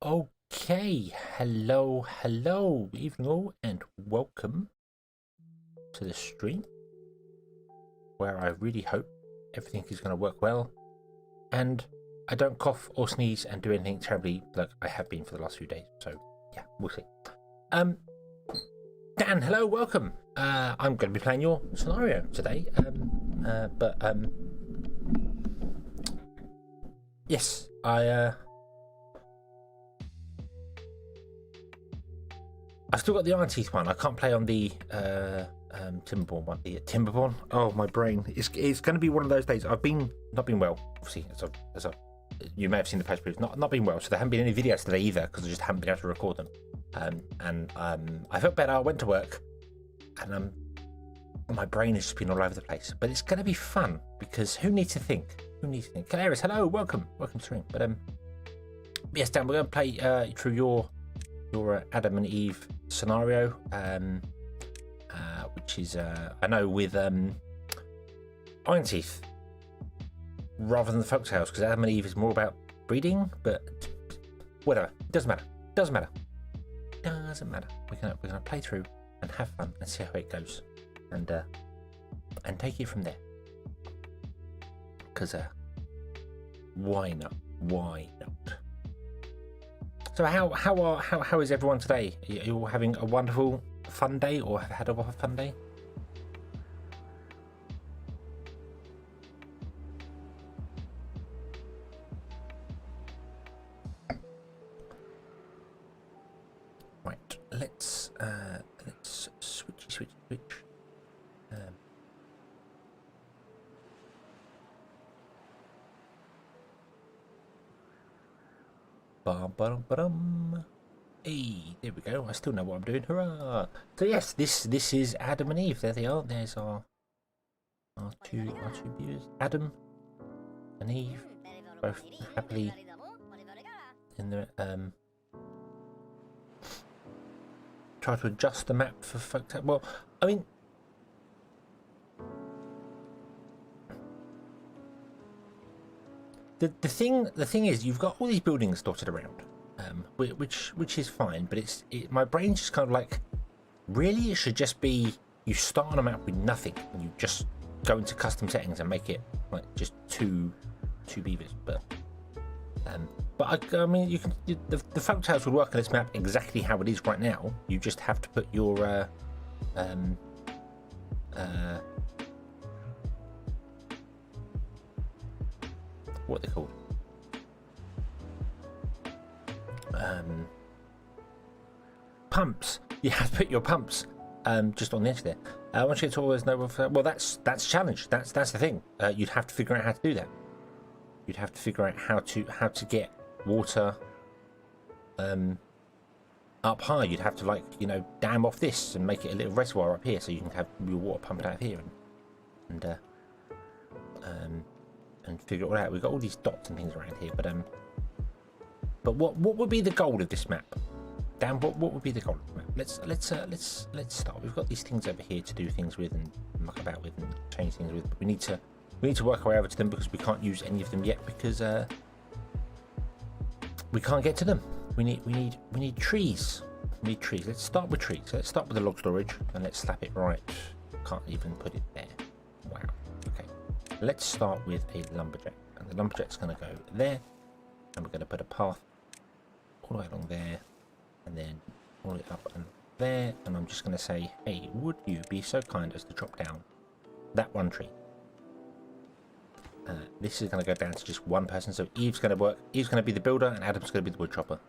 Okay, hello, evening all, and welcome to the stream where I really hope everything is going to work well and I don't cough or sneeze and do anything terribly like I have been for the last few days. So yeah, we'll see. Dan, hello, welcome. I'm going to be playing your scenario today. Yes, I've still got the Iron Teeth one. I can't play on the TIMBERBORN one. The TIMBERBORN. Oh, my brain. It's going to be one of those days. I've not been well. Obviously, you may have seen the post brief. Not been well. So there haven't been any videos today either because I just haven't been able to record them. I felt better. I went to work, and my brain has just been all over the place. But it's going to be fun because who needs to think? Who needs to think? Calaris, hello, welcome to the stream. But yes, Dan, we're going to play through your Adam and Eve scenario, which is I know with Iron Teeth rather than the folktales, because Adam and Eve is more about breeding, but whatever, doesn't matter. We're gonna play through and have fun and see how it goes, and take it from there. Because why not? So how is everyone today? Are you all having a wonderful, fun day, or have had a fun day? Right, let's switch. Hey, there we go. I still know what I'm doing. Hurrah! So yes, this is Adam and Eve. There they are. There's our two viewers, Adam and Eve, both happily in the try to adjust the map for folk. Well, I mean, the thing is, you've got all these buildings dotted around, which is fine, but my brain's just kind of like, really, it should just be you start on a map with nothing and you just go into custom settings and make it like just two beavers. But I mean, the folktales would work on this map exactly how it is right now. You just have to put your what they're called, pumps. You have to put your pumps just on the edge there. Once you get to always know, well, that's a challenge. That's the thing. You'd have to figure out how to do that. You'd have to figure out how to get water up high. You'd have to, like, dam off this and make it a little reservoir up here so you can have your water pumped out of here and figure it all out. We've got all these dots and things around here, but what would be the goal of this map, Dan? What would be the goal of the map? Let's start. We've got these things over here to do things with and muck about with and change things with. But we need to work our way over to them because we can't use any of them yet because we can't get to them. We need trees. We need trees. Let's start with trees. So let's start with the log storage and let's slap it right. Can't even put it there. Wow. Okay. Let's start with a lumberjack, and the lumberjack's going to go there, and we're going to put a path all the way along there, and then all the way up and there, and I'm just going to say, hey, would you be so kind as to chop down that one tree? This is going to go down to just one person, so Eve's going to work. Eve's going to be the builder, and Adam's going to be the wood chopper.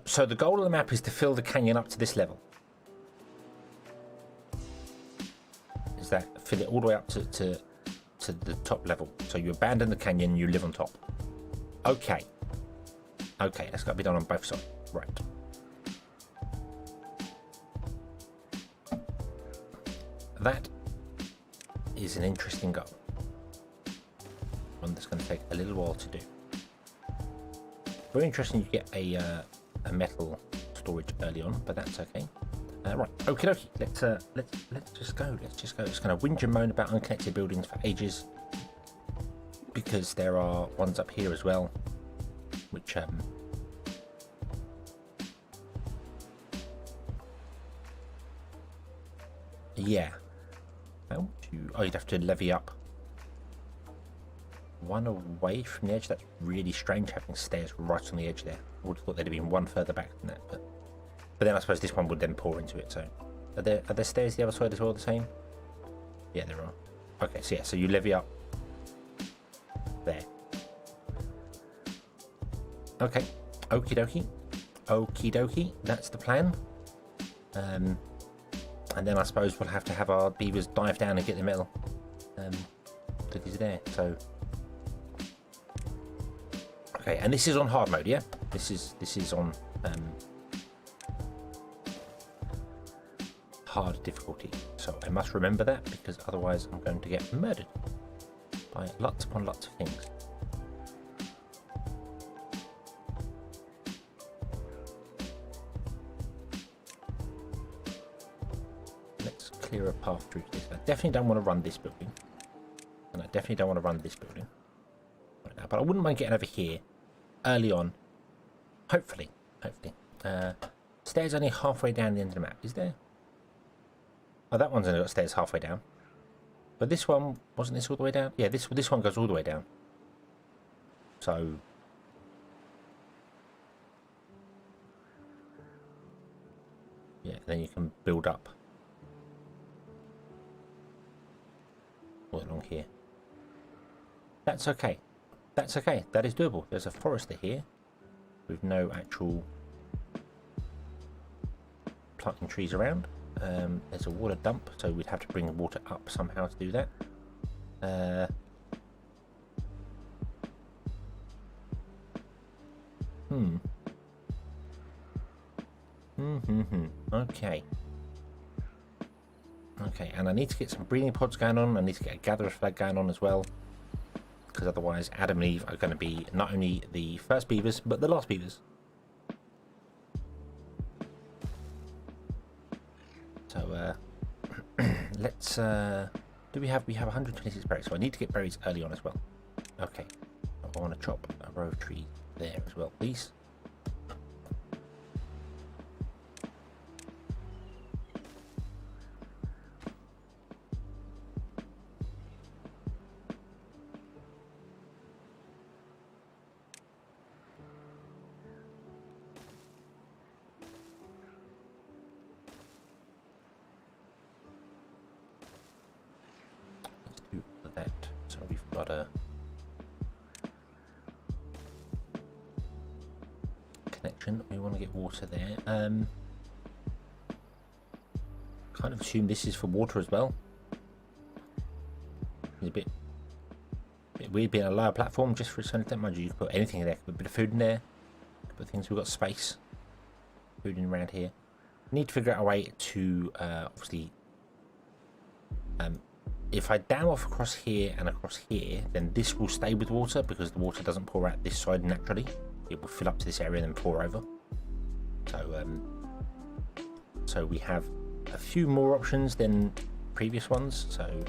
So the goal of the map is to fill the canyon up to this level. Is that fill it all the way up to the top level? So you abandon the canyon, and you live on top. Okay, that's got to be done on both sides, right? That is an interesting goal. One that's going to take a little while to do. Very interesting. You get a metal storage early on, but that's okay. Right, okie dokie. Let's just go. It's going to whinge and moan about unconnected buildings for ages. because there are ones up here as well, which yeah. How would you? Oh, you'd have to levy up one away from the edge. That's really strange, having stairs right on the edge there. I would have thought there'd have been one further back than that, but then I suppose this one would then pour into it. So are there stairs the other side as well, the same? Yeah, there are. Okay, so yeah, so you levy up there. Okay, okie dokie, okie dokie. That's the plan. And then I suppose we'll have to have our beavers dive down and get the metal that is there. So okay, and this is on hard mode, yeah. This is on hard difficulty. So I must remember that, because otherwise I'm going to get murdered by lots upon lots of things. Clear a path through this. I definitely don't want to run this building, and I definitely don't want to run this building right now, but I wouldn't mind getting over here early on, hopefully. Stairs only halfway down the end of the map, is there? Oh, that one's only got stairs halfway down, but this one, wasn't this all the way down? Yeah, this one goes all the way down, so yeah, then you can build up all along here. That's okay. That's okay. That is doable. There's a forester here with no actual planting trees around. There's a water dump, so we'd have to bring the water up somehow to do that. Okay. Okay, and I need to get some breeding pods going on. I need to get a gatherer flag going on as well, because otherwise Adam and Eve are going to be not only the first beavers, but the last beavers. So let's we have 126 berries, so I need to get berries early on as well. Okay, I want to chop a row of trees there as well, please. So we've got a connection. We want to get water there. Kind of assume this is for water as well. It's a bit weird being a lower platform just for a certain extent. Mind you, you can put anything in there. Put a bit of food in there. Put things. We've got space. Food in around here. We need to figure out a way to obviously. If I dam off across here and across here, then this will stay with water, because the water doesn't pour out this side naturally. It will fill up to this area and then pour over. So we have a few more options than previous ones, so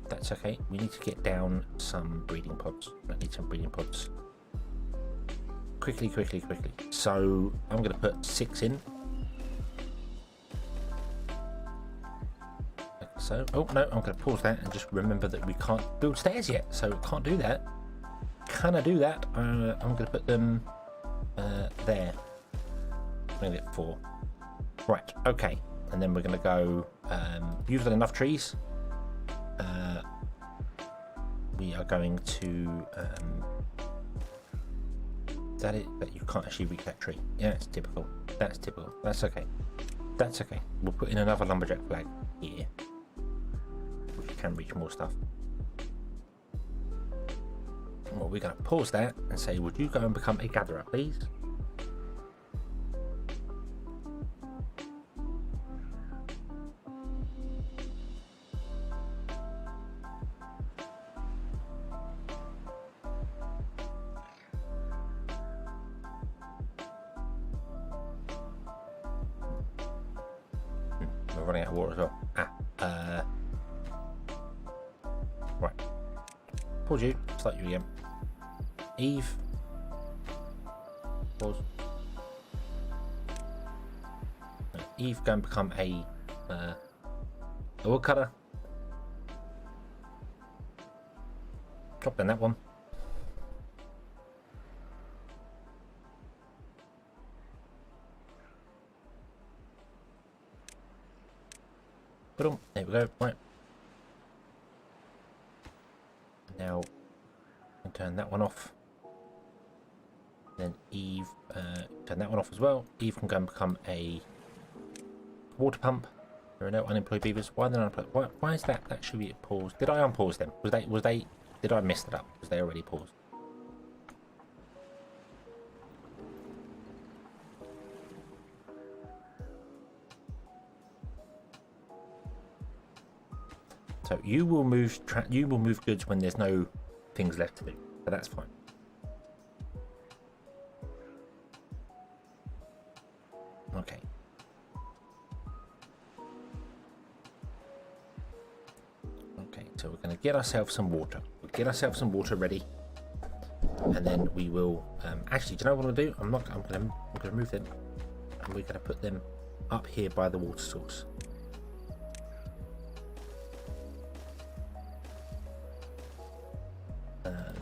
that's okay. We need to get down some breeding pods. I need some breeding pods. Quickly. So I'm going to put 6 in. So, oh no, I'm going to pause that and just remember that we can't build stairs yet, so can't do that. Can I do that? I'm going to put them there. I'm going to get 4. Right, okay. And then we're going to go, you've got enough trees. We are going to, that you can't actually reach that tree. Yeah, it's typical. That's typical. That's okay. That's okay. We'll put in another lumberjack flag here. Can reach more stuff. Well, we're going to pause that and say, would you go and become a gatherer, please? We're running out of water as well. pause you. Start you again. Eve. Pause. No, Eve go and become a woodcutter. Drop down that one. Boom. There we go. Right. Now, I'll turn that one off. Then Eve, turn that one off as well. Eve can go and become a water pump. There are no unemployed beavers. Why are they not unemployed? Why is that? That should be paused. Did I unpause them? Was they? Did I mess it up? Was they already paused? So you will move goods when there's no things left to do. So that's fine. Okay. Okay, so we're going to get ourselves some water. We'll get ourselves some water ready, and then we will. Actually, do you know what I'm going to do? I'm going to remove them, and we're going to put them up here by the water source. Yeah,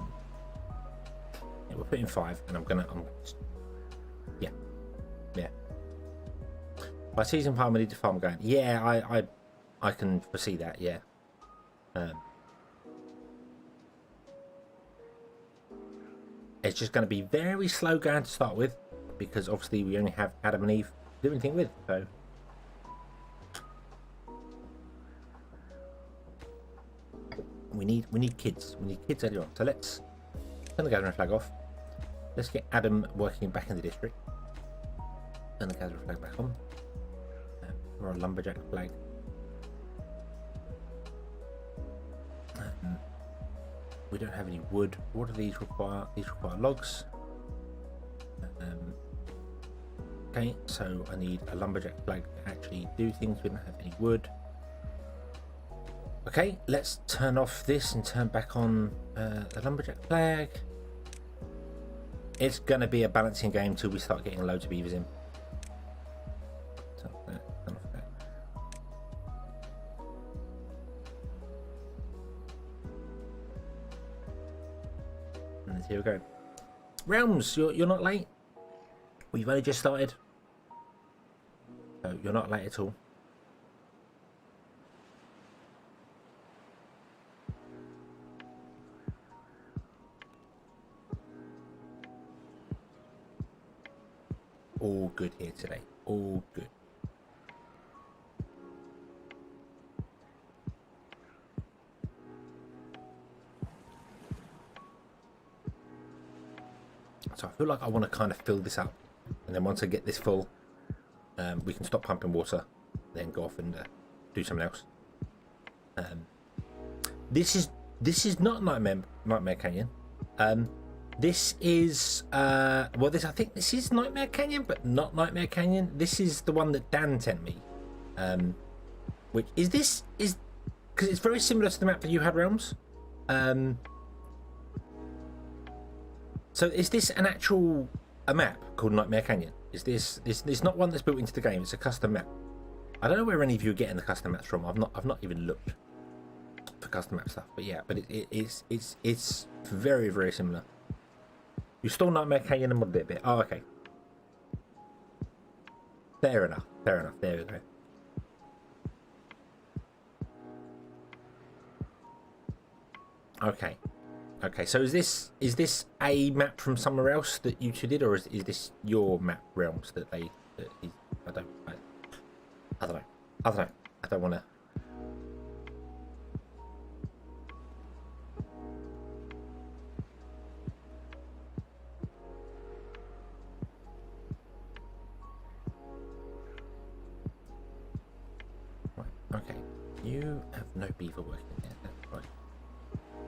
we'll put in 5, and yeah. By season 5, we need to farm going. Yeah, I can foresee that. Yeah. It's just going to be very slow going to start with, because obviously we only have Adam and Eve to do anything with. So we need kids. We need kids earlier on. So let's turn the gathering flag off. Let's get Adam working back in the district. Turn the gathering flag back on. Or a lumberjack flag. We don't have any wood. What do these require? These require logs. Okay, so I need a lumberjack flag to actually do things. We don't have any wood. Okay, let's turn off this and turn back on the lumberjack flag. It's going to be a balancing game till we start getting loads of beavers in. Turn off that, turn off that. And here we go. Realms, you're not late. We've only just started. So you're not late at all. All good here today. All good. So I feel like I want to kind of fill this up, and then once I get this full, we can stop pumping water, then go off and do something else. This is not Nightmare Canyon. This is well, I think this is Nightmare Canyon, but not Nightmare Canyon. This is the one that Dan sent me. Which is because it's very similar to the map that you had, Realms. So is this an actual map called Nightmare Canyon? Is this not one that's built into the game? It's a custom map. I don't know where any of you are getting the custom maps from. I've not even looked for custom map stuff. But yeah, but it's very, very similar. You stole Nightmare Canyon and modded it a bit. Oh, okay. Fair enough. Fair enough. There we go. Okay. Okay, so is this a map from somewhere else that you two did, or is this your map, Realms, that I don't know. I don't want to. Right. Okay. You have no beaver working there. That's right.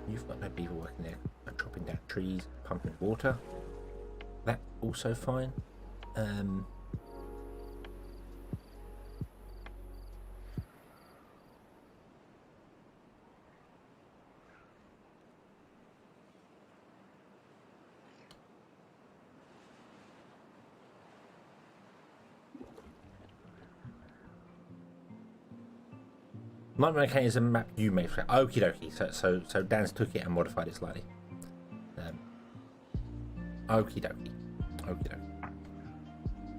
You've got no beaver working there. I'm chopping down trees, pumping water. That's also fine. Nightmare Canyon is a map you made for it. Okie dokie. So Dan's took it and modified it slightly. Okie dokie. Okie dokie.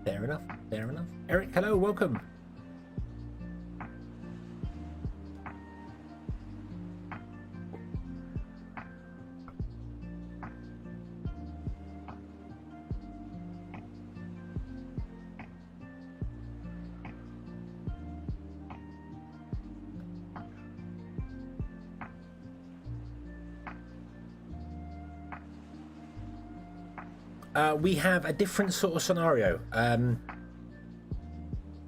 Fair enough. Fair enough. Eric, hello, welcome. We have a different sort of scenario,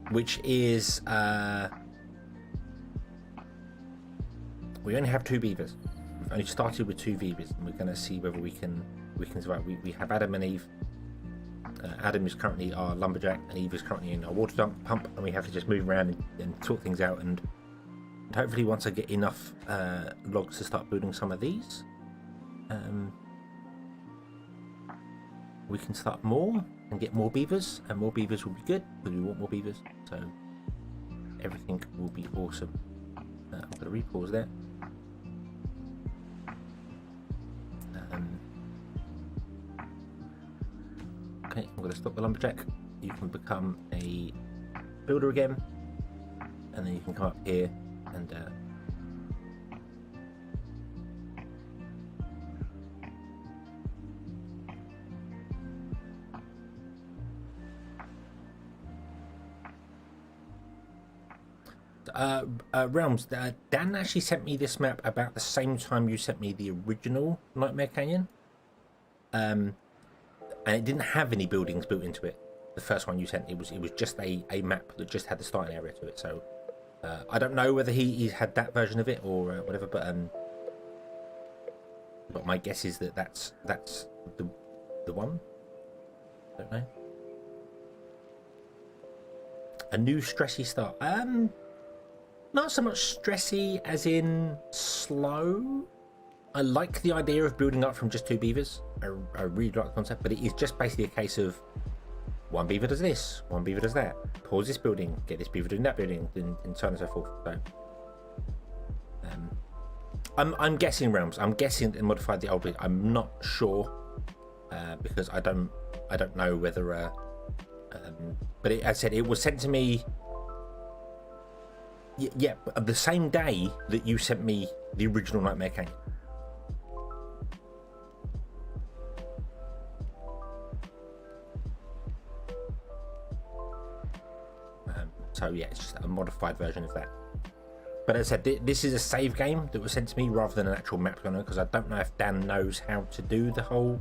which is we only have 2 beavers. We've only started with 2 beavers, and we're going to see whether we can survive. We have Adam and Eve. Adam is currently our lumberjack, and Eve is currently in our water pump, and we have to just move around and sort things out. And hopefully, once I get enough logs to start building some of these. We can start more and get more beavers, and more beavers will be good because we want more beavers, so everything will be awesome. I'm going to repause there. Okay, I'm going to stop the lumberjack. You can become a builder again, and then you can come up here and Realms, Dan actually sent me this map about the same time you sent me the original Nightmare Canyon. And it didn't have any buildings built into it. The first one you sent, it was just a map that just had the starting area to it. So I don't know whether he had that version of it or whatever, but my guess is that that's the one. Don't know. A new stressy start. Not so much stressy as in slow. I like the idea of building up from just 2 beavers. I really like the concept, but it is just basically a case of 1 beaver does this, 1 beaver does that. Pause this building, get this beaver doing that building, and so on and so forth. So, I'm guessing Realms. I'm guessing they modified the old bit. I'm not sure because I don't know whether. But as I said, it was sent to me. Yeah, the same day that you sent me the original Nightmare Canyon. So yeah, it's just a modified version of that. But as I said, this is a save game that was sent to me rather than an actual map gunner, because I don't know if Dan knows how to do the whole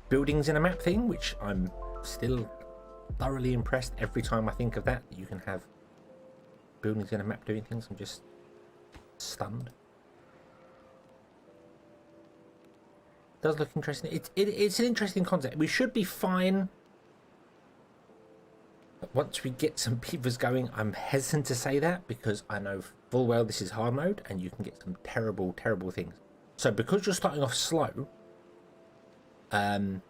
buildings in a map thing, which I'm still thoroughly impressed every time I think of that you can have buildings in a map doing things. I'm just stunned. It does look interesting. It's an interesting concept. We should be fine. But once we get some beavers going, I'm hesitant to say that because I know full well this is hard mode and you can get some terrible, terrible things. So because you're starting off slow, and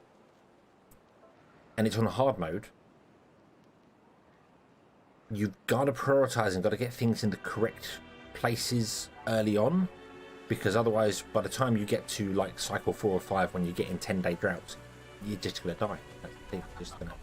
it's on hard mode, you've got to prioritize and got to get things in the correct places early on, because otherwise by the time you get to like cycle 4 or 5 when you get in 10-day droughts, you're just gonna die. That's the thing. Just gonna.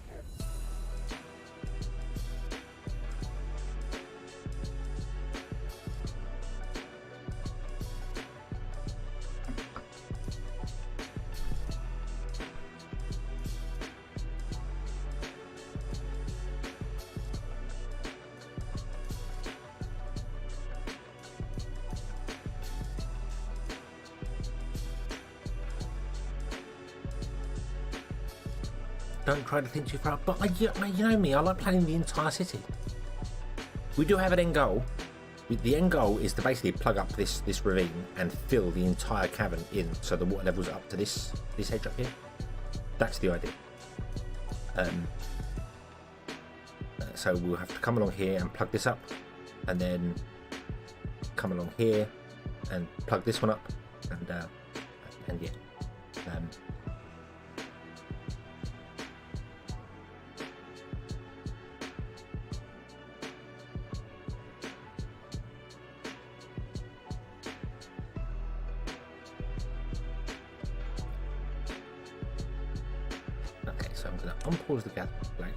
Don't try to think too far, but you know me, I like planning the entire city. We do have an end goal. The end goal is to basically plug up this ravine and fill the entire cavern in, so the water levels up to this edge up here. That's the idea. So we'll have to come along here and plug this up, and then come along here and plug this one up, and yeah. going to unpause the gather flag.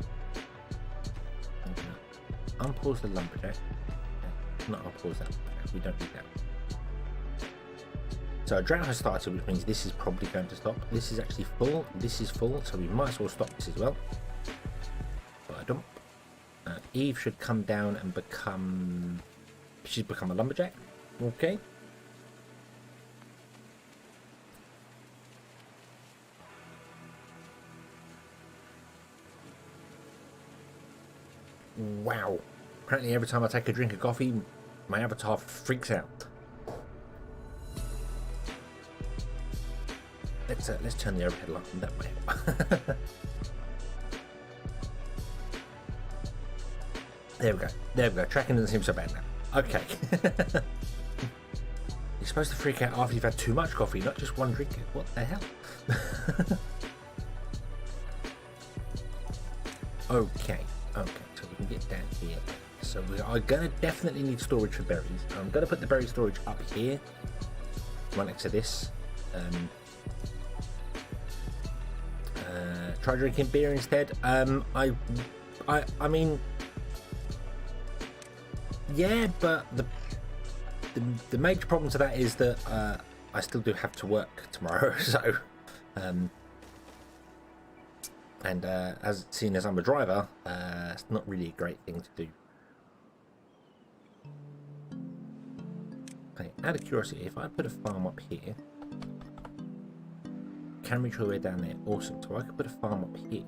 I'm going to unpause the lumberjack. Not unpause that. We don't need that. So a drought has started, which means this is probably going to stop. This is actually full. This is full, so we might as well stop this as well. But I don't. Eve should come down and become. She's become a lumberjack. Okay. Wow. Apparently every time I take a drink of coffee, my avatar freaks out. Let's turn the overhead light that way. There we go. There we go. Tracking doesn't seem so bad now. Okay. You're supposed to freak out after you've had too much coffee, not just one drink. What the hell? Okay. Okay. So we can get down here. So we are going to definitely need storage for berries. I'm going to put the berry storage up here, right next to this. Try drinking beer instead. I mean, yeah, but the major problem to that is that I still do have to work tomorrow. So, and as seen as I'm a driver, it's not really a great thing to do. Okay, out of curiosity, if I put a farm up here. Can reach all the way down there. Awesome. So I could put a farm up here.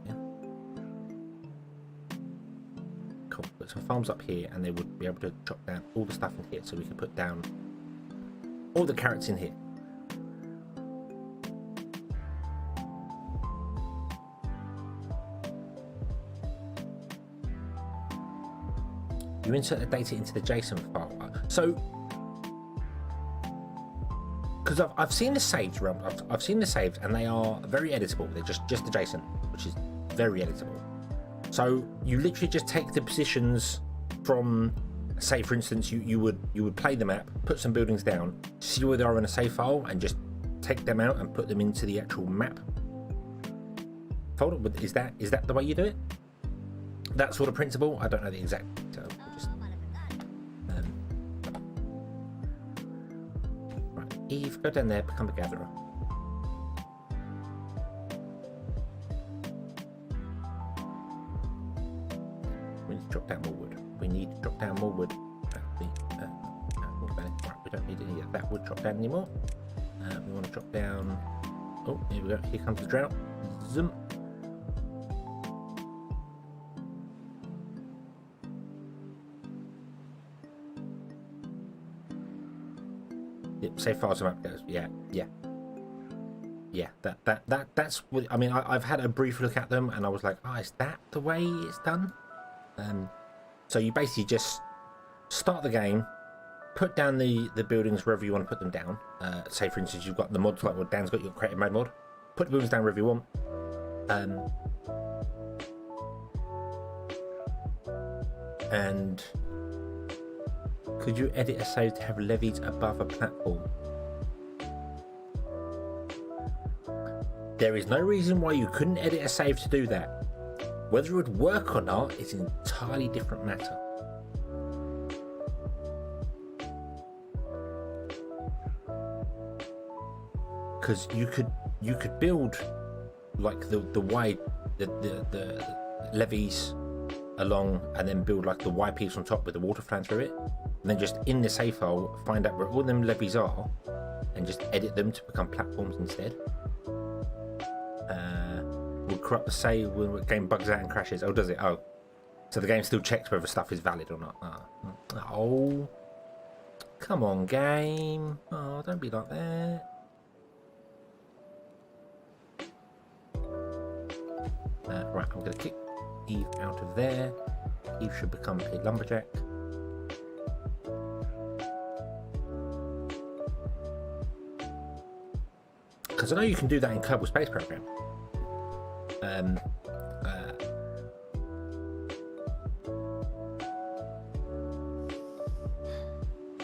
Cool. Put some farms up here, and they would be able to chop down all the stuff in here. So we could put down all the carrots in here. You insert the data into the JSON file. So. Because I've seen the saves, I've seen the saves, and they are very editable. They're just the JSON, which is very editable. So you literally just take the positions from, say for instance, you would play the map, put some buildings down, see where they are in a save file, and just take them out and put them into the actual map folder. Is that the way you do it? That sort of principle? I don't know the exact detail. Eve, go down there, become a gatherer. We need to drop down more wood. We need to drop down more wood. Right, we don't need any of that wood drop down anymore. We want to drop down. Oh, here we go. Here comes the drought. Zoom. Save files and map goes. Yeah. That's what I mean. I've had a brief look at them, and I was like, oh, is that the way it's done? So you basically just start the game, put down the buildings wherever you want to put them down. Say for instance, you've got the mods like what Dan's got your creative mode mod. Put the buildings down wherever you want. And could you edit a save to have levies above a platform? There is no reason why you couldn't edit a save to do that. Whether it would work or not is an entirely different matter. Because you could build like the levees along, and then build like the Y piece on top with the water flowing through it, and then just in the save file find out where all them levees are and just edit them to become platforms instead. Will corrupt the save when the game bugs out and crashes. Oh, does it? Oh, so the game still checks whether stuff is valid or not. Oh, come on, game. Oh, don't be like that. Right, I'm going to kick Eve out of there. Eve should become a lumberjack. Because I know you can do that in Kerbal Space Program.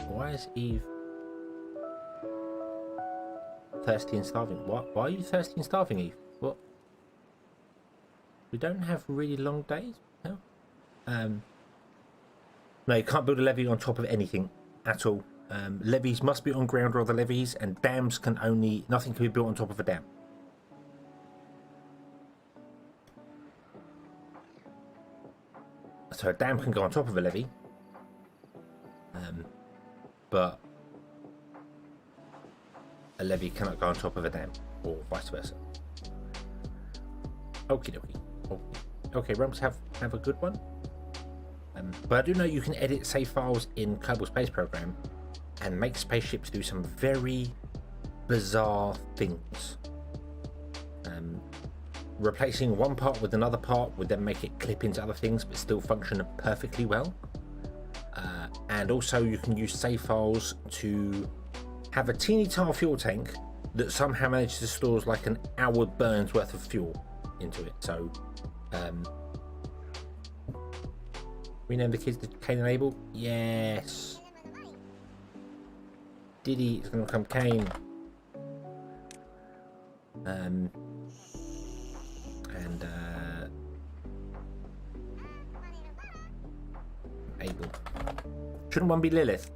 Why is Eve thirsty and starving? What? Why are you thirsty and starving, Eve? What? We don't have really long days. No. No, you can't build a levee on top of anything at all. Levees must be on ground or other levees, and dams can only... Nothing can be built on top of a dam. So a dam can go on top of a levee. But a levee cannot go on top of a dam, or vice versa. Okie dokie. Okay, Realms, have a good one. But I do know you can edit save files in Kerbal Space Program and make spaceships do some very bizarre things. Replacing one part with another part would then make it clip into other things but still function perfectly well. And also you can use save files to have a teeny tiny fuel tank that somehow manages to store like an hour burns worth of fuel into it. So rename the kids to Cain and Abel. Yes. Diddy is going to become Cain. And Abel. Shouldn't one be Lilith?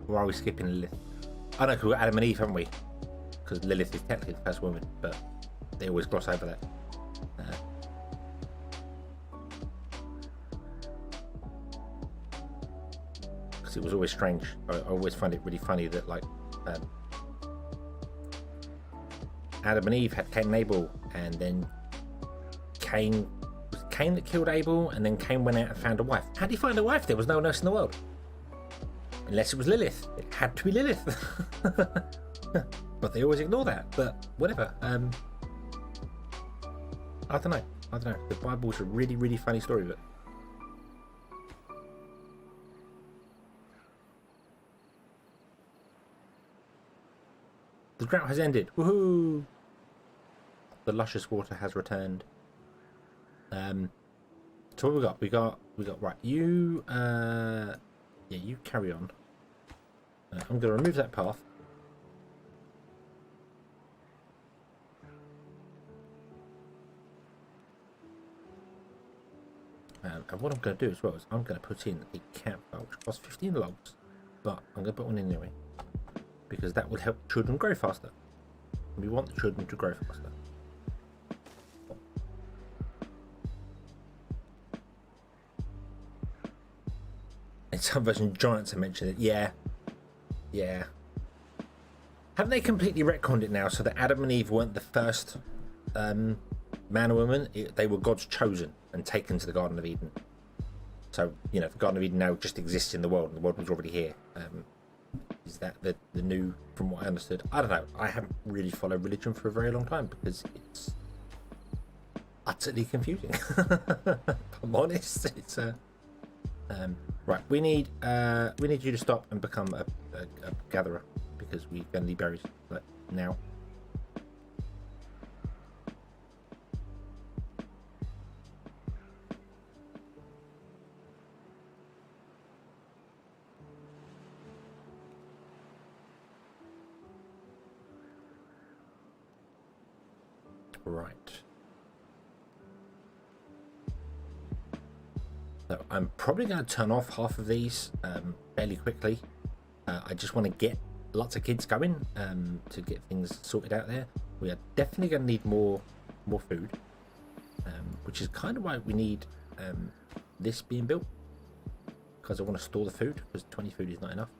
Or are we skipping Lilith? I know, because we've got Adam and Eve, haven't we? Because Lilith is technically the first woman, but they always gloss over that. Because it was always strange. I always find it really funny that, like, Adam and Eve had Cain and Abel, and then Cain that killed Abel, and then Cain went out and found a wife. How did he find a wife? There was no one else in the world. Unless it was Lilith. It had to be Lilith. But they always ignore that. But whatever. I don't know. The Bible's a really, really funny story, but the drought has ended. Woohoo! The luscious water has returned. So what we got right. You you carry on. I'm going to remove that path. And what I'm going to do as well is I'm going to put in a campfire, which costs 15 logs, but I'm going to put one in anyway, because that will help children grow faster. We want the children to grow faster. In some version, giants have mentioned it. Yeah. Haven't they completely retconned it now so that Adam and Eve weren't the first man or woman? They were God's chosen and taken to the Garden of Eden. So, you know, the Garden of Eden now just exists in the world, and the world was already here. Is that the new, from what I understood? I don't know. I haven't really followed religion for a very long time because it's utterly confusing. If I'm honest, it's right. We need you to stop and become a gatherer because we're going to need berries now. Right. So I'm probably going to turn off half of these fairly quickly. I just want to get lots of kids going to get things sorted out there. We are definitely going to need more food, which is kind of why we need this being built, because I want to store the food, because 20 food is not enough.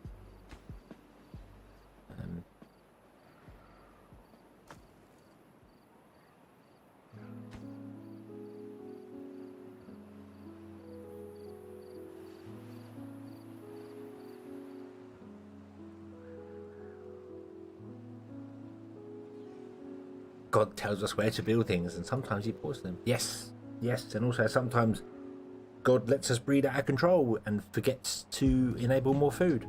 God tells us where to build things, and sometimes he pauses them. Yes, and also sometimes God lets us breed out of control and forgets to enable more food.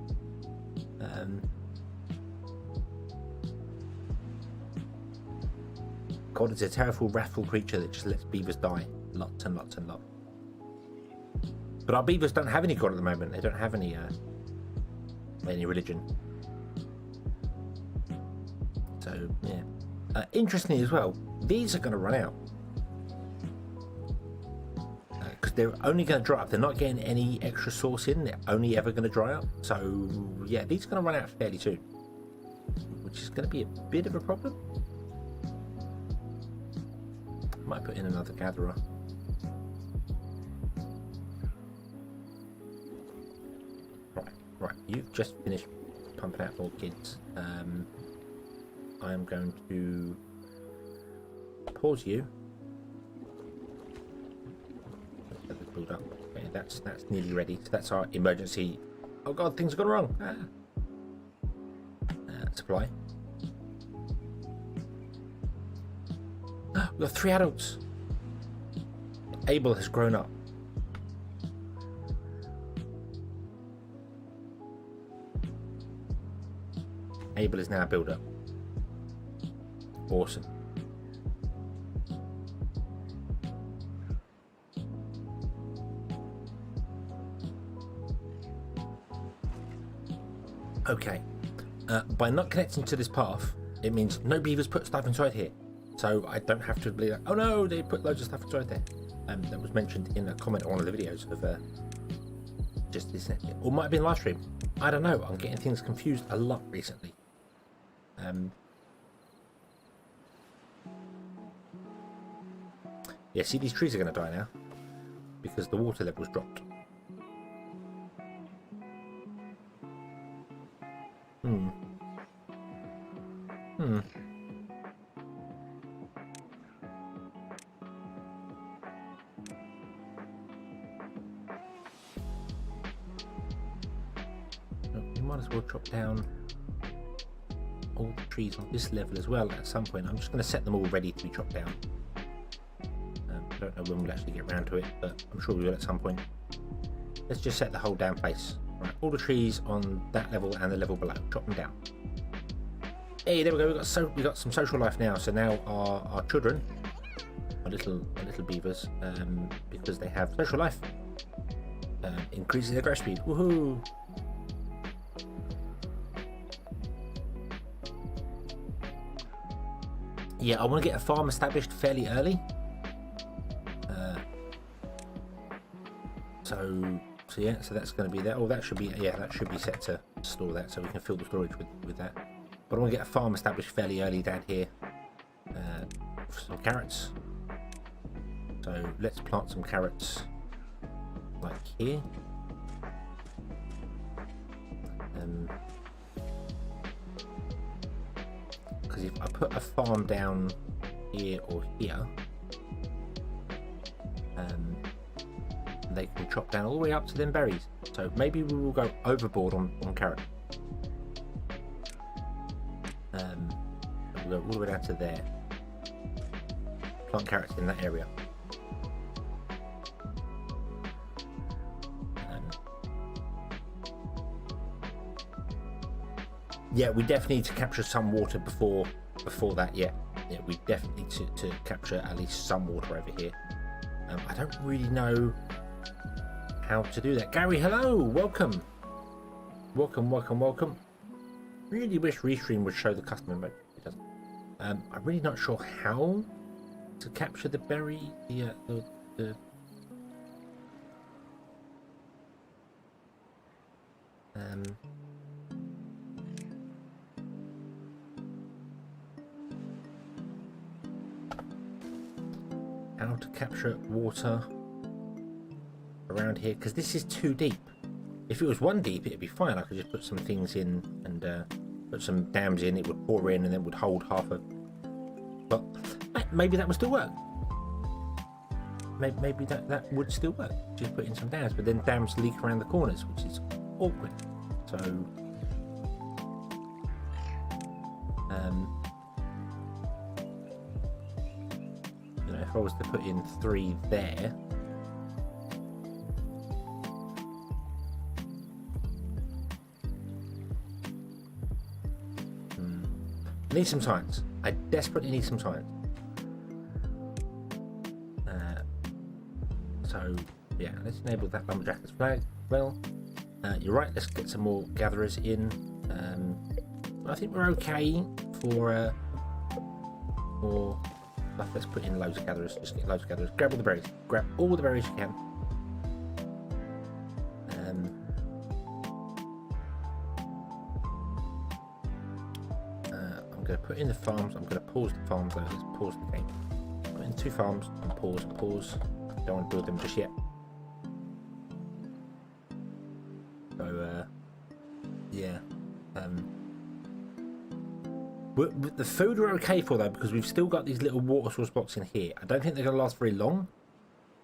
God is a terrible, wrathful creature that just lets beavers die. Lots and lots and lots. But our beavers don't have any God at the moment. They don't have any religion. So, yeah. Interestingly as well, these are going to run out. they're only going to dry up. They're not getting any extra sauce in. They're only ever going to dry up. So yeah, these are going to run out fairly soon, which is going to be a bit of a problem. Might put in another gatherer. Right, you've just finished pumping out orchids. I am going to pause you. Build up. Okay, that's nearly ready. So that's our emergency. Oh god, things have gone wrong. Supply. We've got 3 adults. Abel has grown up. Abel is now a builder. Awesome. Okay. By not connecting to this path, it means no beavers put stuff inside here. So I don't have to be like, oh no, they put loads of stuff inside there. That was mentioned in a comment on one of the videos of just this, or might have been live stream. I don't know. I'm getting things confused a lot recently. Yeah, see, these trees are going to die now because the water level's dropped. We might as well chop down all the trees on this level as well at some point. I'm just going to set them all ready to be chopped down. I don't know when we'll actually get around to it, but I'm sure we will at some point. Let's just set the whole damn place. Right, all the trees on that level and the level below, chop them down. Hey, there we go. We got some social life now. So now our children, our little beavers, because they have social life, increases their growth speed. Woohoo! Yeah, I want to get a farm established fairly early. So yeah, so that's going to be there. Oh, that should be, yeah, that should be set to store that, so we can fill the storage with that. But I want to get a farm established fairly early down here for some carrots. So let's plant some carrots like here. Because if I put a farm down here or here, they can chop down all the way up to them berries. So maybe we will go overboard on carrot. We'll go all the way down to there. Plant carrots in that area. Yeah, we definitely need to capture some water before that. Yeah, we definitely need to capture at least some water over here. I don't really know how to do that. Gary, hello, welcome. Really wish Restream would show the customer mode. It doesn't. I'm really not sure how to capture the berry. How to capture water around here, because this is too deep. If it was 1 deep, it'd be fine. I could just put some things in and put some dams in. It would pour in and then would hold half a. But maybe that would still work. Maybe that would still work. Just put in some dams, but then dams leak around the corners, which is awkward. So you know, if I was to put in 3 there. I need some science. I desperately need some science. So yeah, let's enable that lumberjacker's flag. Well, you're right. Let's get some more gatherers in. I think we're okay for stuff. Let's put in loads of gatherers. Just get loads of gatherers. Grab all the berries. Grab all the berries you can. put in the farms. I'm going to pause the farms though. Let's pause the game. Put in 2 farms and pause. Don't want to build them just yet. So yeah. The food we're okay for though, because we've still got these little water source blocks in here. I don't think they're going to last very long,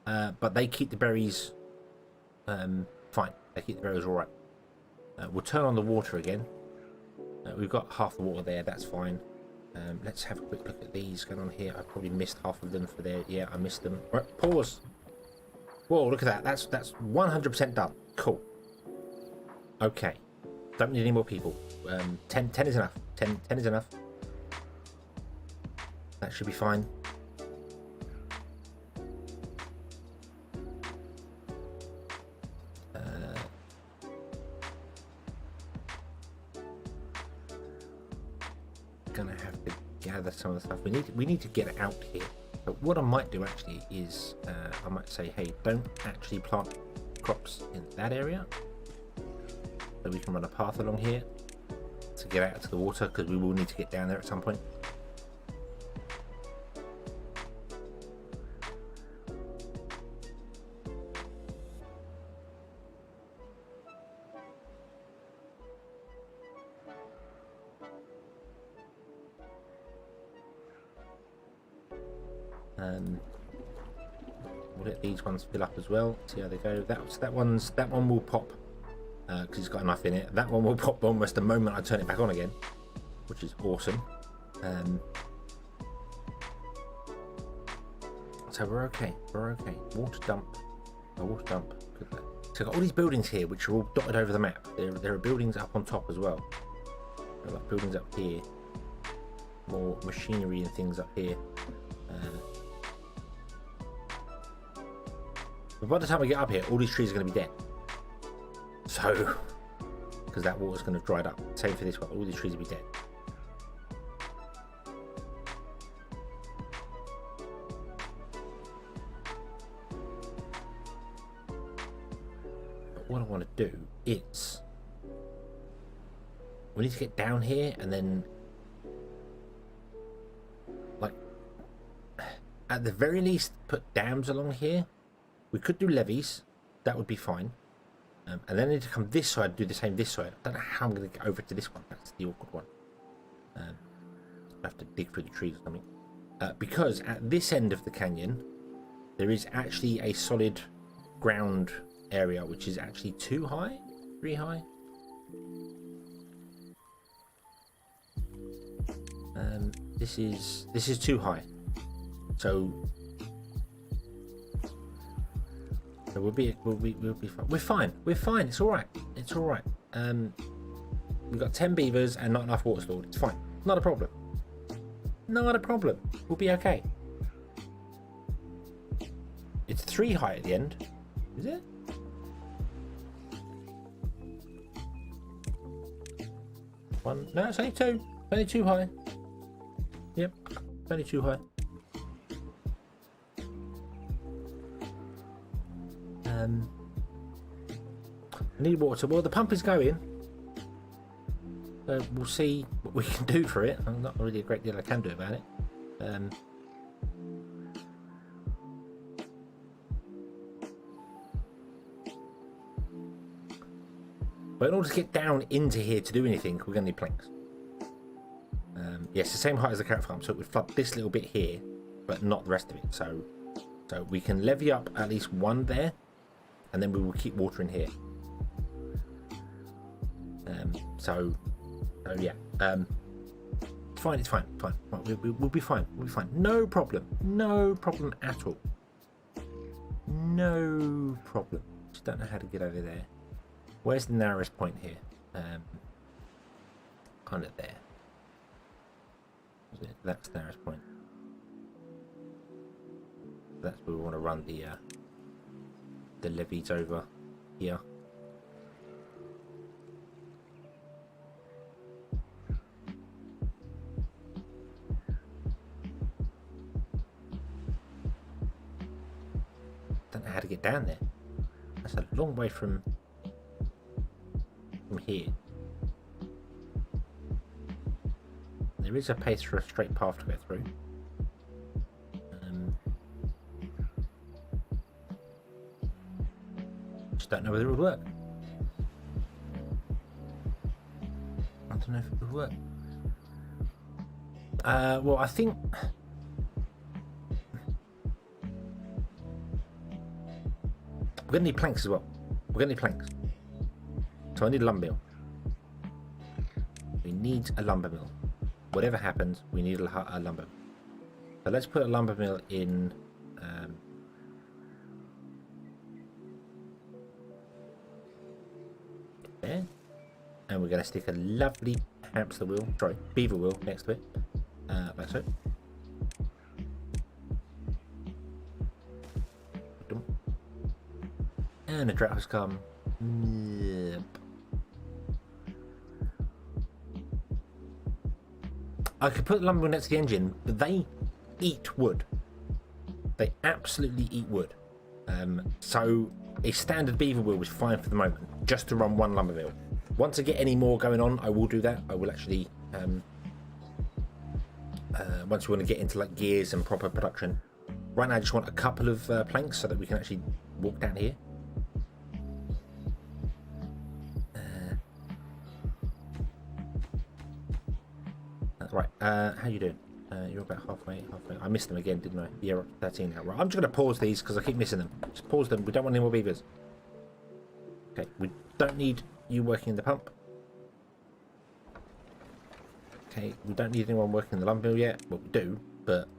but they keep the berries fine. They keep the berries all right. We'll turn on the water again. We've got half the water there. That's fine. Let's have a quick look at these going on here. I probably missed half of them for there. Yeah, I missed them. Right, pause. Whoa, look at that. That's 100% done. Cool. Okay. Don't need any more people. 10 is enough. 10 is enough. That should be fine. Gonna have to gather some of the stuff. We need to get it out here. But what I might do actually is I might say, hey, don't actually plant crops in that area. So we can run a path along here to get out to the water, because we will need to get down there at some point. We'll let these ones fill up as well. See how they go. That one will pop because it's got enough in it. That one will pop almost the moment I turn it back on again, which is awesome. So we're okay. Water dump. Water dump. So I've got all these buildings here which are all dotted over the map. There are buildings up on top as well. There are like buildings up here. More machinery and things up here. But by the time we get up here, all these trees are going to be dead. So, because that water's going to dry up. Same for this one. All these trees will be dead. But what I want to do is, we need to get down here and then, like, at the very least, put dams along here. We could do levees, that would be fine. And then I need to come this side, do the same this side. I don't know how I'm going to get over to this one. That's the awkward one. I have to dig through the trees or something. Because at this end of the canyon, there is actually a solid ground area, which is actually 2 high, 3 high. This is 2 high. So we'll be fine. We're fine. It's all right. We've got 10 beavers and not enough water stored. It's fine. Not a problem. We'll be okay. It's 3 high at the end. Is it? One. No, it's only 2. Only 2 high. Yep. Only 2 high. I need water. Well, the pump is going. We'll see what we can do for it. Not really a great deal I can do about it. But in order to get down into here to do anything, we're going to need planks. Yes, the same height as the carrot farm, so it would flood this little bit here, but not the rest of it. So we can levy up at least 1 there, and then we will keep water in here. So yeah. It's fine. We'll be fine. No problem at all. No problem. Just don't know how to get over there. Where's the narrowest point here? Kind of there. That's the narrowest point. That's where we want to run the levees over here. Don't know how to get down there. That's a long way from here. There there is a pace for a straight path to go through. Just don't know whether it would work. I don't know if it would work. Well, I think we're gonna need planks as well. We're gonna need planks. So I need a lumber mill. We need a lumber mill. Whatever happens, we need a lumber mill. So let's put a lumber mill in. There. And we're going to stick a lovely hamster wheel, sorry, beaver wheel next to it. Like so. And the drought has come. Yep. I could put the lumber next to the engine, but they eat wood. They absolutely eat wood. So a standard beaver wheel was fine for the moment, just to run one lumber mill. Once I get any more going on, I will do that. I will actually, once we want to get into like gears and proper production. Right now I just want a couple of planks so that we can actually walk down here. Right, how you doing? You're about halfway. I missed them again, didn't I? Yeah, 13 now. Right, I'm just going to pause these because I keep missing them. Just pause them. We don't want any more beavers. Okay, we don't need you working in the pump. Okay, we don't need anyone working in the lumber mill yet. Well, we do, but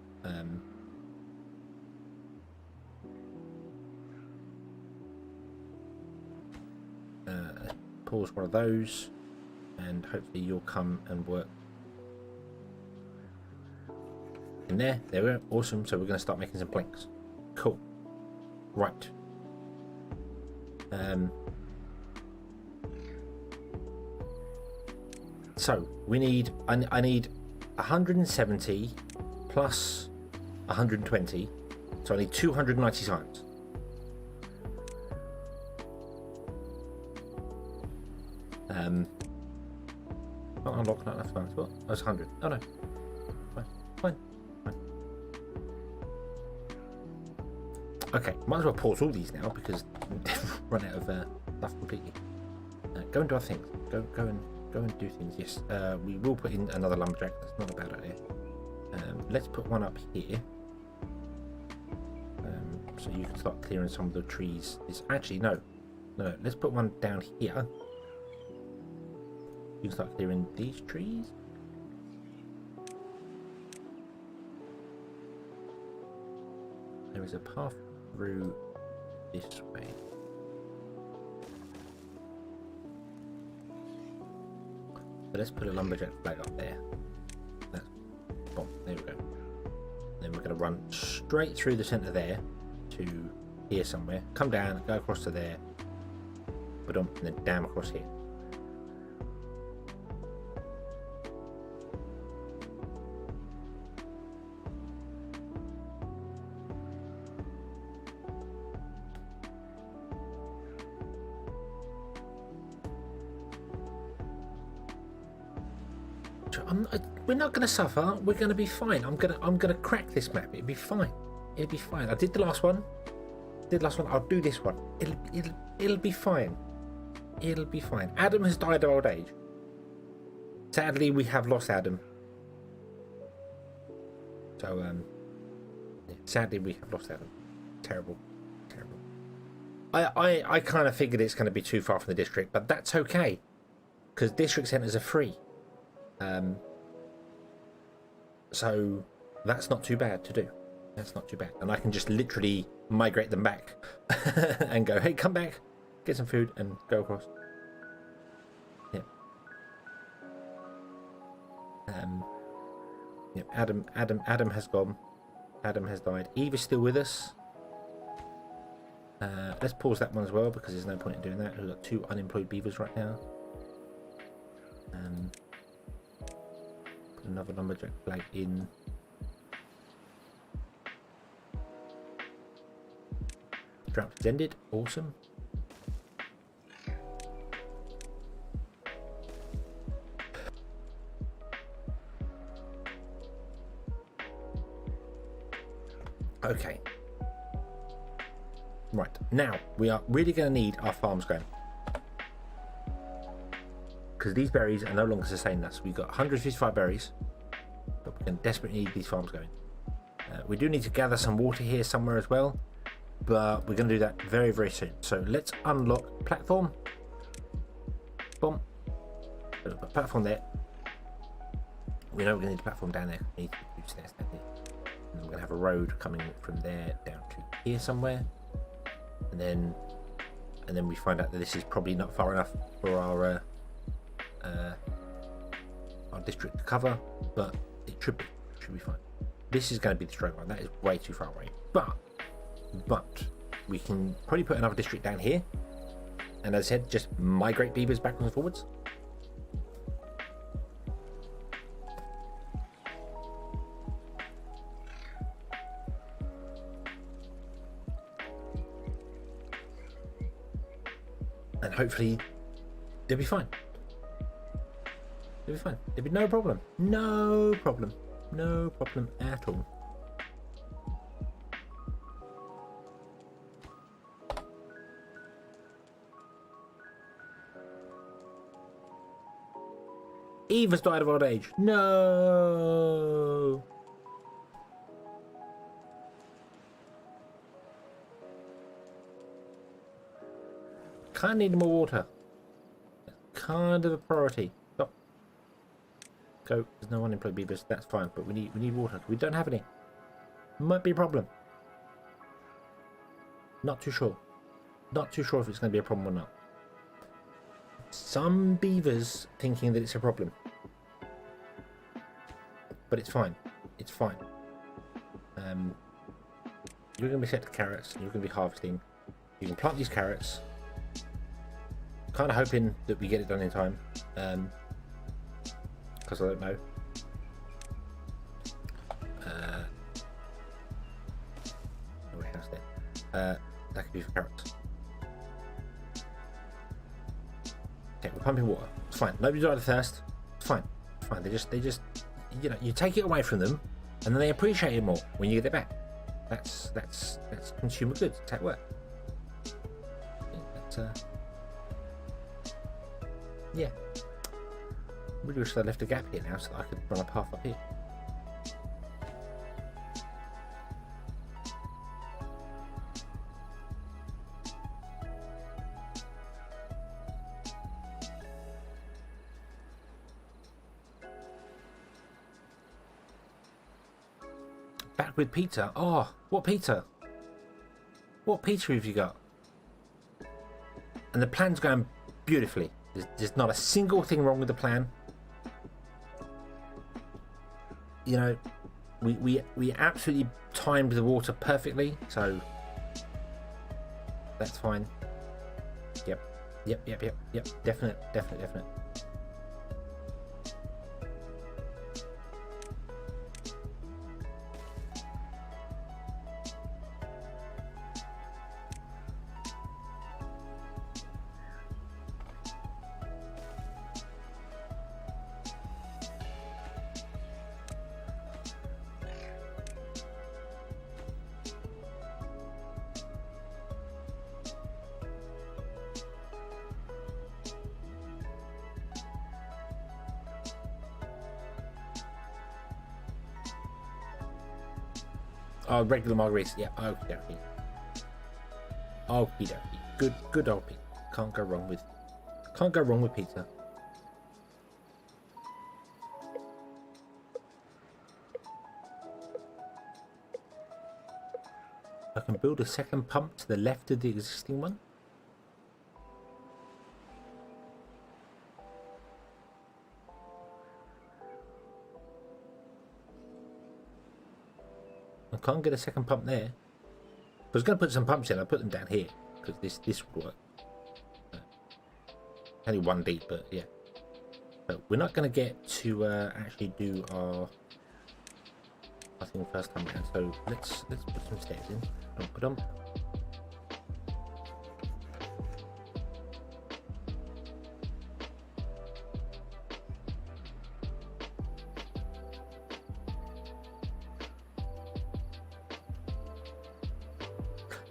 pause one of those, and hopefully you'll come and work in there. There we go. Awesome. So we're going to start making some planks. Cool. Right. So we need. I need 170 plus 120. So I need 290 times. Not unlock, not enough times. What? Oh, it's 100. Oh no. Fine. Okay, might as well pause all these now because we've run out of stuff completely. Go and do our things. Go and do things. Yes, we will put in another lumberjack. That's not a bad idea. Let's put one up here, so you can start clearing some of the trees. It's actually no. Let's put one down here. You can start clearing these trees. There is a path through this way. So let's put a lumberjack flag up there. That's boom, there we go. Then we're going to run straight through the centre there to here somewhere. Come down, go across to there, and then down across here. We're not going to suffer. We're going to be fine. I'm gonna crack this map. It'll be fine. It'll be fine. I did the last one. I'll do this one. It'll be fine. It'll be fine. Adam has died of old age. Sadly, we have lost Adam. So yeah, sadly we have lost Adam. Terrible. I kind of figured it's going to be too far from the district, but that's okay because district centres are free. So that's not too bad to do. That's not too bad. And I can just literally migrate them back and go, hey, come back, get some food and go across. Yeah. Yeah, Adam has gone. Adam has died. Eve is still with us. Let's pause that one as well because there's no point in doing that. We've got 2 unemployed beavers right now. Another lumberjack flag in. Drought has ended. Awesome. Okay. Right, now we are really going to need our farms going. Because these berries are no longer sustaining us. We've got 155 berries, but we're going to desperately need these farms going. We do need to gather some water here somewhere as well, but we're going to do that very, very soon. So let's unlock platform. Boom. Put a platform there. We know we're going to need a platform down there. We need to do stairs down here. And we're going to have a road coming from there down to here somewhere. And then we find out that this is probably not far enough for our district to cover, but it should be fine. This is going to be the straight one. That is way too far away, but we can probably put another district down here, and as I said, just migrate beavers backwards and forwards. And hopefully they'll be fine. They'll be fine. There'll be no problem. No problem. No problem at all. Eve has died of old age. No. Kind of need more water. Kind of a priority. Stop. Go. There's no unemployed beavers. That's fine, but we need water. We don't have any. Might be a problem. Not too sure. Not too sure if it's going to be a problem or not. Some beavers thinking that it's a problem, but it's fine. It's fine. You're going to be set to carrots. And you're going to be harvesting. You can plant these carrots. Kind of hoping that we get it done in time, because I don't know. That could be for carrots. Okay, we're pumping water. It's fine. Nobody died of thirst. It's fine. It's fine. They just, you know, you take it away from them, and then they appreciate it more when you get it back. That's consumer goods. That's how it works. Yeah. Really wish I left a gap here now so that I could run a path up here. Back with Peter. Oh, what Peter? What Peter have you got? And the plan's going beautifully. There's not a single thing wrong with the plan. You know, we absolutely timed the water perfectly, so that's fine. Yep. Definite. Oh, regular margaritas. Yeah, okie dokie. Okie dokie. Good old Pete. Can't go wrong with pizza. I can build a second pump to the left of the existing one. I can't get a second pump there. I was going to put some pumps in. I'll put them down here because this would work. Only one deep, but yeah. But we're not going to get to actually do our thing first time around. So let's put some stairs in. Put them.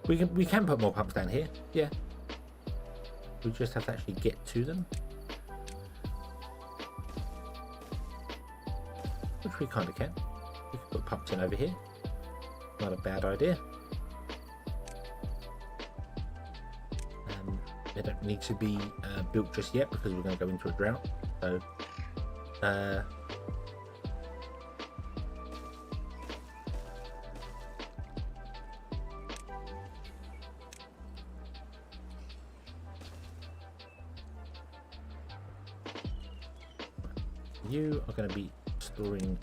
We can put more pumps down here. Yeah. We just have to actually get to them. Which we kind of can. We can put pumps in over here. Not a bad idea. They don't need to be built just yet because we're going to go into a drought. So, you are going to be storing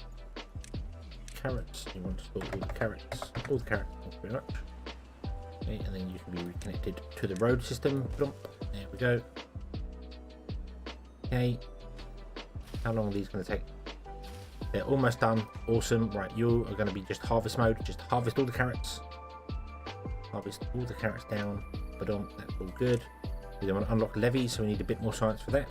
carrots. You want to store all the carrots. All the carrots, thank you very much. Okay, and then you can be reconnected to the road system. There we go. Okay. How long are these going to take? They're almost done. Awesome. Right, you are going to be just harvest mode. Just harvest all the carrots. Harvest all the carrots down. But that's all good. We don't want to unlock levies, so we need a bit more science for that.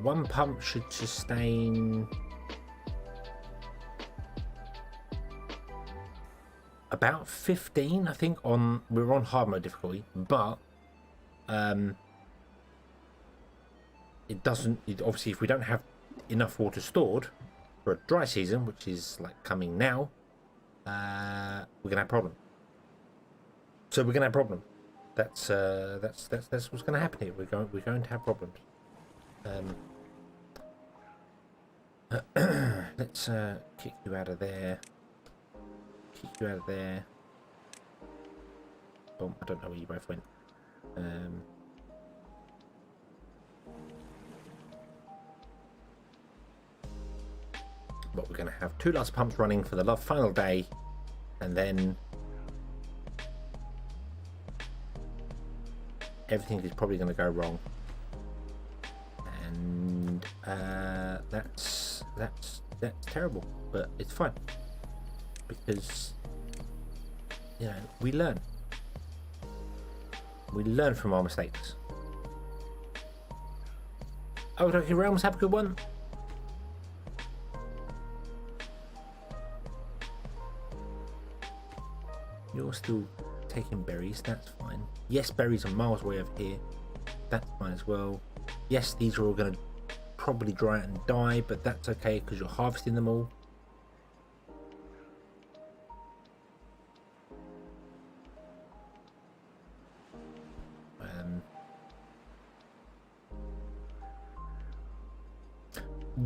One pump should sustain about 15, I think. We're on hard mode difficulty, but it doesn't. Obviously, if we don't have enough water stored for a dry season, which is like coming now, we're gonna have a problem. So we're gonna have a problem. That's what's gonna happen here. We're going to have problems. Let's kick you out of there. Kick you out of there. Oh, I don't know where you both went. But we're going to have 2 last pumps running for the final day, and then everything is probably going to go wrong. And that's terrible, but it's fine because we learn from our mistakes. Okay, Realms, have a good one. You're still taking berries, that's fine. Yes, berries are miles away over here, that's fine as well. Yes, these are all going to probably dry out and die, but that's okay because you're harvesting them all.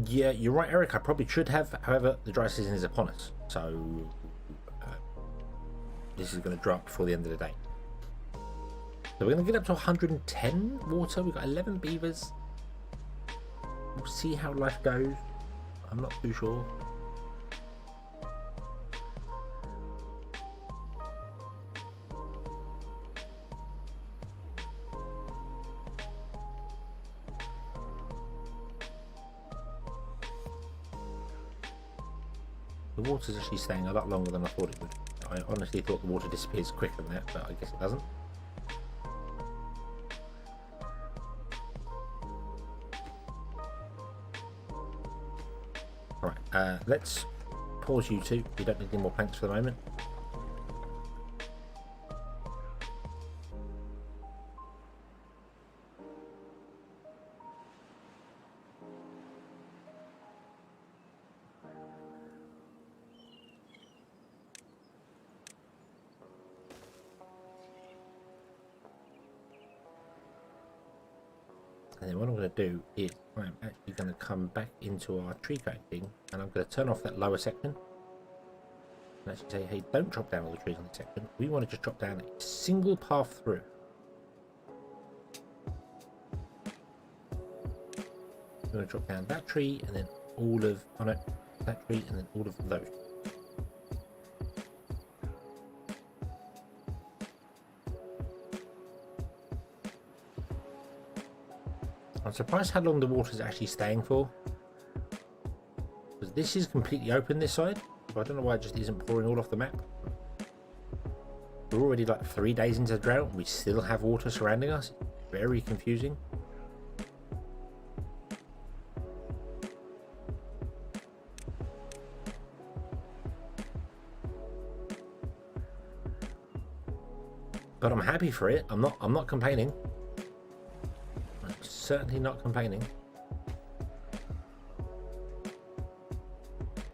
Yeah, you're right, Eric. I probably should have. However, the dry season is upon us, so this is going to drop before the end of the day. So we're going to get up to 110 water. We've got 11 beavers. We'll see how life goes. I'm not too sure. The water's actually staying a lot longer than I thought it would. I honestly thought the water disappears quicker than that, but I guess it doesn't. Alright, let's pause you two. We don't need any more planks for the moment. And then what I'm going to do is I'm actually going to come back into our tree cutting thing, and I'm going to turn off that lower section and actually say, hey, don't chop down all the trees on this section. We want to just chop down a single path through. We're going to chop down that tree and then all of that tree and then all of those. I'm surprised how long the water is actually staying for, because this is completely open this side, so I don't know why it just isn't pouring all off the map. We're already like 3 days into the drought and we still have water surrounding us. Very confusing. but I'm happy for it. I'm not complaining. I'm certainly not complaining.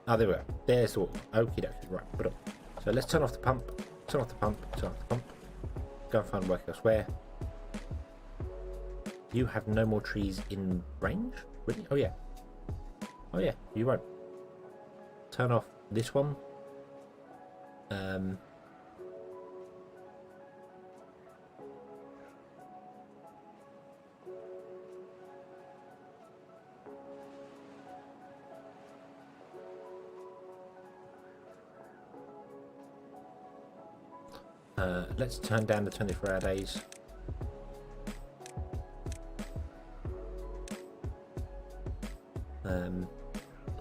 Oh, there we go. There's the water. Okie dokie. Right, put up. So let's turn off the pump. Turn off the pump. Turn off the pump. Go and find work elsewhere. You have no more trees in range? Really? Oh yeah. Oh yeah, you won't. Turn off this one. Let's turn down the 24-hour days.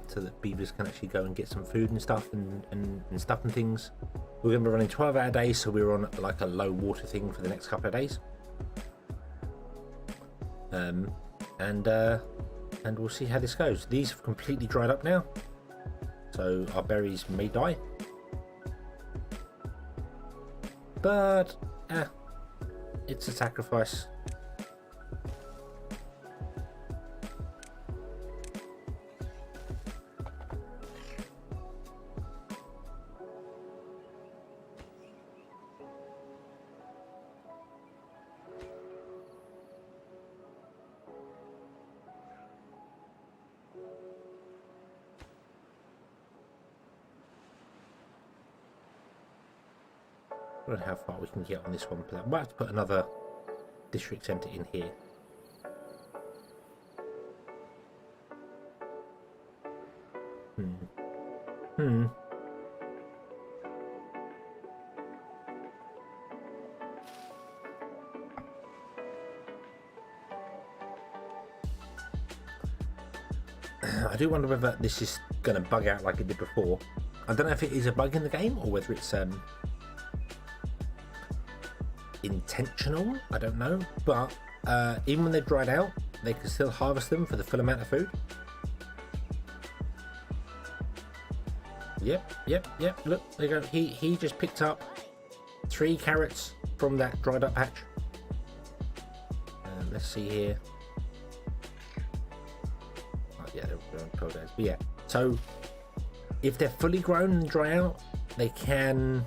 So that beavers can actually go and get some food and stuff and stuff and things. We're going to be running 12-hour days, so we're on like a low water thing for the next couple of days. And we'll see how this goes. These have completely dried up now, so our berries may die. But it's a sacrifice. I don't know how far we can get on this one, but I might have to put another district centre in here. I do wonder whether this is going to bug out like it did before. I don't know if it is a bug in the game or whether it's intentional. I don't know, but even when they're dried out, they can still harvest them for the full amount of food. Yep. Look, there you go. He just picked up 3 carrots from that dried up patch. Let's see here. Oh, yeah, they're on 12 days. But yeah, so if they're fully grown and dry out, they can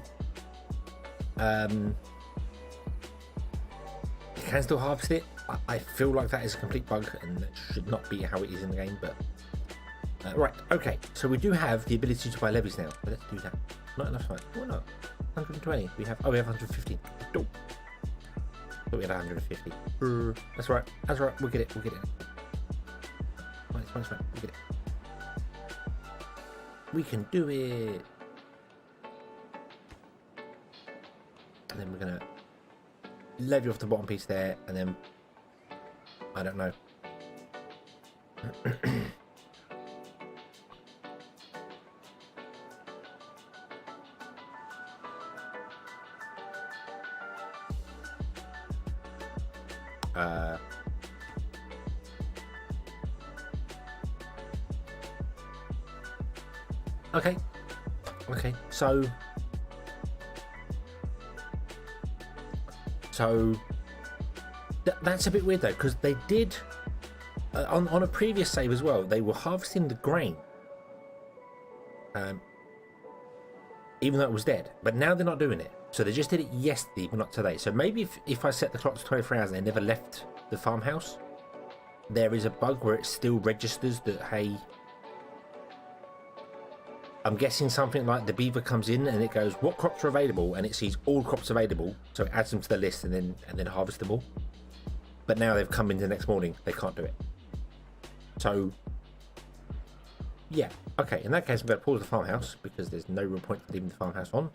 still harvest it. I feel like that is a complete bug and that should not be how it is in the game, but right, okay, so we do have the ability to buy levies now, but let's do that. Not enough time. Oh no, 120. We have 150. Oh, we had 150. That's right, we'll get it. Fine, we'll get it. We can do it. And then we're gonna levy off the bottom piece there, and then I don't know. Okay, so that's a bit weird though, because they did on a previous save as well, they were harvesting the grain even though it was dead, but now they're not doing it. So they just did it yesterday but not today. So maybe if I set the clock to 24 hours and they never left the farmhouse, there is a bug where it still registers that, hey, I'm guessing something like the beaver comes in and it goes, what crops are available, and it sees all crops available, so it adds them to the list and then harvest them all. But now they've come in the next morning, they can't do it. So yeah, okay, in that case I'm going to pause the farmhouse because there's no real point to leaving the farmhouse on.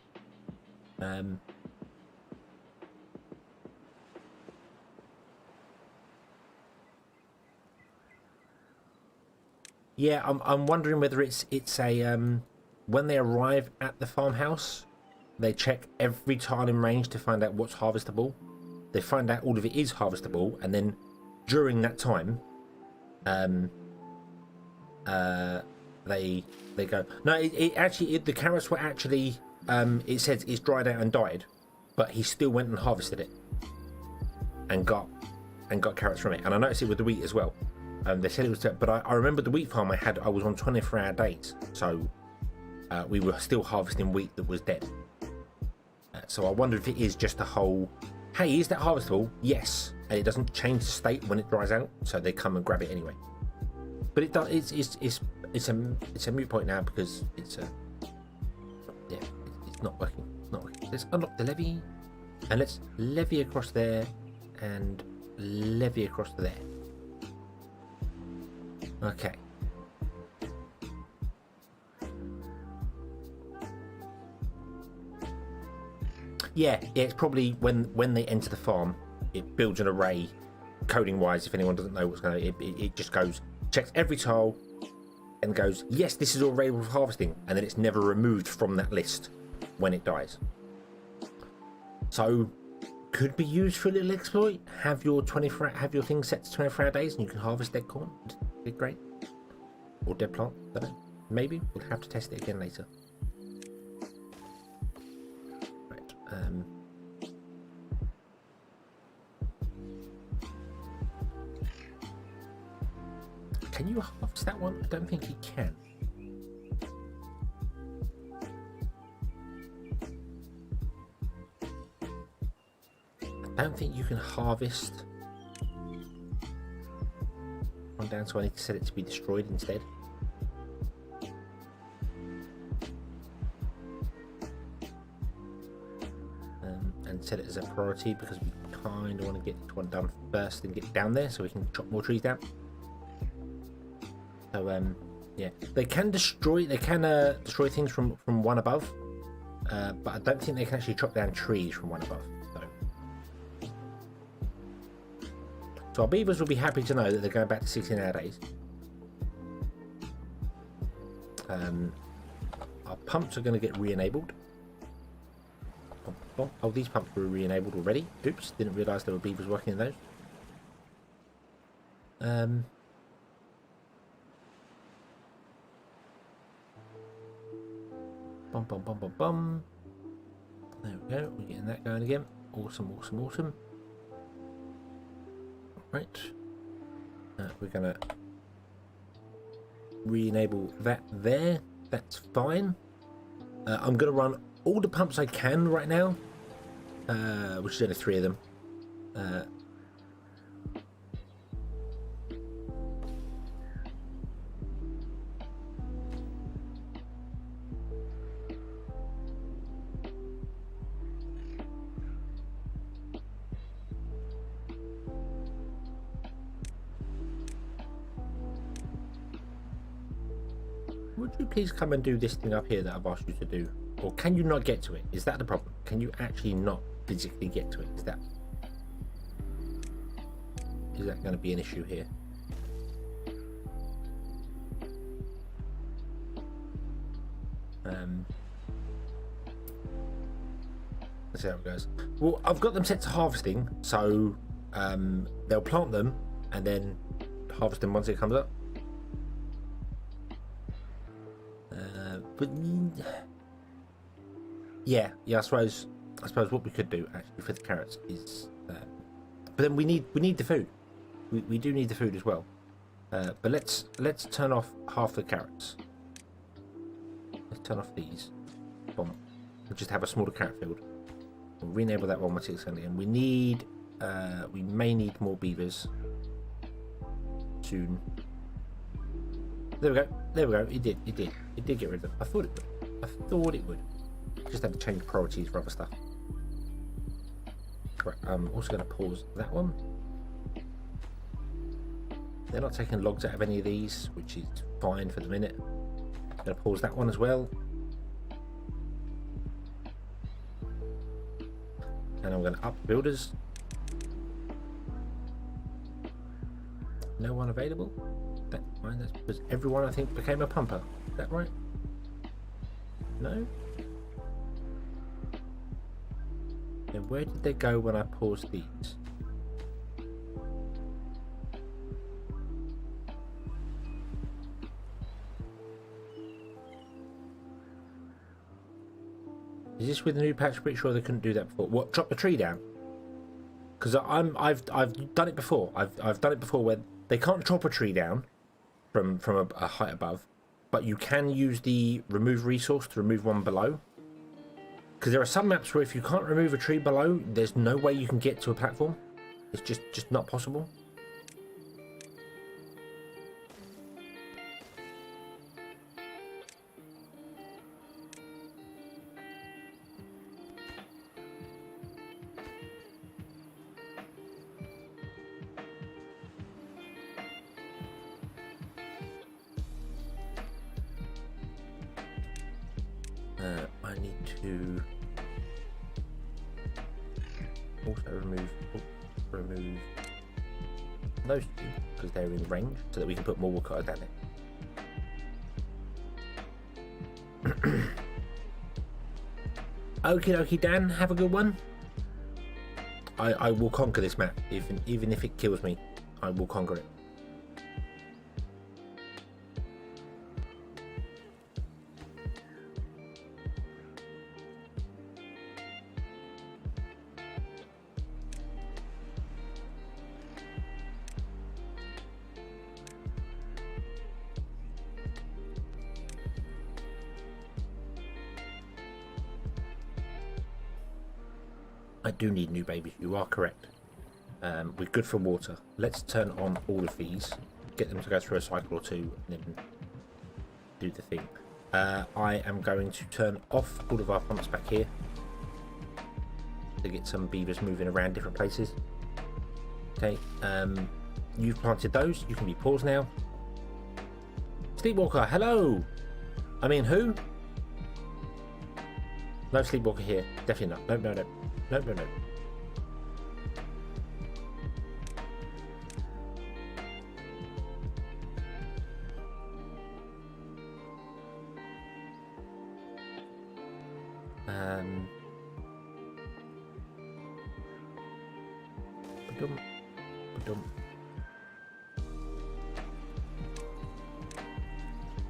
Yeah, I'm wondering whether it's a when they arrive at the farmhouse, they check every tile in range to find out what's harvestable. They find out all of it is harvestable, and then during that time, they go. No, the carrots were actually it says it's dried out and died, but he still went and harvested it and got carrots from it. And I noticed it with the wheat as well. They said it was, but I remember the wheat farm I was on 24-hour days, so we were still harvesting wheat that was dead. So I wonder if it is just a whole, hey, is that harvestable? Yes, and it doesn't change the state when it dries out, so they come and grab it anyway. But it does. It's a moot point now because it's not working. It's not working. Let's unlock the levee, and let's levee across there, and levee across to there. Okay. Yeah, it's probably when they enter the farm, it builds an array, coding wise. If anyone doesn't know what's going on, it just goes, checks every tile, and goes, yes, this is all available for harvesting, and then it's never removed from that list when it dies. So, could be used for a little exploit. Have your thing set to 24-hour days, and you can harvest dead corn. Be great. Or dead plant. I don't know. Maybe we'll have to test it again later. Right. Can you harvest that one? I don't think you can. I don't think you can harvest one down, so I need to set it to be destroyed instead. And set it as a priority because we kind of want to get this one done first and get down there so we can chop more trees down. So yeah, they can destroy things from one above, but I don't think they can actually chop down trees from one above. So our beavers will be happy to know that they're going back to 16-hour days. Our pumps are going to get re-enabled. Oh, these pumps were re-enabled already. Oops, didn't realise there were beavers working in those. Bum bum bum bum bum. There we go. We're getting that going again. Awesome, awesome, awesome. Right. We're gonna re-enable that there. That's fine. I'm gonna run all the pumps I can right now, which is only 3 of them. Would you please come and do this thing up here that I've asked you to do? Or can you not get to it? Is that the problem? Can you actually not physically get to it? Is that going to be an issue here? Let's see how it goes. Well, I've got them set to harvesting, so they'll plant them and then harvest them once it comes up. But yeah, I suppose what we could do actually for the carrots is, but then we need the food. We do need the food as well. But let's turn off half the carrots. Let's turn off these. Boom. We'll just have a smaller carrot field. We'll re-enable that one once it's going in. We may need more beavers soon. There we go. There we go. It did get rid of them. I thought it would. Just had to change priorities for other stuff. Right, I'm also going to pause that one. They're not taking logs out of any of these, which is fine for the minute. I'm going to pause that one as well. And I'm going to up builders. No one available. That's fine. That's because everyone, I think, became a pumper. Is that right? No? Then where did they go when I paused these? Is this with the new patch? Pretty sure they couldn't do that before. What? Chop the tree down? Because I've done it before. I've done it before where they can't chop a tree down from a height above, but you can use the remove resource to remove one below. Because there are some maps where if you can't remove a tree below, there's no way you can get to a platform. It's just not possible. I need to also remove those two because they're in range, so that we can put more woodcutters down there. Okie dokie, Dan, have a good one. I will conquer this map, even if it kills me. I will conquer it. I do need new babies, you are correct. We're good for water. Let's turn on all of these, get them to go through a cycle or two, and then do the thing. I am going to turn off all of our pumps back here to get some beavers moving around different places. Okay, you've planted those, you can be paused now. Sleepwalker, hello! I mean, who? No Sleepwalker here, definitely not. No, no, no. No, no, no.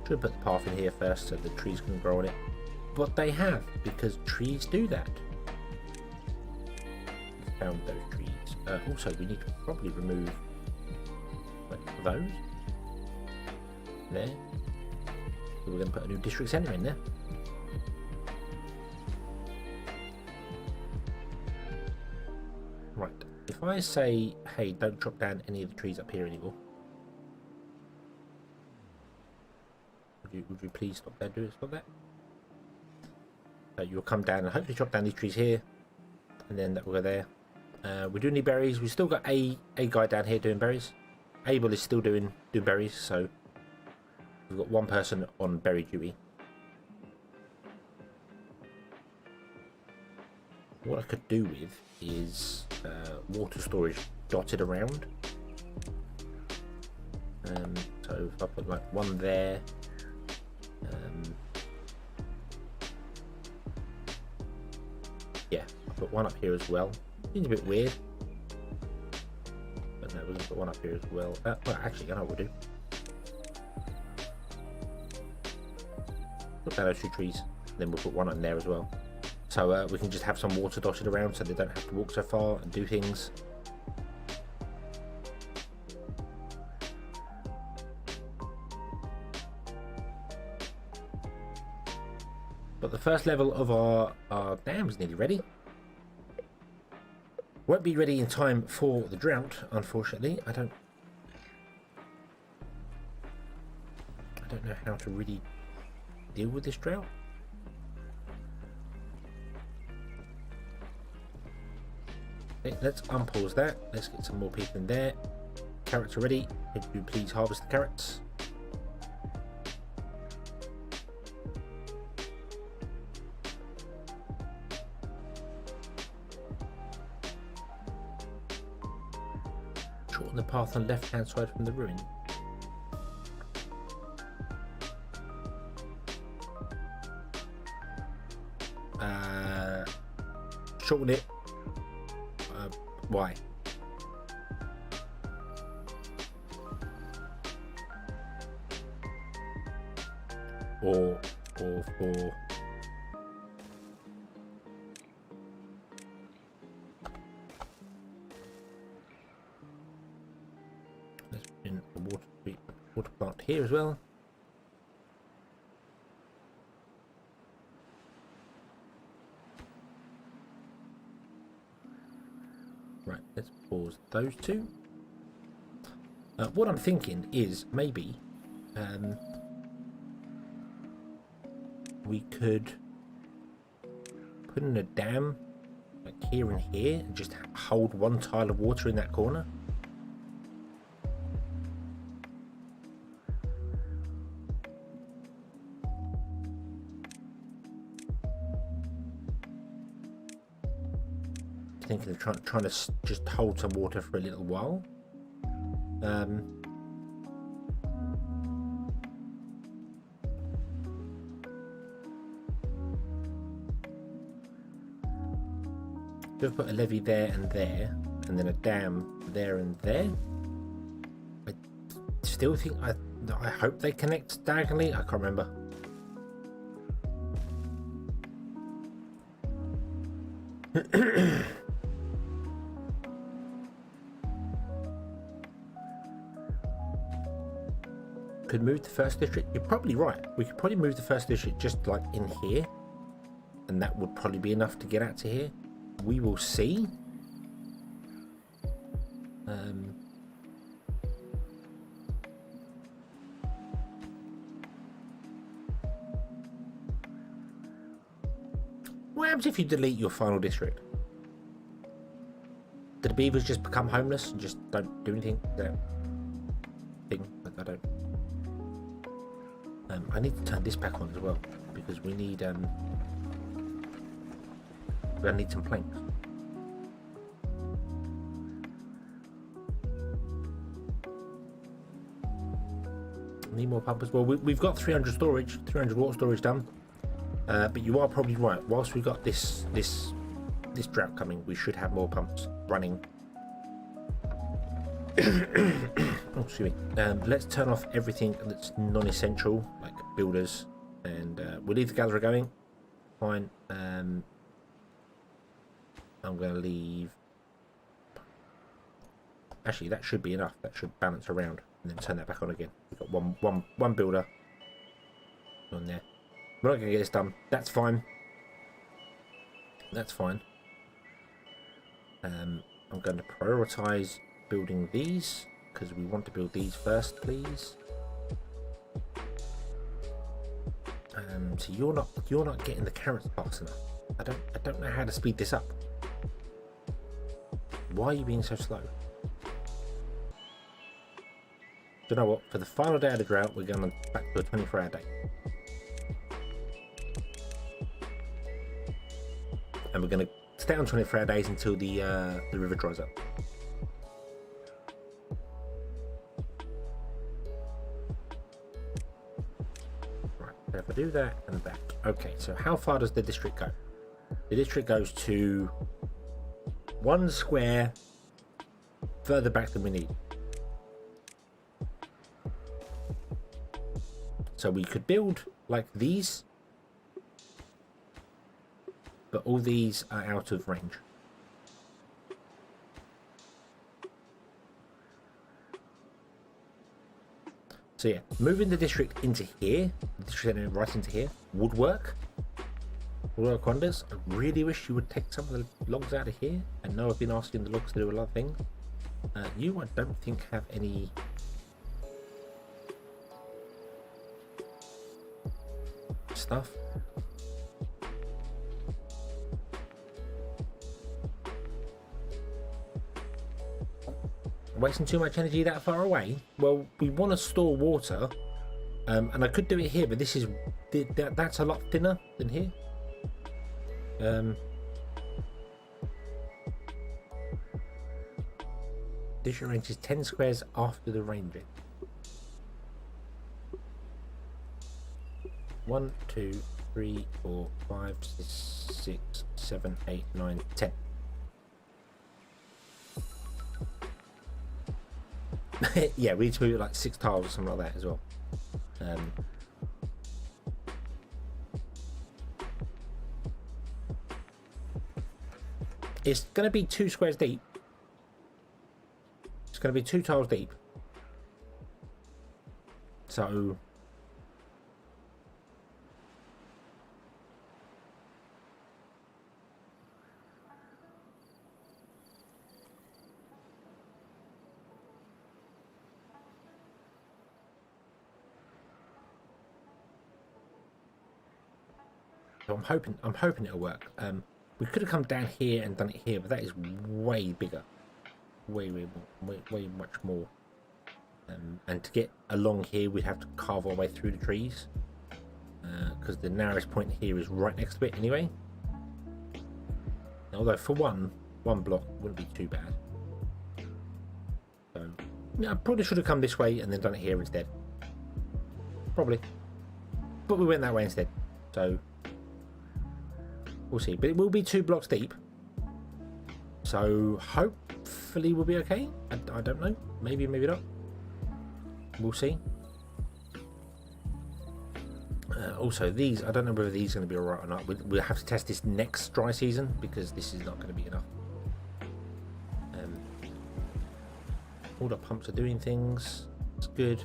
Should put the path in here first so the trees can grow on it. But they have, because trees do that. Found those trees. Also, we need to probably remove those. There. So we're going to put a new district centre in there. Right. If I say, hey, don't chop down any of the trees up here anymore. Would you please stop there? Stop that. You'll come down and hopefully chop down these trees here. And then that will go there. We do need berries. We've still got a guy down here doing berries. Abel is still doing berries, so we've got one person on berry duty. What I could do with is water storage dotted around. So if I put like one there, yeah, I'll put one up here as well. Seems a bit weird, but no, we're going to put one up here as well. Well, actually, I know what we'll do. Put down those two trees, then we'll put one on there as well. So we can just have some water dotted around so they don't have to walk so far and do things. But the first level of our dam is nearly ready. Won't be ready in time for the drought, unfortunately. I don't know how to really deal with this drought. Okay, let's unpause that. Let's get some more people in there. Carrots are ready. Could you please harvest the carrots? Shorten the path on the left hand side from the ruin. Shorten it. Why? Or for up here as well. Right, let's pause those two. What I'm thinking is maybe we could put in a dam like here and here and just hold one tile of water in that corner. Thinking of trying to just hold some water for a little while. We've put a levee there, and then a dam there and there. I still think I hope they connect diagonally. I can't remember. Could move the first district. You're probably right. We could probably move the first district just like in here, and that would probably be enough to get out to here. We will see. What happens if you delete your final district? Do the beavers just become homeless and just don't do anything? That thing, but I don't. I need to turn this back on as well because we need some planks. Need more pumpers. Well, we've got 300 water storage done. But you are probably right. Whilst we got this drought coming, we should have more pumps running. Oh, excuse me. Let's turn off everything that's non-essential, like builders, and we'll leave the gatherer going. Fine. I'm going to leave. Actually, that should be enough. That should balance around, and then turn that back on again. We've got one builder on there. We're not going to get this done. That's fine. That's fine. I'm going to prioritise building these because we want to build these first, please. So you're not getting the carrots fast enough. I don't know how to speed this up. Why are you being so slow? Do you know what? For the final day of the drought, we're going back to a 24-hour day. And we're going to stay on 24-hour days until the river dries up. Right, so if I do that and that. Okay, so how far does the district go? The district goes to 1 square further back than we need. So we could build like these, but all these are out of range. So yeah, moving the district into here, the district right into here, would work. Would work wonders. I really wish you would take some of the logs out of here. I know I've been asking the logs to do a lot of things. You, I don't think, have any stuff. Wasting too much energy that far away. Well, we want to store water, and I could do it here, but this is that's a lot thinner than here. District range is 10 squares after the rain bit. 1, 2, 3, 4, 5, 6, 7, 8, 9, 10. Yeah, we need to move it like 6 tiles or something like that as well. It's going to be 2 squares deep. It's going to be 2 tiles deep. So I'm hoping it'll work. We could have come down here and done it here, but that is way bigger, way much more. And to get along here, we'd have to carve our way through the trees, because the narrowest point here is right next to it anyway. Although for one block wouldn't be too bad. So yeah, I probably should have come this way and then done it here instead. Probably, but we went that way instead. So we'll see. But it will be 2 blocks deep. So hopefully we'll be okay. I don't know. Maybe, maybe not. We'll see. Also, these, I don't know whether these are going to be alright or not. We'll have to test this next dry season because this is not going to be enough. All the pumps are doing things. It's good.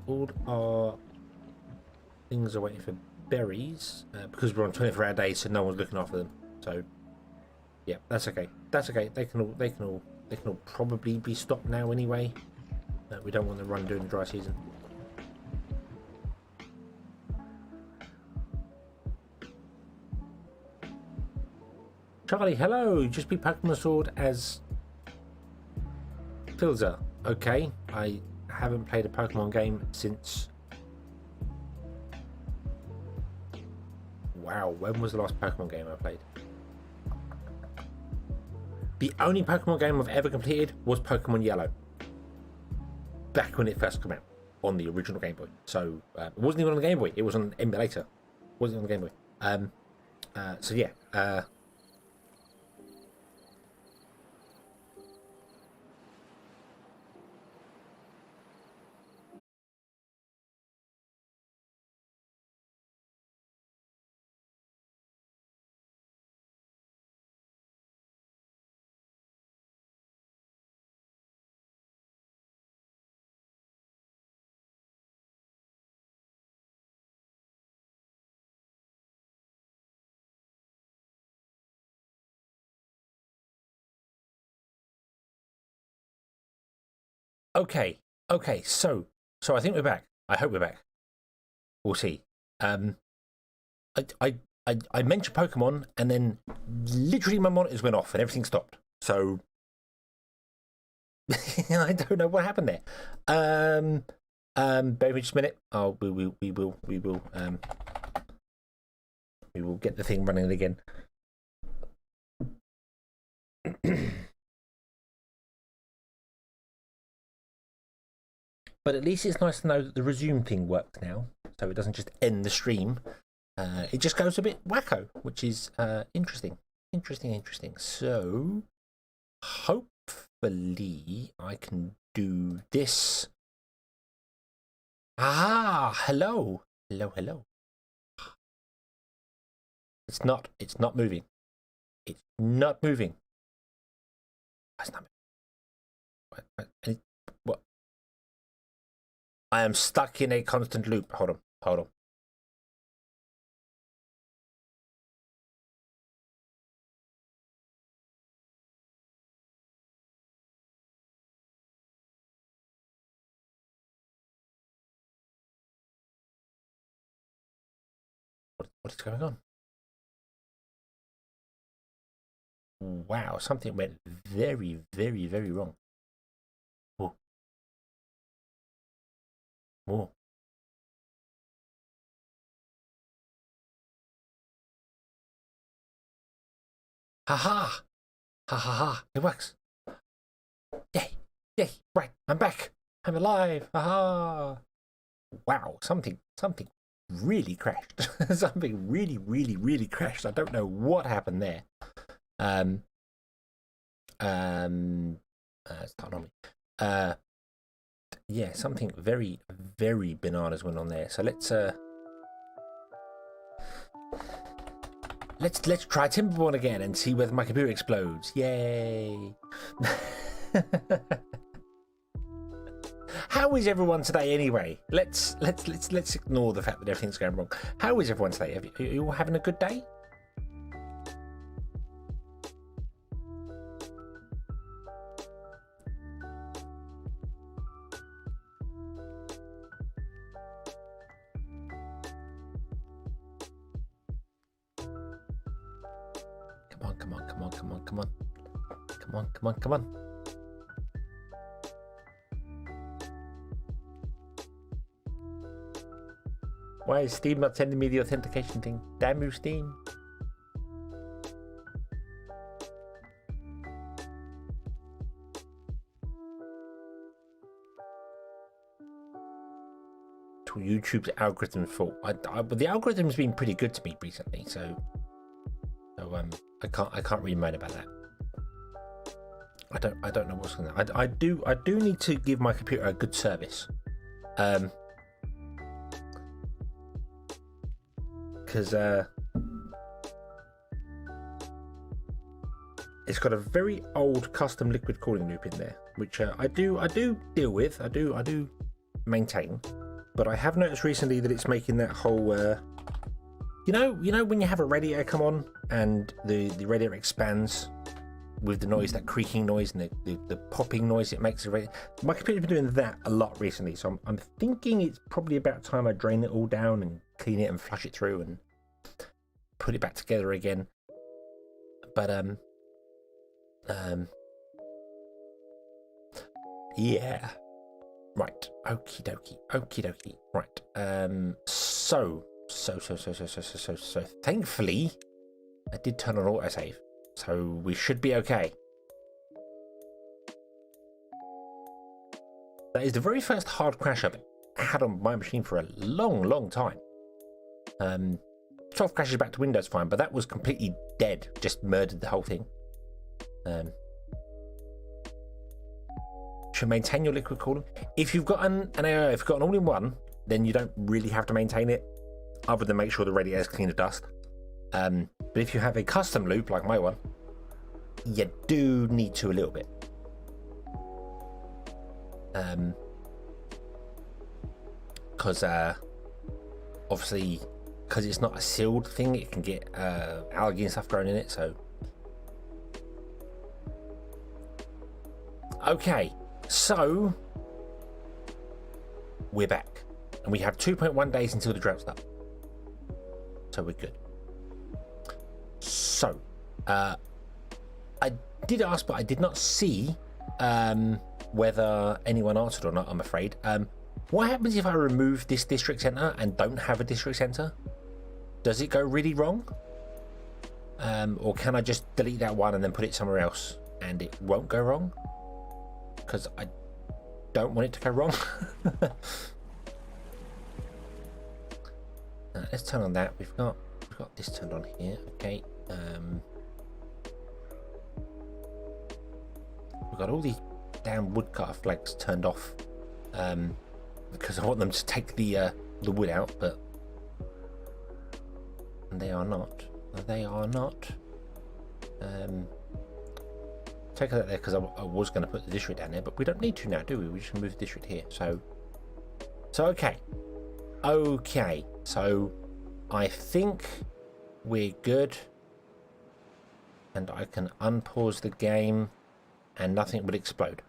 All our things are waiting for berries because we're on 24-hour days, so no one's looking after them. So yeah, that's okay. That's okay. They can all probably be stopped now anyway. We don't want them run during the dry season. Charlie, hello. Just be Pokemon Sword as Filzer. Okay, I haven't played a Pokemon game since. Wow, when was the last Pokemon game I played? The only Pokemon game I've ever completed was Pokemon Yellow. Back when it first came out on the original Game Boy. So it wasn't even on the Game Boy, it was on an emulator. It wasn't on the Game Boy. So yeah. Okay, so I think we're back. I hope we're back. We'll see. I mentioned Pokemon, and then literally my monitors went off and everything stopped. So I don't know what happened there. Bear with me just a minute. Oh, we will get the thing running again. But at least it's nice to know that the resume thing works now, so it doesn't just end the stream. It just goes a bit wacko, which is interesting. So hopefully I can do this. Ah, hello. It's not moving. It's not moving. It's not moving. What? I am stuck in a constant loop. Hold on. What is going on? Wow, something went very wrong. Oh. Ha! It works. Yay! Right, I'm back. I'm alive. Ha! Wow, something really crashed. Something really crashed. I don't know what happened there. It's not on me. Yeah, something very bananas went on there. So let's try Timberborn again and see whether my computer explodes. Yay! How is everyone today anyway? Let's ignore the fact that everything's going wrong. How is everyone today? Are you all having a good day? Come on. Why is Steam not sending me the authentication thing? Damn you, Steam. To YouTube's algorithm's fault. But the algorithm's been pretty good to me recently, so I can't really moan about that. I don't know what's going on. I do need to give my computer a good service. Because it's got a very old custom liquid cooling loop in there, which I do deal with. I do maintain, but I have noticed recently that it's making that whole you know when you have a radiator come on and the radiator expands with the noise, that creaking noise and the popping noise it makes. My computer's been doing that a lot recently, so I'm thinking it's probably about time I drain it all down and clean it and flush it through and put it back together again. But yeah, right, okie dokie, right. So thankfully I did turn on autosave, so we should be okay. That is the very first hard crash I've had on my machine for a long time. 12 crashes back to Windows fine, but that was completely dead, just murdered the whole thing. Should maintain your liquid cooling. If you've got an AIO, if you've got an all-in-one, then you don't really have to maintain it, other than make sure the radiator is clean of dust. But if you have a custom loop like my one, you do need to a little bit. Because obviously, because it's not a sealed thing, it can get algae and stuff growing in it. So okay, so we're back, and we have 2.1 days until the drought's up, so we're good. So I did ask, but I did not see whether anyone answered or not, I'm afraid. What happens if I remove this district center and don't have a district center? Does it go really wrong? Or can I just delete that one and then put it somewhere else and it won't go wrong? Because I don't want it to go wrong. Let's turn on that. We've got this turned on here. Okay. We've got all these damn woodcutter flags turned off because I want them to take the wood out, but they are not. They are not. Take that there because I was going to put the district down there, but we don't need to now, do we? We just move the district here. So okay. So I think we're good, and I can unpause the game, and nothing will explode.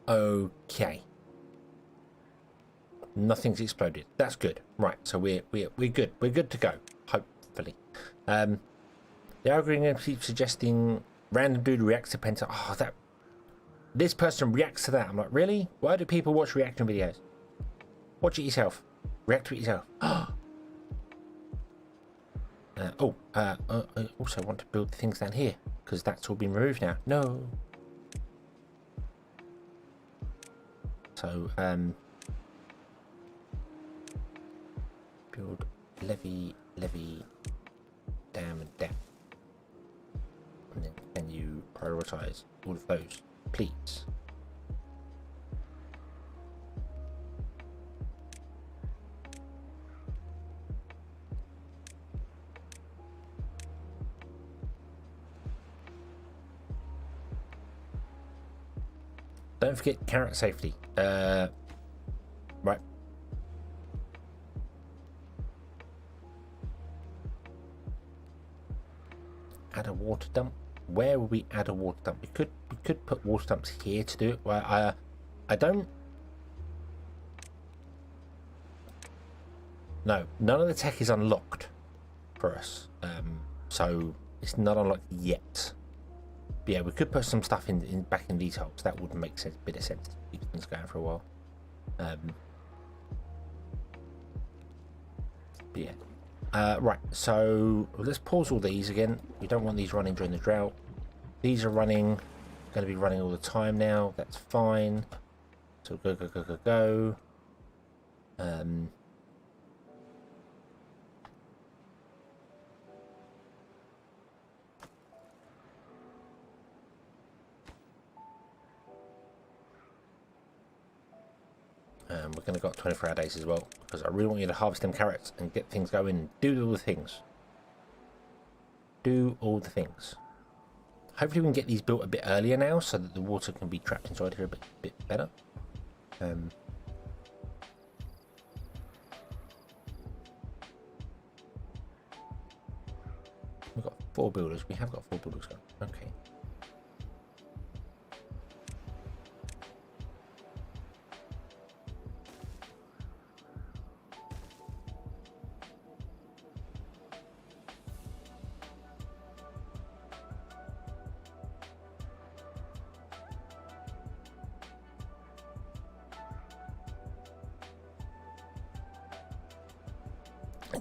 Okay. Nothing's exploded. That's good. Right. So we're good. We're good to go. Hopefully. The algorithm keeps suggesting random dude reacts to Penta. Oh, this person reacts to that. I'm like, really? Why do people watch reaction videos? Watch it yourself. React to it yourself. I also want to build things down here because that's all been removed now. No. So build levy, dam, and dam. And then can you prioritize all of those, please? Don't forget carrot safety. Right. Add a water dump. Where will we add a water dump? We could put water dumps here to do it. Well, I don't. No, none of the tech is unlocked for us. So it's not unlocked yet. But yeah, we could put some stuff in back in detail, so that would make sense, bit of sense to keep things going for a while. But yeah. Right, so let's pause all these again. We don't want these running during the drought. These are running, going to be running all the time now. That's fine. So go. We're going to go 24-hour days as well, because I really want you to harvest them carrots and get things going and do all the things. Do all the things. Hopefully we can get these built a bit earlier now, so that the water can be trapped inside here a bit better. We've got 4 builders. We have got 4 builders going. Okay.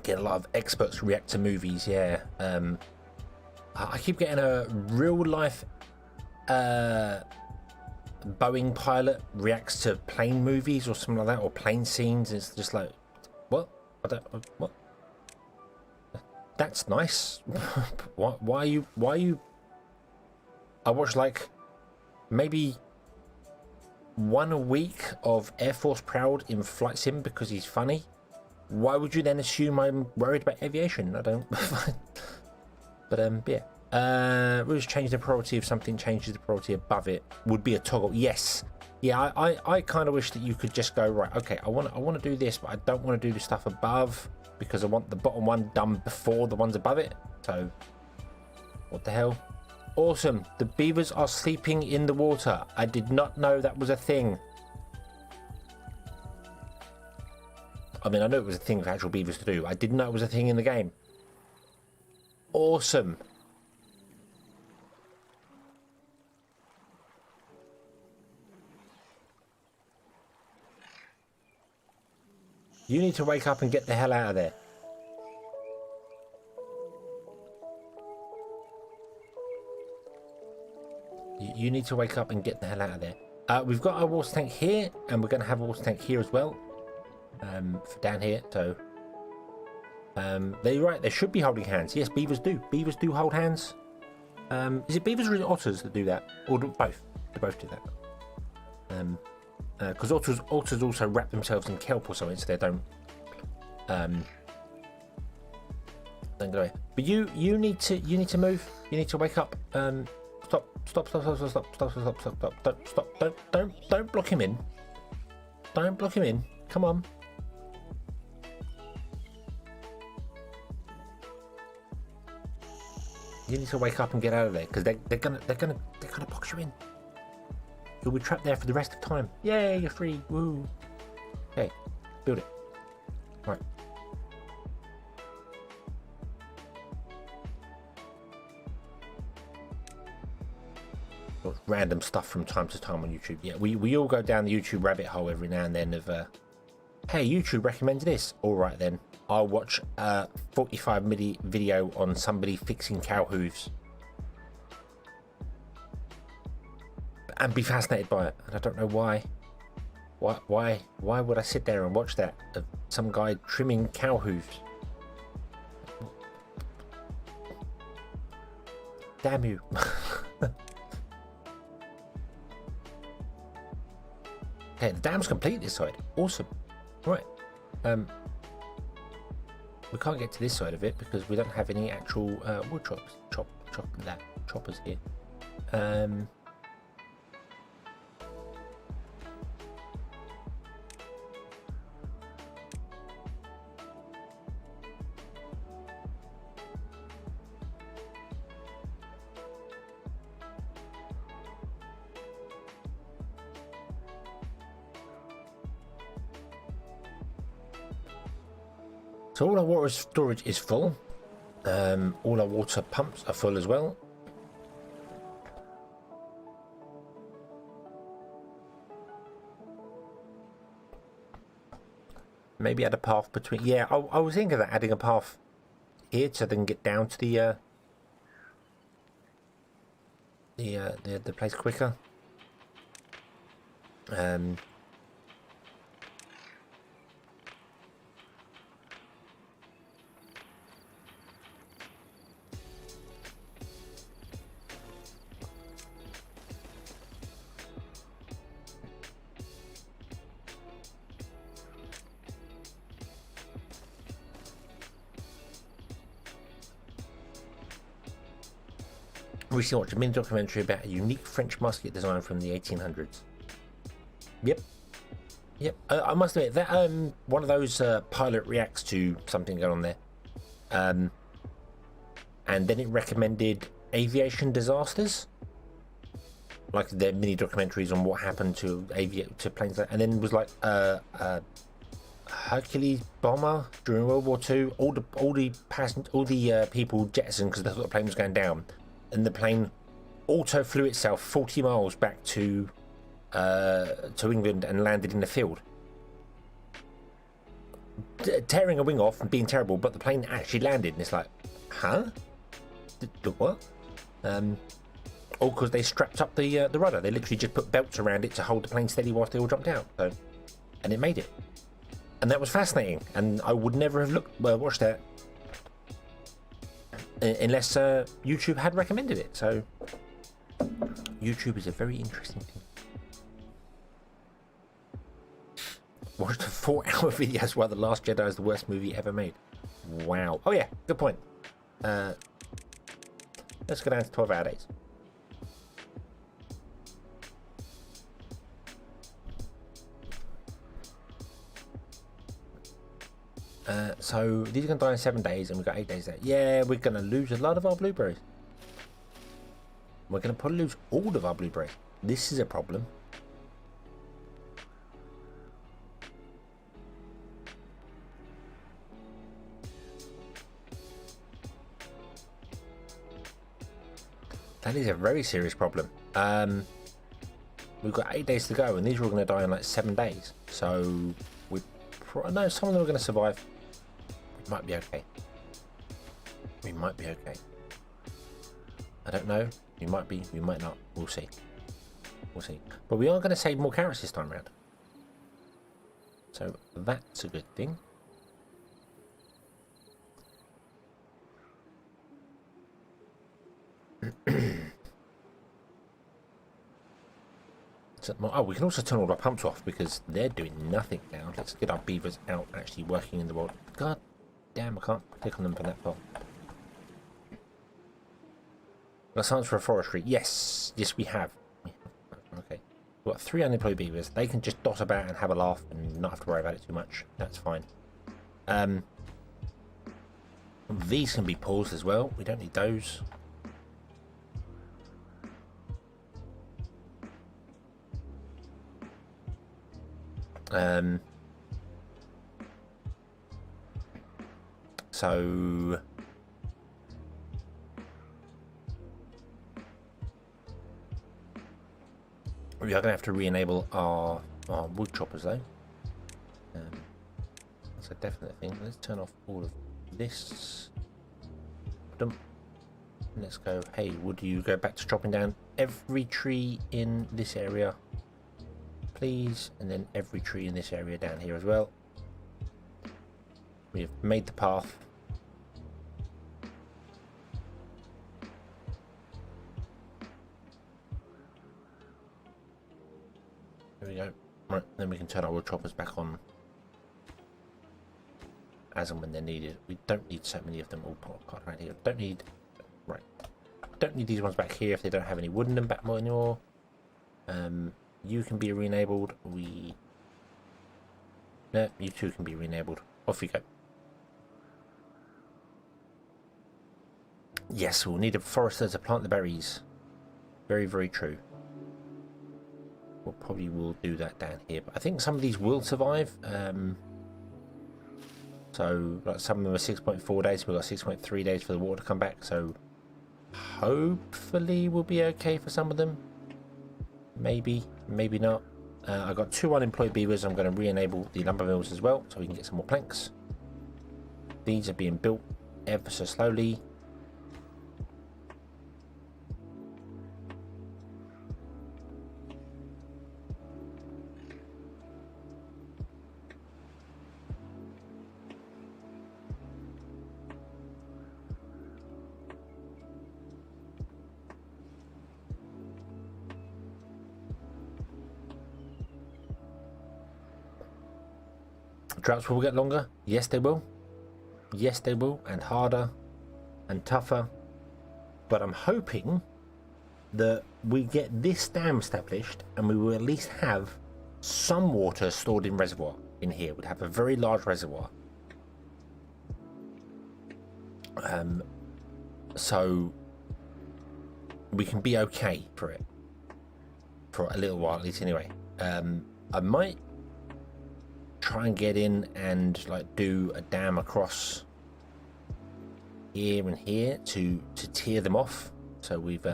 Get a lot of experts react to movies. Yeah, I keep getting a real life Boeing pilot reacts to plane movies or something like that, or plane scenes. It's just like, what? What? That's nice. Why are you? I watch like maybe 1 a week of Air Force Proud in Flight Sim because he's funny. Why would you then assume I'm worried about aviation? I don't. But yeah. We'll just change the priority if something changes the priority above it. Would be a toggle. Yes. Yeah. I kind of wish that you could just go right. Okay. I want to do this, but I don't want to do the stuff above because I want the bottom one done before the ones above it. So, what the hell? Awesome. The beavers are sleeping in the water. I did not know that was a thing. I mean, I know it was a thing for actual beavers to do. I didn't know it was a thing in the game. Awesome. You need to wake up and get the hell out of there. You need to wake up and get the hell out of there. We've got our water tank here, and we're going to have a water tank here as well. For down here, so they're right, they should be holding hands. Yes, beavers do hold hands. Is it beavers or is it otters that do that, or both? They both do that, because otters also wrap themselves in kelp or something, so they don't go away. But you need to move. You need to wake up. Stop, don't block him in. Don't block him in. Come on. You need to wake up and get out of there, because they're gonna box you in. You'll be trapped there for the rest of the time. Yay, you're free. Woo. Okay, build it. Right. Random stuff from time to time on YouTube. Yeah, we all go down the YouTube rabbit hole every now and then of hey, YouTube recommends this. All right then, I'll watch a 45-minute video on somebody fixing cow hooves and be fascinated by it. And I don't know why. Why would I sit there and watch that of some guy trimming cow hooves? Damn you. Okay, the dam's complete this side. Awesome. Right. We can't get to this side of it because we don't have any actual wood choppers here. So all our water storage is full. All our water pumps are full as well. Maybe add a path between. Yeah, I was thinking of that, adding a path here so they can get down to the place quicker. Recently watched a mini documentary about a unique French musket design from the 1800s. Yep. I must admit that one of those pilot reacts to something going on there, and then it recommended aviation disasters, like their mini documentaries on what happened to planes, and then was like Hercules bomber during World War II. All the people jettisoned because they thought the plane was going down. And the plane auto flew itself 40 miles back to England and landed in the field, tearing a wing off and being terrible. But the plane actually landed, and it's like, huh? The what? All because they strapped up the rudder. They literally just put belts around it to hold the plane steady whilst they all jumped out. So, and it made it, and that was fascinating. And I would never have watched that unless YouTube had recommended it. So YouTube is a very interesting thing. Watched a 4-hour video as well. The Last Jedi is the worst movie ever made. Wow. Oh yeah, good point. Let's go down to 12-hour days. So these are going to die in 7 days, and we've got 8 days there. Yeah, we're going to lose a lot of our blueberries. We're going to probably lose all of our blueberries. This is a problem. That is a very serious problem. We've got 8 days to go, and these are all going to die in like 7 days. So no, some of them are going to survive. We might be okay. We might be okay. I don't know. We might be. We might not. We'll see. We'll see. But we are going to save more carrots this time around. So that's a good thing. Oh, we can also turn all our pumps off because they're doing nothing now. Let's get our beavers out actually working in the world. God damn, I can't click on them from that far. Got science for a forestry. Yes, we have. Okay. We've got 3 unemployed beavers. They can just dot about and have a laugh and not have to worry about it too much. That's fine. These can be paused as well. We don't need those. So we are going to have to re-enable our wood choppers though. That's a definite thing. Let's turn off all of this. Let's go, hey, would you go back to chopping down every tree in this area, please, and then every tree in this area down here as well. We've made the path. There we go. Right, then we can turn our wood choppers back on as and when they're needed. We don't need so many of them all parked right here. Don't need these ones back here if they don't have any wood in them back more anymore. You can be re-enabled. No, you two can be re-enabled. Off you go. Yes, we'll need a forester to plant the berries. Very, very true. We'll probably will do that down here, but I think some of these will survive. So like some of them are 6.4 days. We've got 6.3 days for the water to come back. So hopefully we'll be okay for some of them. Maybe, maybe not. I've got 2 unemployed beavers. I'm going to re-enable the lumber mills as well, so we can get some more planks. These are being built ever so slowly. Droughts will get longer. Yes, they will. Yes, they will. And harder and tougher. But I'm hoping that we get this dam established and we will at least have some water stored in reservoir in here. We'd have a very large reservoir. So we can be okay for it. For a little while at least anyway. I might try and get in and like do a dam across here and here to tear them off. So we've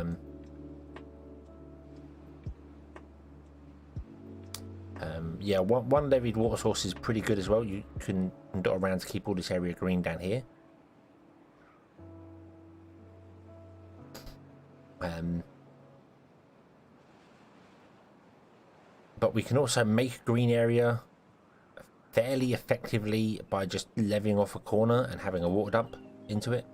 yeah, one levied water source is pretty good as well. You can dot around to keep all this area green down here. But we can also make a green area fairly effectively by just levying off a corner and having a water dump into it.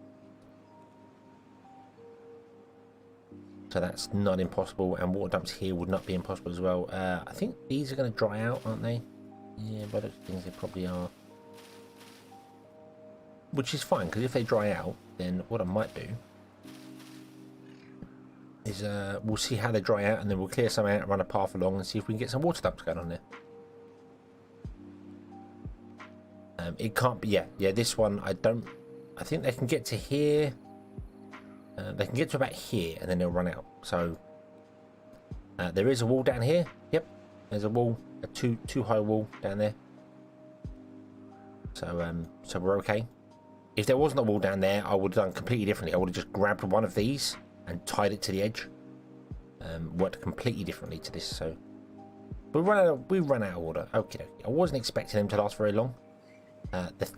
So that's not impossible, and water dumps here would not be impossible as well. I think these are going to dry out, aren't they? Yeah, but I think they probably are. Which is fine, because if they dry out, then what I might do is we'll see how they dry out, and then we'll clear some out, run a path along, and see if we can get some water dumps going on there. It can't be, yeah, this one, I think they can get to here. They can get to about here, and then they'll run out. So there is a wall down here. Yep, there's a wall, a two high wall down there. So so we're okay. If there wasn't a wall down there, I would have done completely differently. I would have just grabbed one of these and tied it to the edge. Worked completely differently to this. So we run out of water. Okay, I wasn't expecting them to last very long. The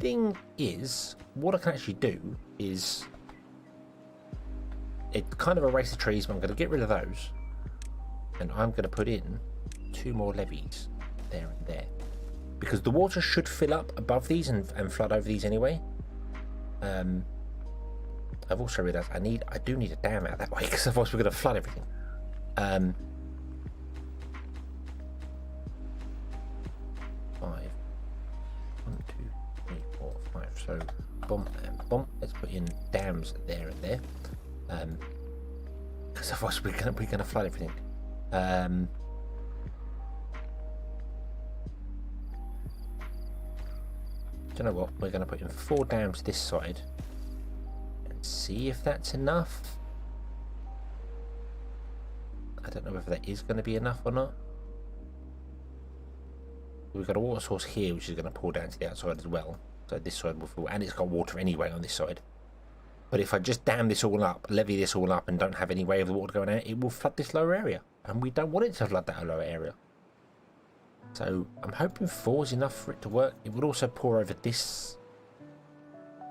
thing is, what I can actually do is it kind of erase the trees, but I'm going to get rid of those, and I'm going to put in 2 more levees there and there, because the water should fill up above these and flood over these anyway. I've also realised I do need a dam out that way, because otherwise we're going to flood everything. 5. 1, 2, 3, 4, 5. So boom and boom. Let's put in dams there and there. Because otherwise we're gonna flood everything. Do you know what? We're gonna put in 4 dams this side and see if that's enough. I don't know whether that is going to be enough or not. We've got a water source here which is going to pour down to the outside as well. So this side will fill, and it's got water anyway on this side. But if I just dam this all up, levy this all up, and don't have any way of the water going out, it will flood this lower area. And we don't want it to flood that lower area. So I'm hoping 4 is enough for it to work. It would also pour over this,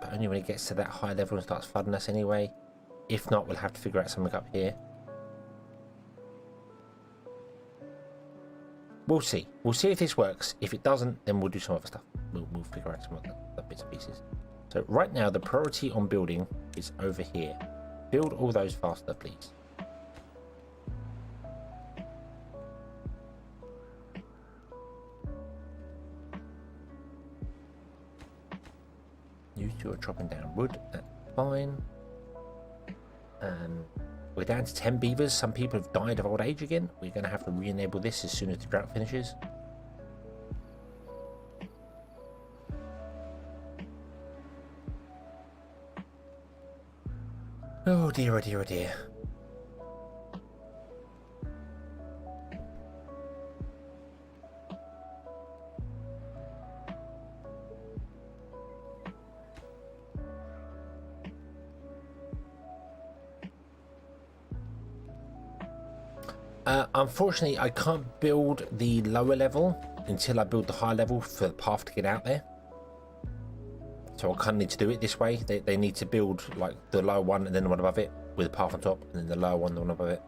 but only when it gets to that high level and starts flooding us anyway. If not, we'll have to figure out something up here. We'll see. We'll see if this works. If it doesn't, then we'll do some other stuff. We'll figure out some other bits and pieces. So right now, the priority on building is over here. Build all those faster, please. You 2 are chopping down wood. That's fine. We're down to 10 beavers. Some people have died of old age again. We're going to have to re-enable this as soon as the drought finishes. Oh dear, oh dear, oh dear. Unfortunately, I can't build the lower level until I build the high level for the path to get out there. So I kind of need to do it this way. They need to build like the lower one and then the one above it with a path on top, and then the lower one, the one above it.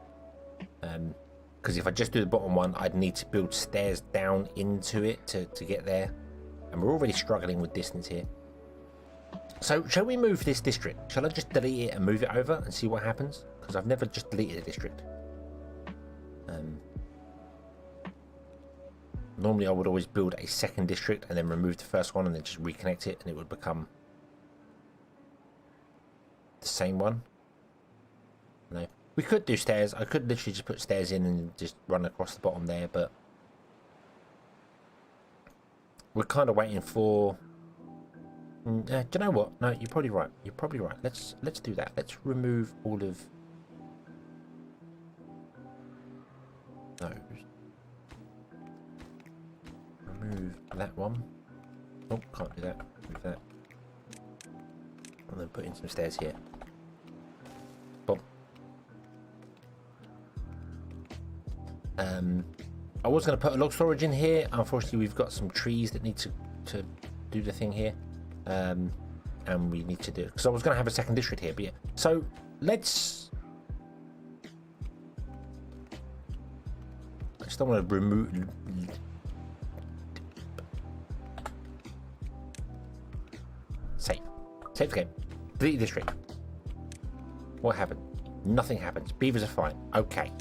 Because if I just do the bottom one, I'd need to build stairs down into it to get there. And we're already struggling with distance here. So shall we move this district? Shall I just delete it and move it over and see what happens? Because I've never just deleted a district. Normally I would always build a second district and then remove the first one and then just reconnect it, and it would become the same one. No, we could do stairs. I could literally just put stairs in and just run across the bottom there, but we're kind of waiting for... do you know what? No, you're probably right. You're probably right. Let's do that. Let's remove all of those. Remove that one. Oh, can't do that. Remove that. And then put in some stairs here. Boom. I was going to put a log storage in here. Unfortunately, we've got some trees that need to do the thing here. And we need to do it. Because I was going to have a second district here, but yeah. So, let's... I just don't want to remove... Save the game. Delete district. What happened? Nothing happens. Beavers are fine. Okay.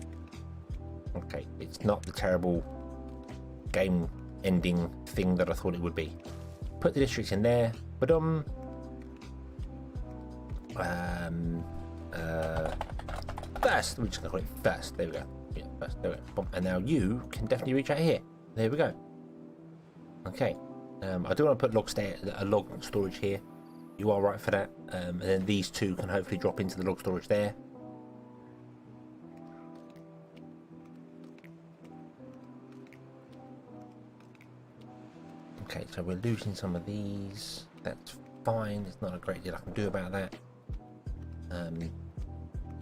Okay. It's not the terrible game ending thing that I thought it would be. Put the districts in there. But first, we're just gonna call it first. There we go. Yeah, first. There we go. Boom. And now you can definitely reach out here. There we go. Okay. I do want to put a log storage here. You are right for that. And then these two can hopefully drop into the log storage there. Okay, so we're losing some of these. That's fine. There's not a great deal I can do about that.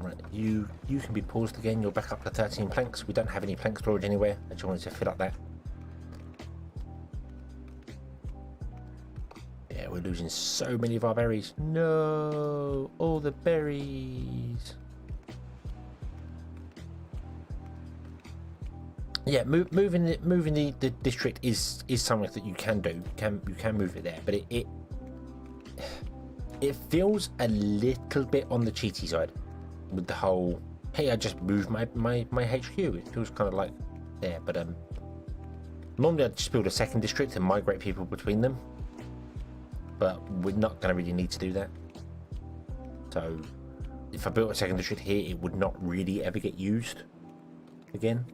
Right, you can be paused again. You're back up to 13 planks. We don't have any plank storage anywhere. I just wanted to fill up that. Yeah, we're losing so many of our berries. No, all the berries. Yeah, moving the district is something that you can do. You can move it there, but it feels a little bit on the cheaty side with the whole, hey, I just moved my HQ. It feels kind of like there, but normally I'd just build a second district and migrate people between them. But we're not going to really need to do that. So if I built a second district here, it would not really ever get used again.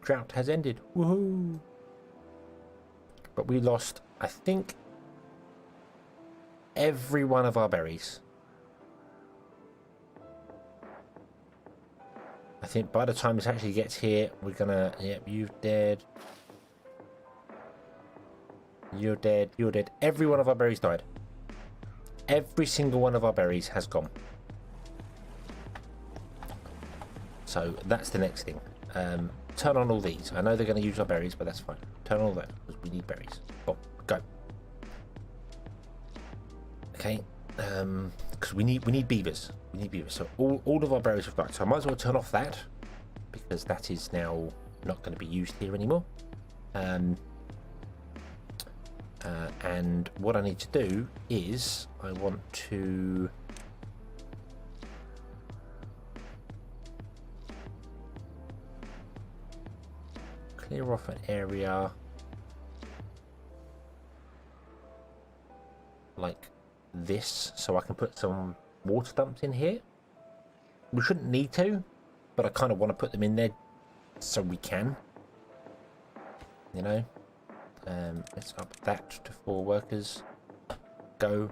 Drought has ended. Woohoo! But we lost, I think, every one of our berries. I think by the time this actually gets here, we're gonna... Yep, you're dead. You're dead. You're dead. Every one of our berries died. Every single one of our berries has gone. So that's the next thing. Turn on all these. I know they're going to use our berries, but that's fine. Turn on all that because we need berries. Oh, go. Okay. Because we need beavers. We need beavers. So all of our berries have died. So I might as well turn off that because that is now not going to be used here anymore. And what I need to do is I want to clear off an area like this so I can put some water dumps in here. We shouldn't need to, but I kind of want to put them in there so we can, you know. Let's up that to 4 workers. Go.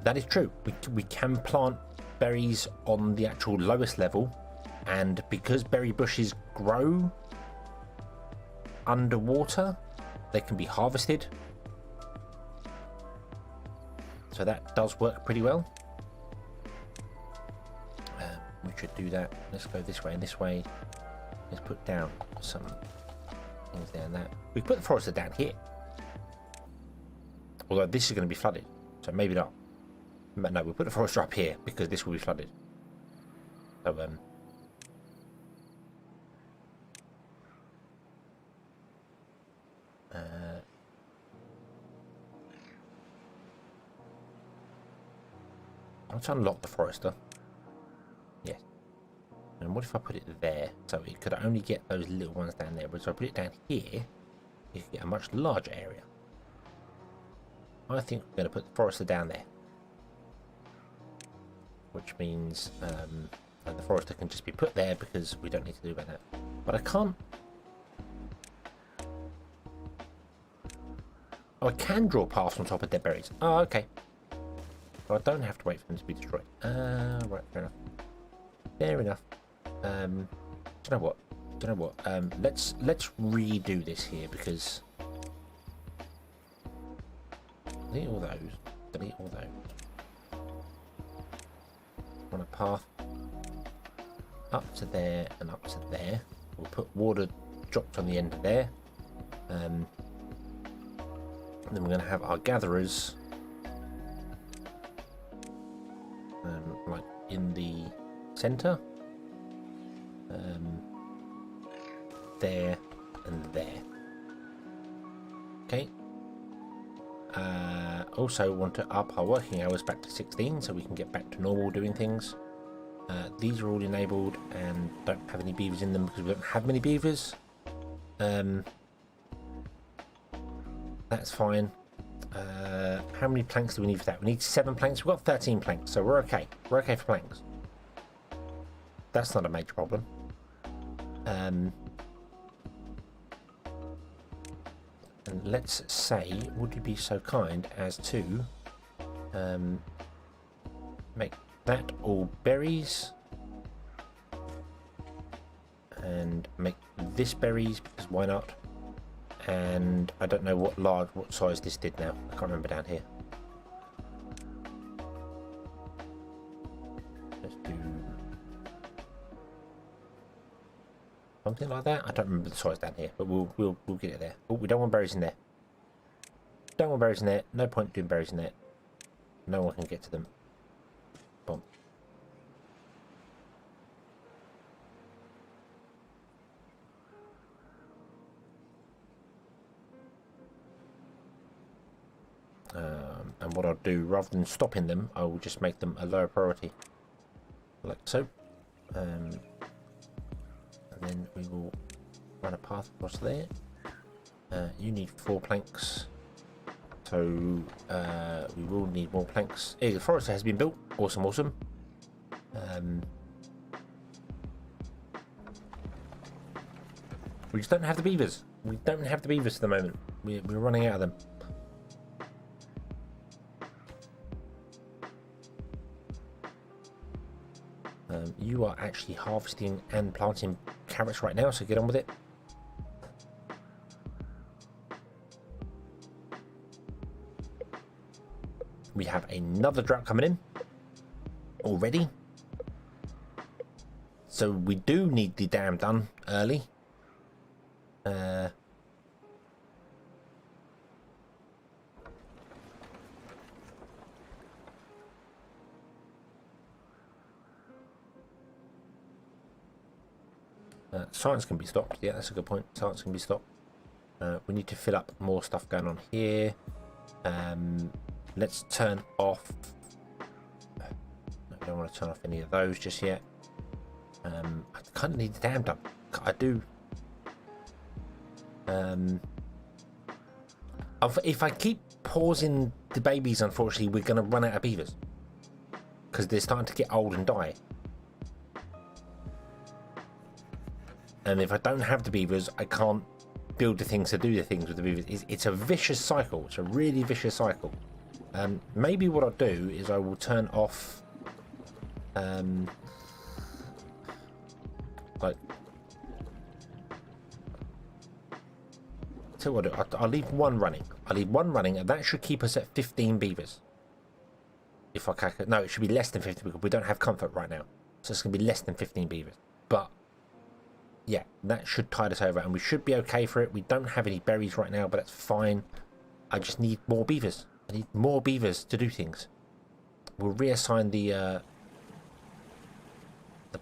That is true. We can plant berries on the actual lowest level, and because berry bushes grow underwater, they can be harvested. So that does work pretty well. We should do that. Let's go this way and this way. Let's put down some things there and that. We put the forester down here. Although this is going to be flooded, so maybe not. But no, we'll put the forester up here because this will be flooded. So let's unlock the forester. Yes. And what if I put it there? So it could only get those little ones down there. But if I put it down here, you can get a much larger area. I think we're going to put the forester down there. Which means the forester can just be put there because we don't need to do about that. But I can't. Oh, I can draw paths on top of dead berries. Oh, okay. So I don't have to wait for them to be destroyed. Right, fair enough. Fair enough. Do you know what? Let's redo this here because delete all those. Delete all those. On a path up to there and up to there. We'll put water dropped on the end of there. And then we're going to have our gatherers like in the center, there and there. Okay. Also want to up our working hours back to 16 so we can get back to normal doing things. These are all enabled and don't have any beavers in them because we don't have many beavers. That's fine. How many planks do we need for that? We need 7 planks. We've got 13 planks, so we're okay. We're okay for planks. That's not a major problem. And let's say, would you be so kind as to make that all berries and make this berries because why not? And I don't know what size this did now. I can't remember down here. Let's do something like that. I don't remember the size down here, but we'll get it there. Oh, we don't want berries in there. Don't want berries in there. No point doing berries in there. No one can get to them. Boom. And what I'll do, rather than stopping them, I will just make them a lower priority, like so. And then we will run a path across there. You need 4 planks, so we will need more planks. Hey, the forester has been built. Awesome, awesome. We just don't have the beavers. We don't have the beavers at the moment. We're running out of them. You are actually harvesting and planting carrots right now, so get on with it. We have another drought coming in already, so we do need the dam done early. Science can be stopped. Yeah, that's a good point. Science can be stopped. We need to fill up more stuff going on here. Let's turn off. I don't want to turn off any of those just yet. I kind of need the dam done. I do. If I keep pausing the babies, unfortunately, we're going to run out of beavers because they're starting to get old and die. And if I don't have the beavers, I can't build the things to do the things with the beavers. It's a vicious cycle. It's a really vicious cycle. Maybe what I'll do is I will turn off like, so what I'll leave one running. I'll leave one running, and that should keep us at 15 beavers. If I calculate, no, it should be less than 50 because we don't have comfort right now, so it's gonna be less than 15 beavers. But yeah, that should tide us over, and we should be okay for it. We don't have any berries right now, but that's fine. I just need more beavers. I need more beavers to do things. We'll reassign the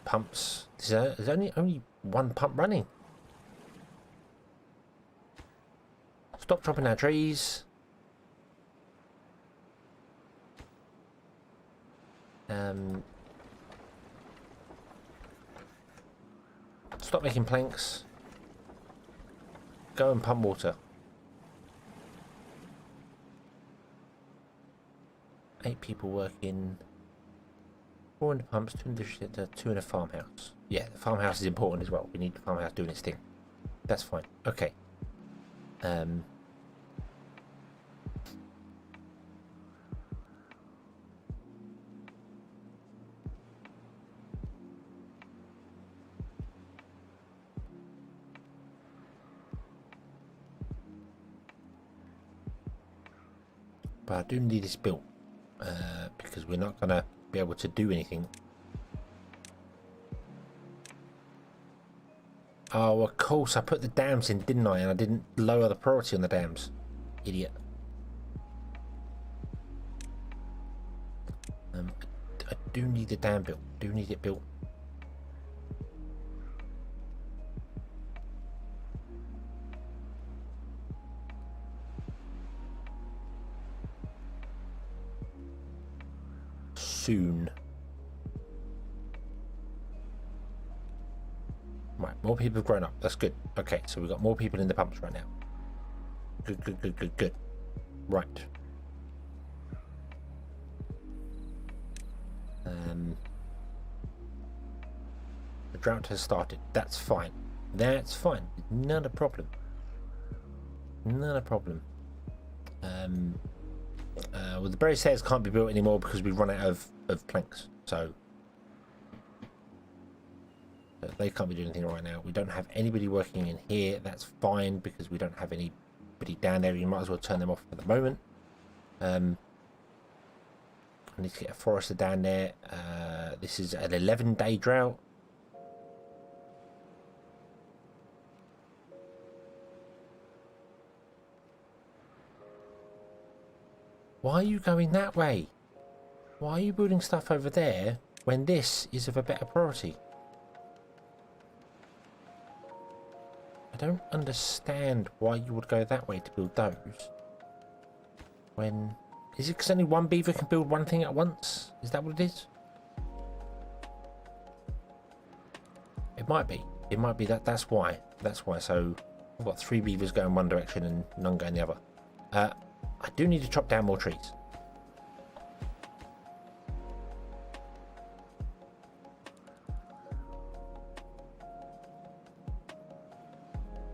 pumps. There's only one pump running. Stop chopping our trees. Stop making planks. Go and pump water. 8 people working. 4 in the pumps, 2 in the distributor, 2 in a farmhouse. Yeah, the farmhouse is important as well. We need the farmhouse doing its thing. That's fine. Okay. But I do need this built because we're not going to be able to do anything. Oh, of course, I put the dams in, didn't I? And I didn't lower the priority on the dams. Idiot. I do need the dam built. Do need it built. Soon. Right, more people have grown up. That's good. Okay, so we've got more people in the pumps right now. Good, good, good, good, good. Right. The drought has started. That's fine. That's fine. Not a problem. Not a problem. Well, the berry stairs can't be built anymore because we've run out of planks. So they can't be doing anything right now. We don't have anybody working in here. That's fine because we don't have anybody down there. You might as well turn them off for the moment. I need to get a forester down there. This is an 11-day drought. Why are you going that way? Why are you building stuff over there when this is of a better priority? I don't understand why you would go that way to build those. When... Is it because only one beaver can build one thing at once? Is that what it is? It might be. It might be that. That's why. That's why. So I've got 3 beavers going one direction and none going the other. I do need to chop down more trees.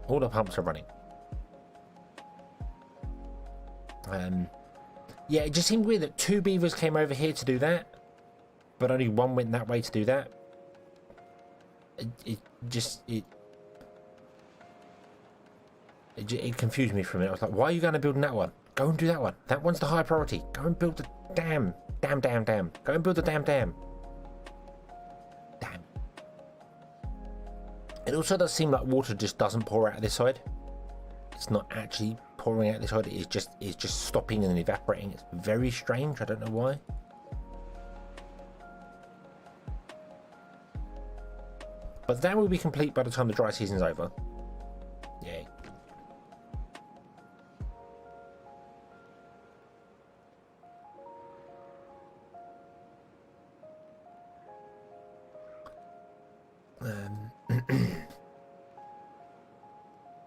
All the pumps are running. Yeah, it just seemed weird that 2 beavers came over here to do that, but only one went that way to do that. It confused me for a minute. I was like, why are you going to build that one? Go and do that one. That one's the high priority. Go and build the dam. Dam. Go and build the dam. Damn. It also does seem like water just doesn't pour out of this side. It's not actually pouring out this side. It's just stopping and then evaporating. It's very strange. I don't know why. But that will be complete by the time the dry season's over. Yay.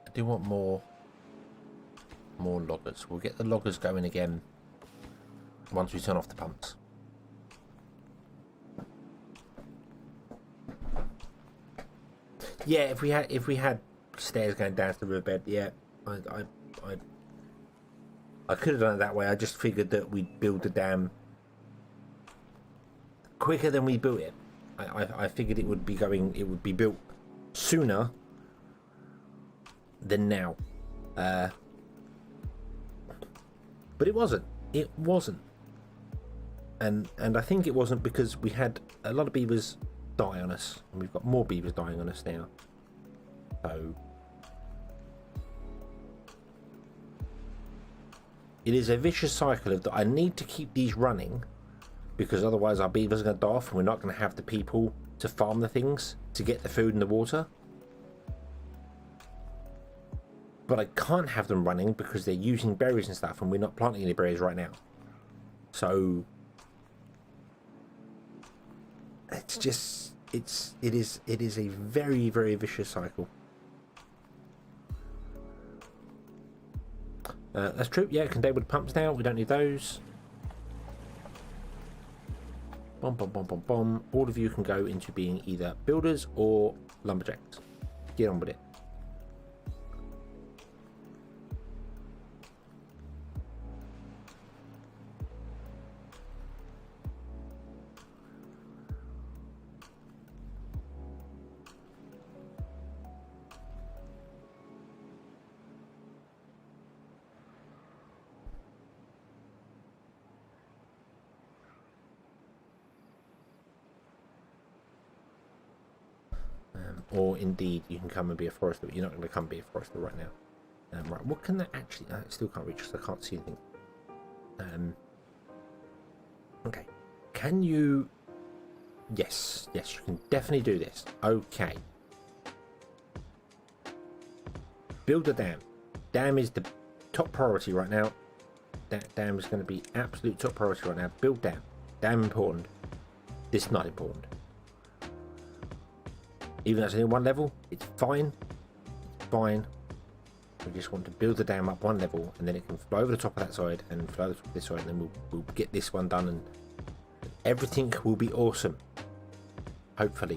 I do want more loggers. We'll get the loggers going again once we turn off the pumps. Yeah, if we had stairs going down to the riverbed, yeah, I could have done it that way. I just figured that we'd build the dam quicker than we built it. I figured it would be built sooner than now. But it wasn't. It wasn't. And I think it wasn't because we had a lot of beavers die on us, and we've got more beavers dying on us now. So it is a vicious cycle of that. I need to keep these running because otherwise our beavers are going to die off, and we're not going to have the people to farm the things to get the food and the water. But I can't have them running because they're using berries and stuff, and we're not planting any berries right now. So it's just it is a very, very vicious cycle. That's true. Yeah, can deal with pumps now. We don't need those. Bom, bom, bom, bom, bom. All of you can go into being either builders or lumberjacks. Get on with it. Or indeed, you can come and be a forester, but you're not going to come be a forester right now. Right, what can that actually... I still can't reach because I can't see anything. Okay. Can you... Yes, you can definitely do this. Okay. Build a dam. Dam is the top priority right now. That dam is going to be absolute top priority right now. Build dam. Dam important. This not important. Even though it's only one level, it's fine. It's fine. We just want to build the dam up one level, and then it can fly over the top of that side and fly over the top of this side, and then we'll get this one done, and everything will be awesome. Hopefully.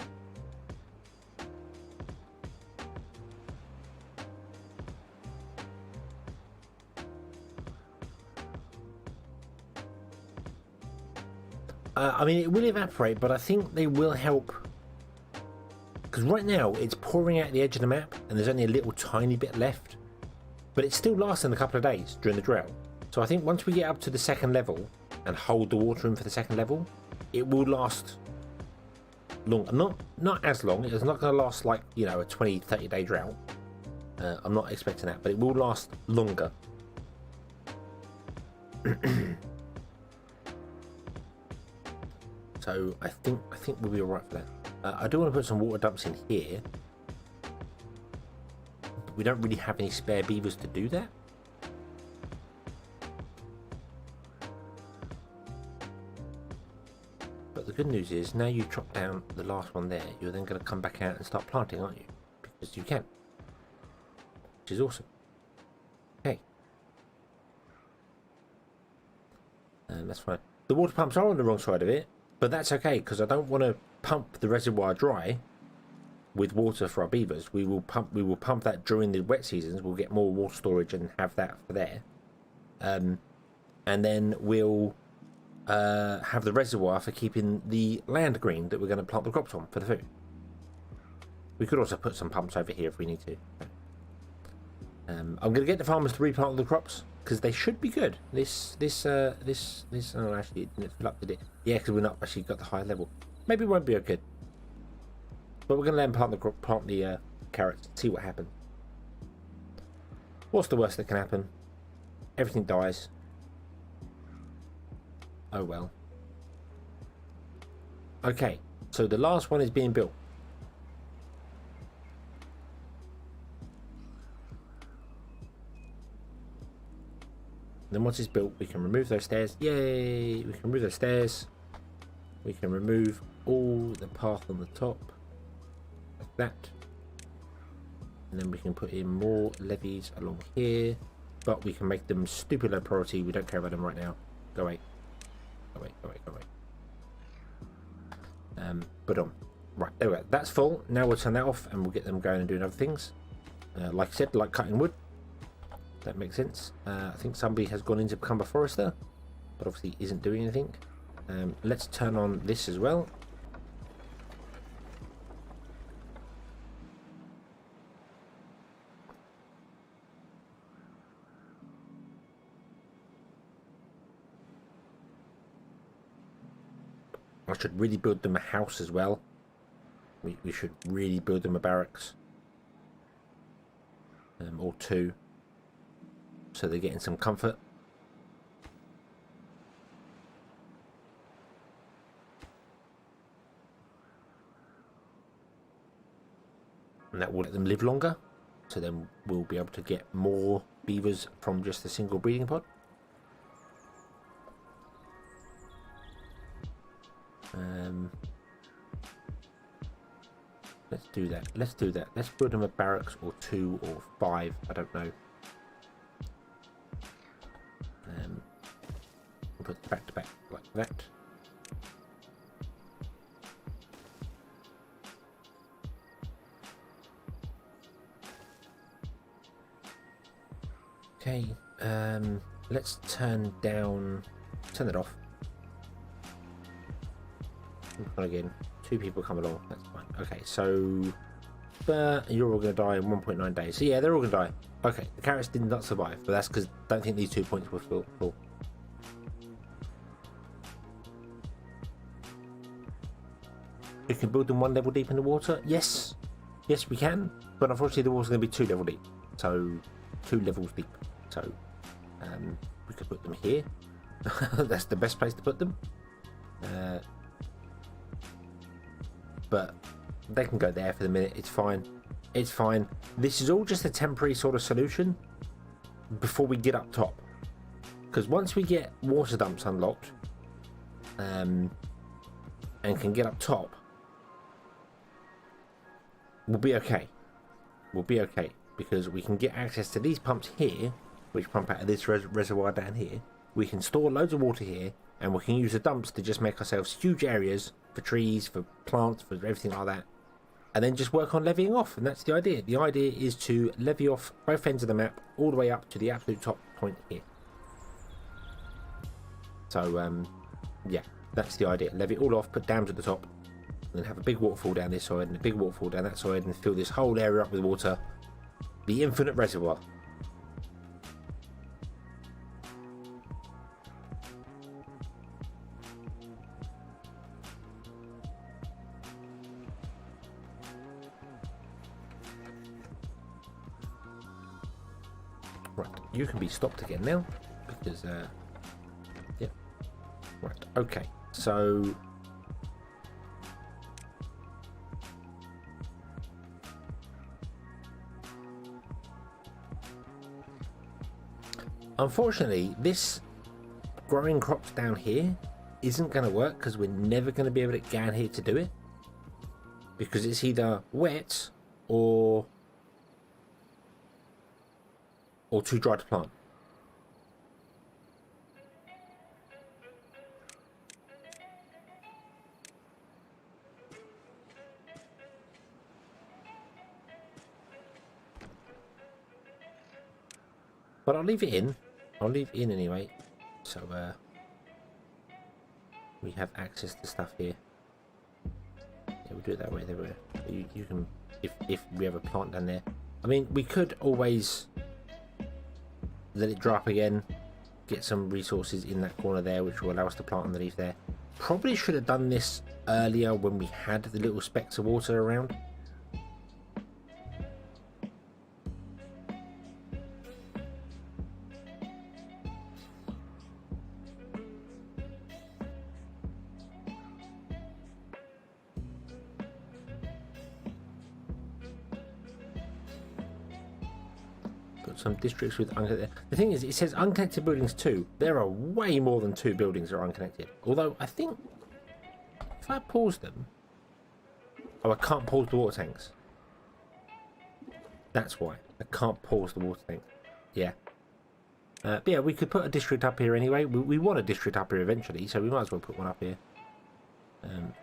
I mean, it will evaporate, but I think they will help. Because right now, it's pouring out the edge of the map, and there's only a little tiny bit left. But it's still lasting a couple of days during the drought. So I think once we get up to the second level, and hold the water in for the second level, it will last long. Not as long. It's not going to last like, you know, a 20-30 day drought. I'm not expecting that, but it will last longer. So I think we'll be alright for that. I do want to put some water dumps in here. But we don't really have any spare beavers to do that. But the good news is, now you chop down the last one there, you're then going to come back out and start planting, aren't you? Because you can. Which is awesome. Okay. And that's fine. The water pumps are on the wrong side of it, but that's okay, because I don't want to pump the reservoir dry with water for our beavers. We will pump that during the wet seasons. We'll get more water storage and have that for there. And then we'll have the reservoir for keeping the land green that we're going to plant the crops on for the food. We could also put some pumps over here if we need to. I'm going to get the farmers to replant all the crops because they should be good. This oh, actually it didn't fill up, did it? Yeah, because we're not actually got the high level. Maybe it won't be okay. But we're going to let them plant the carrots, see what happens. What's the worst that can happen? Everything dies. Oh well. Okay, so the last one is being built. Then once it's built, we can remove those stairs. Yay! We can remove those stairs. We can remove all the path on the top. Like that. And then we can put in more levees along here. But we can make them stupid low priority. We don't care about them right now. Go away. Go away, go away, go away. Right, there we go. That's full. Now we'll turn that off and we'll get them going and doing other things. Like I said, like cutting wood. That makes sense. I think somebody has gone in to become a forester, but obviously isn't doing anything. Let's turn on this as well. I should really build them a house as well. We should really build them a barracks. Or two. So they're getting some comfort. And that will let them live longer. So then we'll be able to get more beavers from just a single breeding pod. Let's do that. Let's do that. Let's build them a barracks or 2 or 5. I don't know. We'll put it back to back like that. Okay. Let's turn it off. Again, 2 people come along. That's fine. Okay, so you're all going to die in 1.9 days. So yeah, they're all going to die. Okay, the carrots did not survive, but that's because I don't think these 2 points were full. We can build them 1 level deep in the water. Yes, we can. But unfortunately, the water's going to be 2 level deep. So 2 levels deep. So we could put them here. That's the best place to put them. But they can go there for the minute. It's fine. It's fine. This is all just a temporary sort of solution before we get up top. Because once we get water dumps unlocked and can get up top, we'll be okay. We'll be okay. Because we can get access to these pumps here, which pump out of this reservoir down here. We can store loads of water here, and we can use the dumps to just make ourselves huge areas for trees, for plants, for everything like that, and then just work on levying off. And that's the idea. The idea is to levy off both ends of the map all the way up to the absolute top point here. So yeah, that's the idea. Levy it all off, put dams at the top, and then have a big waterfall down this side and a big waterfall down that side, and fill this whole area up with water. The infinite reservoir. Right, you can be stopped again now because yeah. Right, okay. So unfortunately, this growing crops down here isn't going to work because we're never going to be able to get down here to do it, because it's either wet or too dry to plant. But I'll leave it in. I'll leave it in anyway. So we have access to stuff here. Yeah, we'll do it that way. There we go. You can, if we have a plant down there. I mean, we could always let it dry up again, get some resources in that corner there, which will allow us to plant underneath there. Probably should have done this earlier when we had the little specks of water around. Some districts with unconnected. The thing is, it says unconnected buildings too. There are way more than 2 buildings that are unconnected. Although I think if I pause them, oh, I can't pause the water tanks. That's why I can't pause the water tank. Yeah. But yeah, we could put a district up here anyway. We want a district up here eventually, so we might as well put one up here.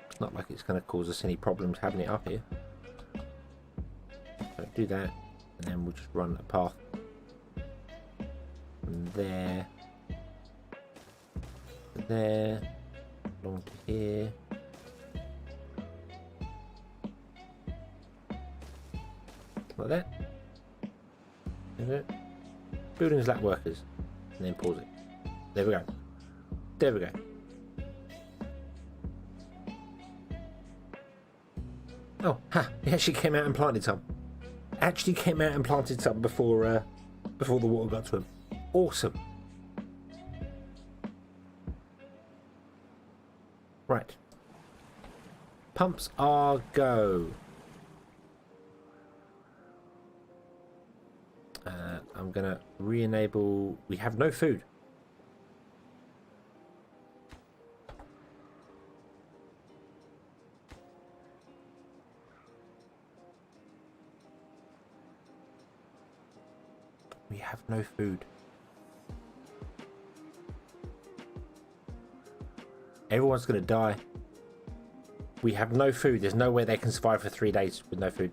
It's not like it's going to cause us any problems having it up here. So do that, and then we'll just run a path. From there. To there. Along to here. Like that. There we go. Buildings lack workers. And then pause it. There we go. There we go. Oh, ha! He actually came out and planted some. Actually came out and planted some before the water got to him. Awesome. Right. Pumps are go. I'm gonna re-enable. We have no food. We have no food. Everyone's gonna die. We have no food. There's no way they can survive for 3 days with no food.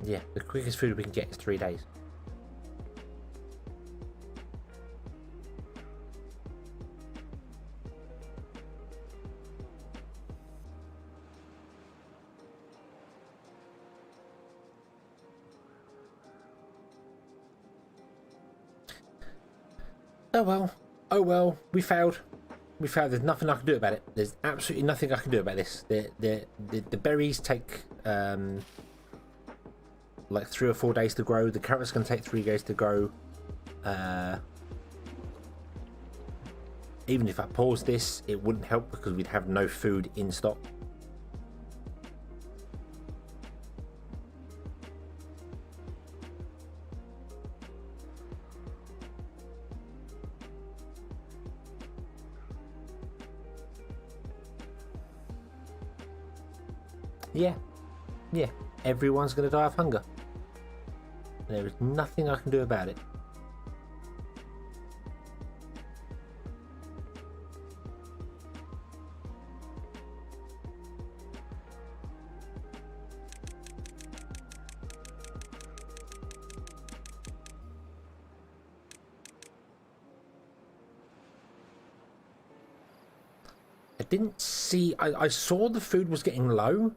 Yeah, the quickest food we can get is 3 days. Oh well. Oh well. We failed. We failed. There's nothing I can do about it. There's absolutely nothing I can do about this. The berries take like 3 or 4 days to grow. The carrots can take 3 days to grow. Even if I pause this, it wouldn't help because we'd have no food in stock. Yeah, everyone's gonna die of hunger. There is nothing I can do about it. I didn't see. I saw the food was getting low.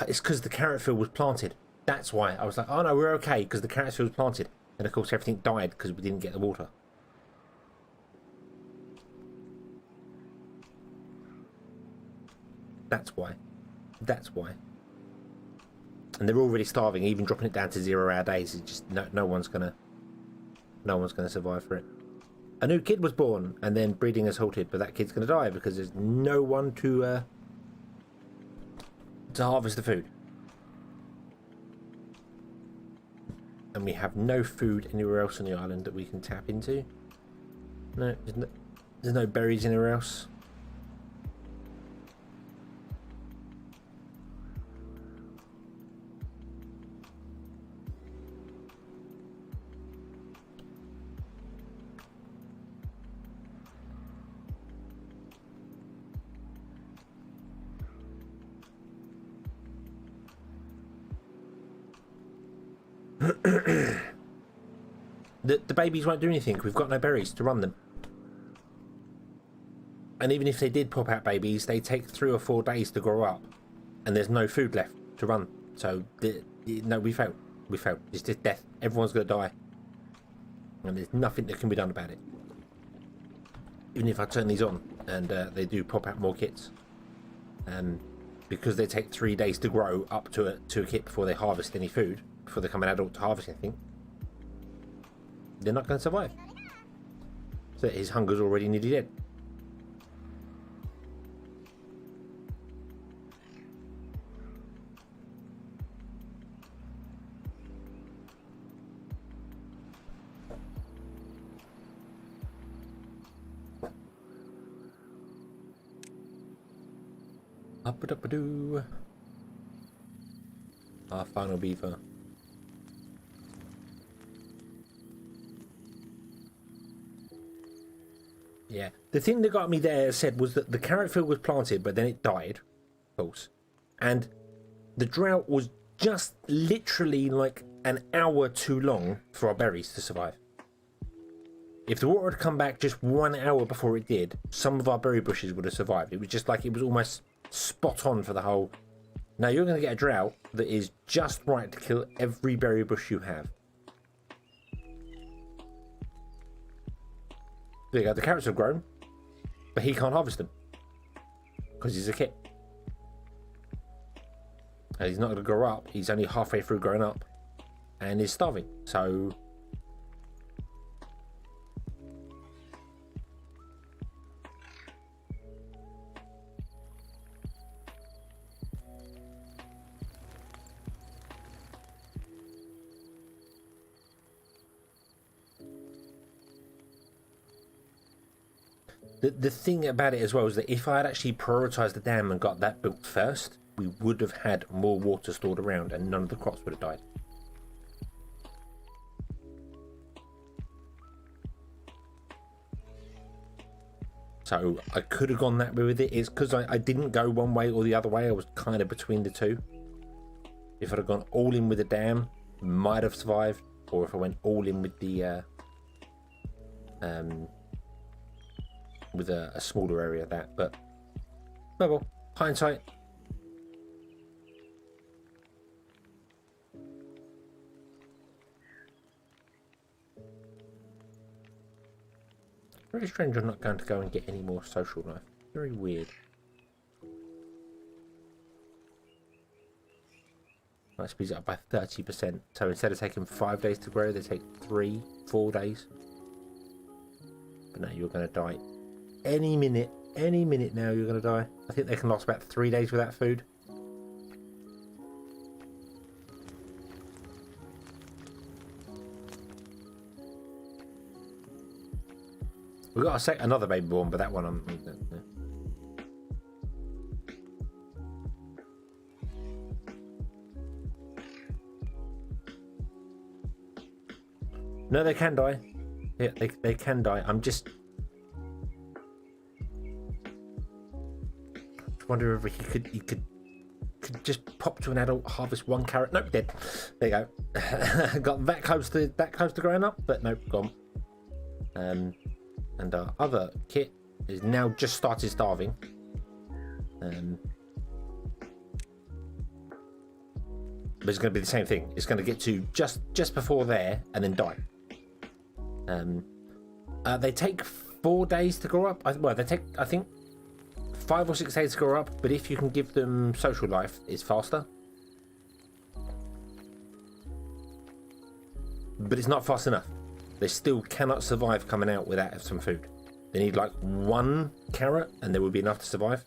It's because the carrot field was planted. That's why. I was like, oh no, we're okay because the carrot field was planted. And of course everything died because we didn't get the water. That's why. That's why. And they're already starving. Even dropping it down to 0-hour days is just no one's gonna survive for it. A new kid was born and then breeding has halted, but that kid's gonna die because there's no one to harvest the food. And we have no food anywhere else on the island that we can tap into. No, there's no berries anywhere else. The babies won't do anything. We've got no berries to run them. And even if they did pop out babies, they take 3 or 4 days to grow up. And there's no food left to run. So, no, we failed. We failed. It's just death. Everyone's going to die. And there's nothing that can be done about it. Even if I turn these on and they do pop out more kits. Because they take 3 days to grow up to a kit before they harvest any food. Before they become an adult to harvest anything. They're not going to survive. So his hunger's already nearly dead. Up-a-doo. Our final beaver. Yeah. The thing that got me there said was that the carrot field was planted, but then it died, of course. And the drought was just literally like an hour too long for our berries to survive. If the water had come back just 1 hour before it did, some of our berry bushes would have survived. It was just like, it was almost spot on for the whole. Now you're going to get a drought that is just right to kill every berry bush you have. There you go, the carrots have grown, but he can't harvest them because he's a kid. And he's not going to grow up. He's only halfway through growing up and is starving. So the thing about it as well is that if I had actually prioritised the dam and got that built first, we would have had more water stored around and none of the crops would have died. So I could have gone that way with it. It's because I didn't go one way or the other way. I was kind of between the two. If I'd have gone all in with the dam, might have survived. Or if I went all in with the with a smaller area of that, but oh well, hindsight. Very strange I'm not going to go and get any more social life. Very weird. That speeds it up by 30%. So instead of taking 5 days to grow, they take 3-4 days. But now you're going to die any minute now. You're going to die. I think they can last about 3 days without food. We've got another baby born, but that one I'm... No, they can die. Yeah, they can die. I'm just... wonder if he could just pop to an adult, harvest one carrot. Nope, dead. There you go. Got that close to growing up, but nope, gone. And our other kit is now just started starving. But it's going to be the same thing. It's going to get to just before there and then die. They take 4 days to grow up. Well, they take, I think, 5 or 6 days to grow up, but if you can give them social life, it's faster. But it's not fast enough. They still cannot survive coming out without some food. They need like 1 carrot and there will be enough to survive.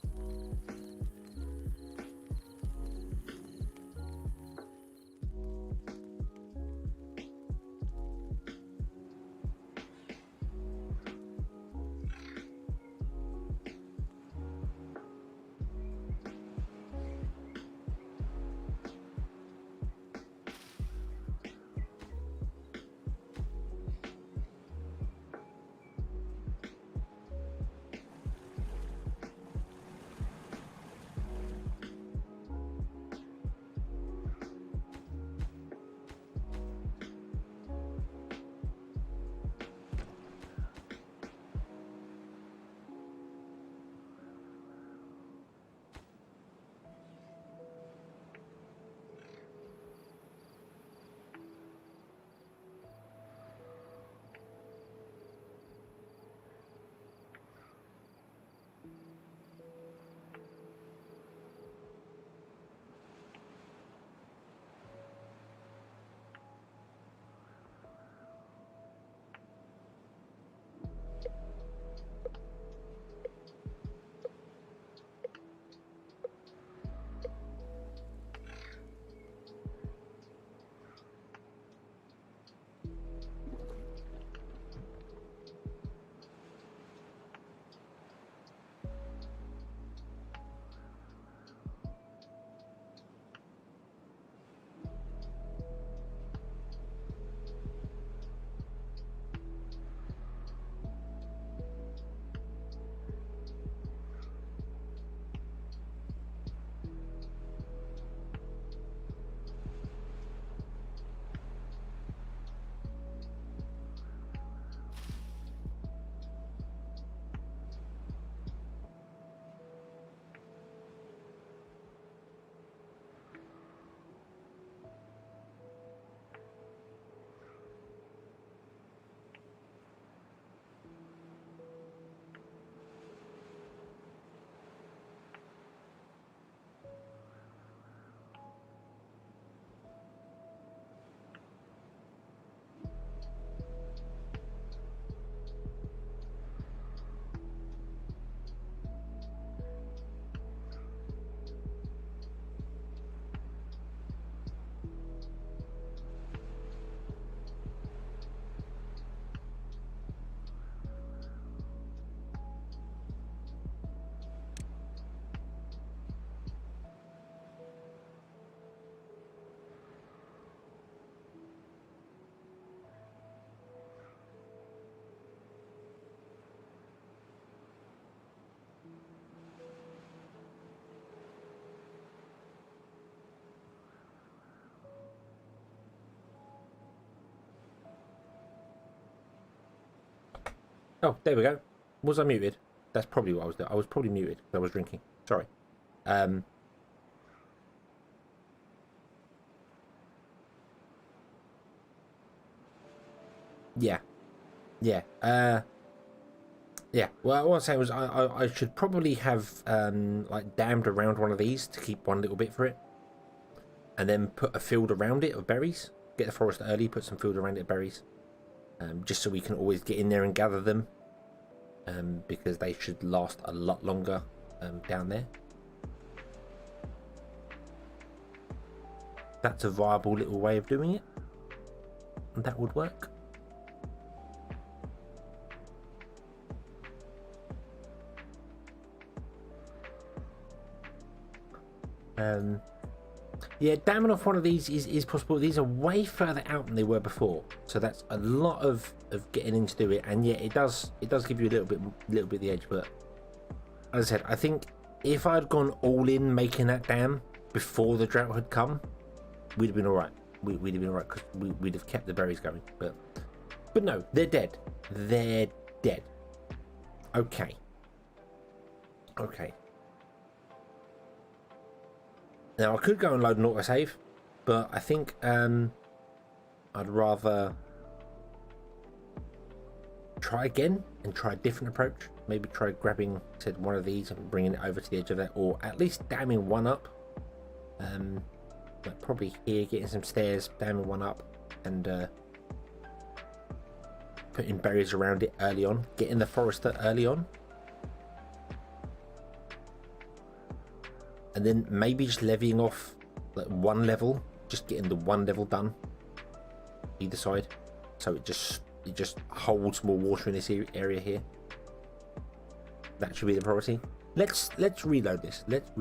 Oh, there we go. Was I muted? That's probably what I was doing. I was probably muted because I was drinking. Sorry. Yeah. Yeah. Yeah. Well, what I was saying was I should probably have like dammed around one of these to keep one little bit for it, and then put a field around it of berries. Get the forest early, put some field around it of berries, just so we can always get in there and gather them, because they should last a lot longer down there. That's a viable little way of doing it, and that would work. Yeah, damming off one of these is possible. These are way further out than they were before, so that's a lot of getting in to do it. And yeah, it does give you a little bit the edge. But as I said, I think if I'd gone all in making that dam before the drought had come, we'd have been all right. We'd have been all right because we'd have kept the berries going. But no, they're dead. They're dead. Okay. Now I could go and load an autosave, but I think I'd rather try again and try a different approach. Maybe try grabbing, said, one of these and bringing it over to the edge of that, or at least damming one up. Like probably here, getting some stairs, damming one up, and putting berries around it early on, getting the forester early on. And then maybe just levying off like one level, just getting the one level done either side, so it just holds more water in this area here. That should be the priority. Let's reload this. Let's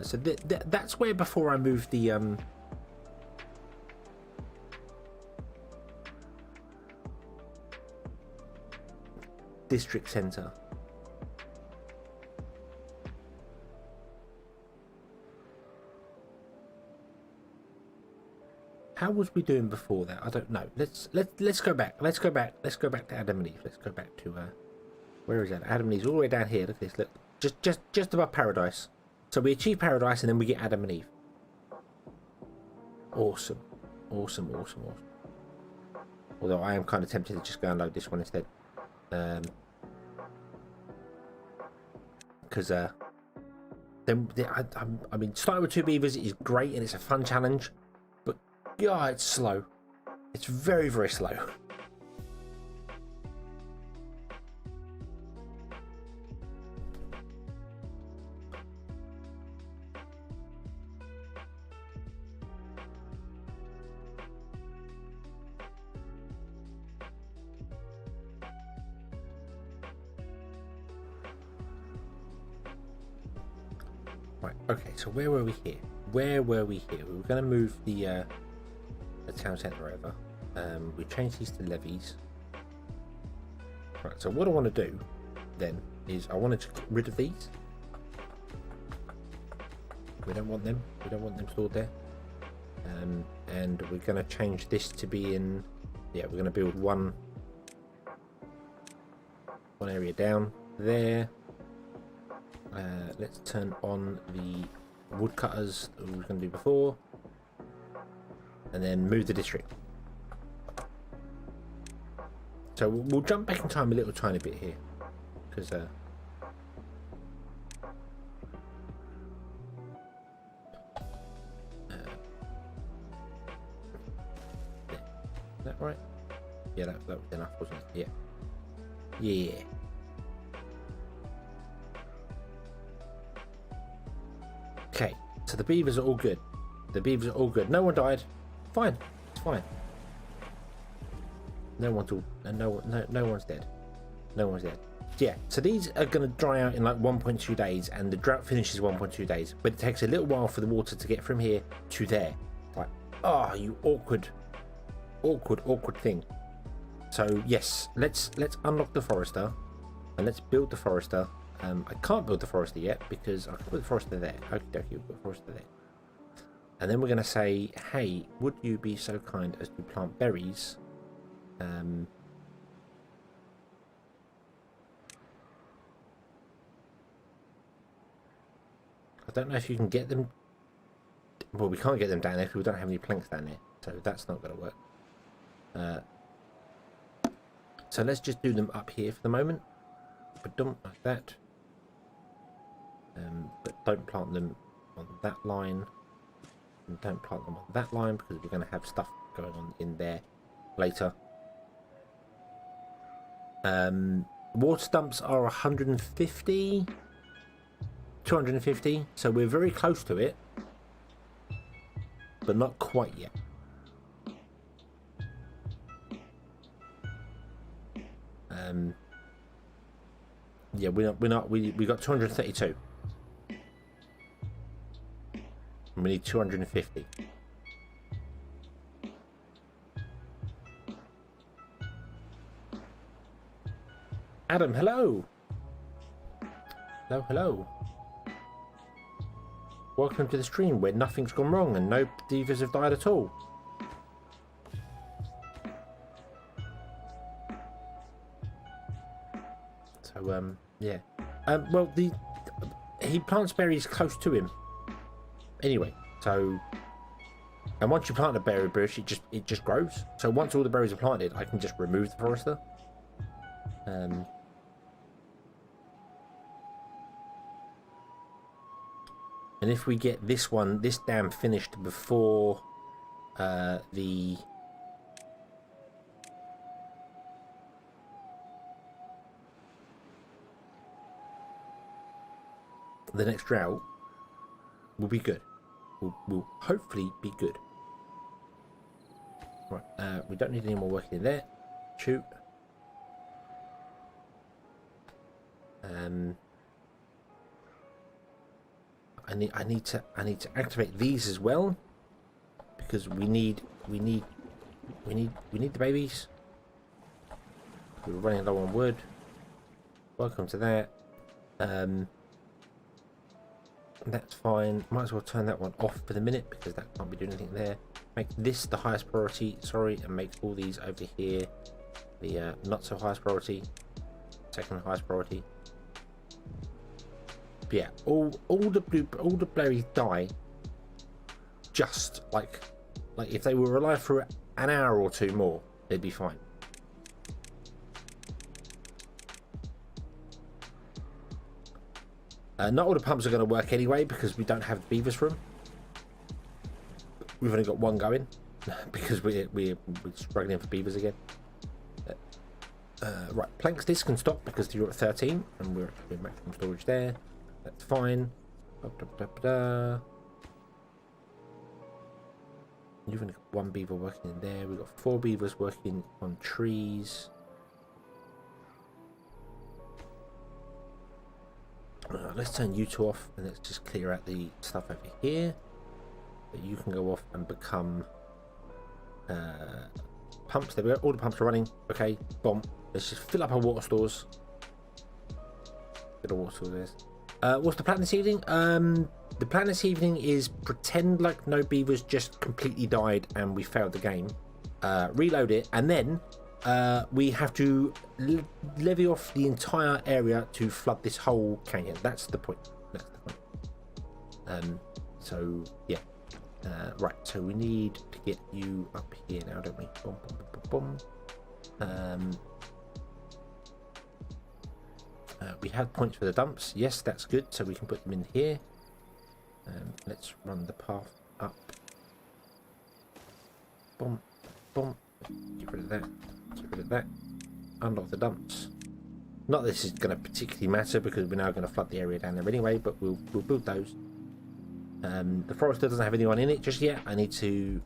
so that's where before I moved the district center. How was we doing before that? I don't know. Let's go back. Let's go back to Adam and Eve. Let's go back to where is that? Adam and Eve's all the way down here. Look at this. Look, just above paradise. So we achieve paradise and then we get Adam and Eve. Awesome. Although I am kind of tempted to just go and load this one instead, because then I mean, starting with 2 beavers is great and it's a fun challenge. Yeah, it's slow. It's very, very slow. Right, okay, so where were we here? We were going to move the town centre over. We change these to levies. Right, so what I want to do then is I want to get rid of these. We don't want them stored there. And we're going to change this to be in, yeah, we're going to build one area down there. Let's turn on the woodcutters that we were going to do before, and then move the district. So we'll jump back in time a little tiny bit here, because is that right? Yeah, that was enough, wasn't it? Yeah. Okay, so the beavers are all good. No one died. Fine, it's fine. No one's dead. Yeah, so these are going to dry out in like 1.2 days, and the drought finishes 1.2 days. But it takes a little while for the water to get from here to there. Like, oh, you awkward thing. So yes, let's unlock the forester, and let's build the forester. I can't build the forester yet because I can put the forester there. Okie dokie, we'll put the forester there. And then we're going to say, hey, would you be so kind as to plant berries I don't know if you can get them. Well, we can't get them down there because we don't have any planks down there, so that's not going to work. So let's just do them up here for the moment. But don't like that. But don't plant them on that line. And don't plant them on that line because we're going to have stuff going on in there later. Water dumps are 150, 250, so we're very close to it, but not quite yet. Yeah, we got 232. And we need 250. Adam, hello. Hello. Welcome to the stream where nothing's gone wrong and no beavers have died at all. So, yeah. Well, he plants berries close to him. Anyway, so, and once you plant a berry bush, it just grows. So once all the berries are planted, I can just remove the forester. And if we get this dam finished before the next drought, will be good. Will hopefully be good. Right, we don't need any more working in there. Shoot. I need to activate these as well because we need the babies. We're running low on wood. Welcome to that. That's fine. Might as well turn that one off for the minute because that can't be doing anything there. Make this the highest priority, sorry, and make all these over here the not so highest priority, second highest priority. But yeah, all the berries die just like if they were alive for an hour or two more, they'd be fine. Not all the pumps are going to work anyway because we don't have the beavers for them. We've only got one going because we're struggling for beavers again. Right, planks this can stop because you're at 13 and we're at maximum storage there. That's fine. You've only got one beaver working in there. We've got 4 beavers working on trees. Let's turn you two off and let's just clear out the stuff over here. But you can go off and become pumps. There we go. All the pumps are running. Okay, bomb. Let's just fill up our water stores. Get a water stores. What's the plan this evening? The plan this evening is pretend like no beavers just completely died and we failed the game. Reload it and then we have to levy off the entire area to flood this whole canyon. That's the point. So yeah. Right, so we need to get you up here now, don't we? Boom, boom, boom, boom. We had points for the dumps. Yes, that's good. So we can put them in here. Let's run the path up. Boom, boom. Get rid of that. Get rid of that. Unlock the dumps. Not that this is going to particularly matter because we're now going to flood the area down there anyway, but we'll build those. The forester doesn't have anyone in it just yet. I need to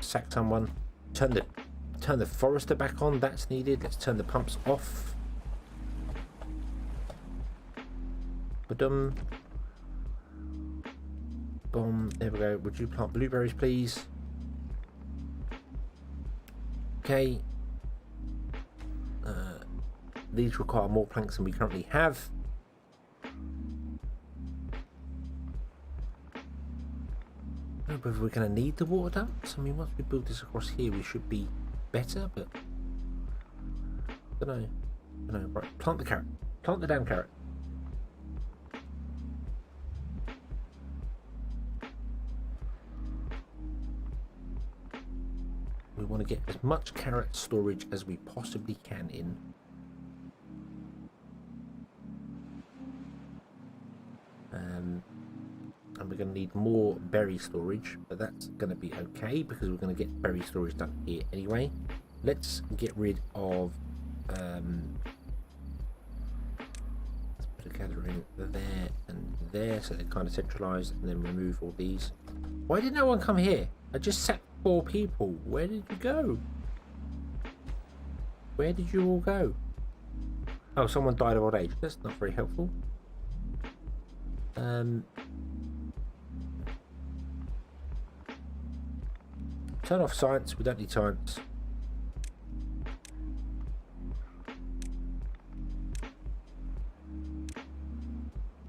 sack someone. Turn the forester back on. That's needed. Let's turn the pumps off. Ba-dum. Boom. There we go. Would you plant blueberries, please? Okay. These require more planks than we currently have. I don't know whether we're going to need the water dumps. I mean, once we build this across here, we should be better, but I don't know. Right, plant the carrot. Plant the damn carrot. to get as much carrot storage as we possibly can in. And we're going to need more berry storage, but that's going to be okay because we're going to get berry storage done here anyway. Let's get rid of let's put a gathering there and there so they're kind of centralized, and then remove all these. Why did no one come here? I just sat 4 people. Where did you go? Where did you all go? Oh, someone died of old age. That's not very helpful. Turn off science. We don't need science.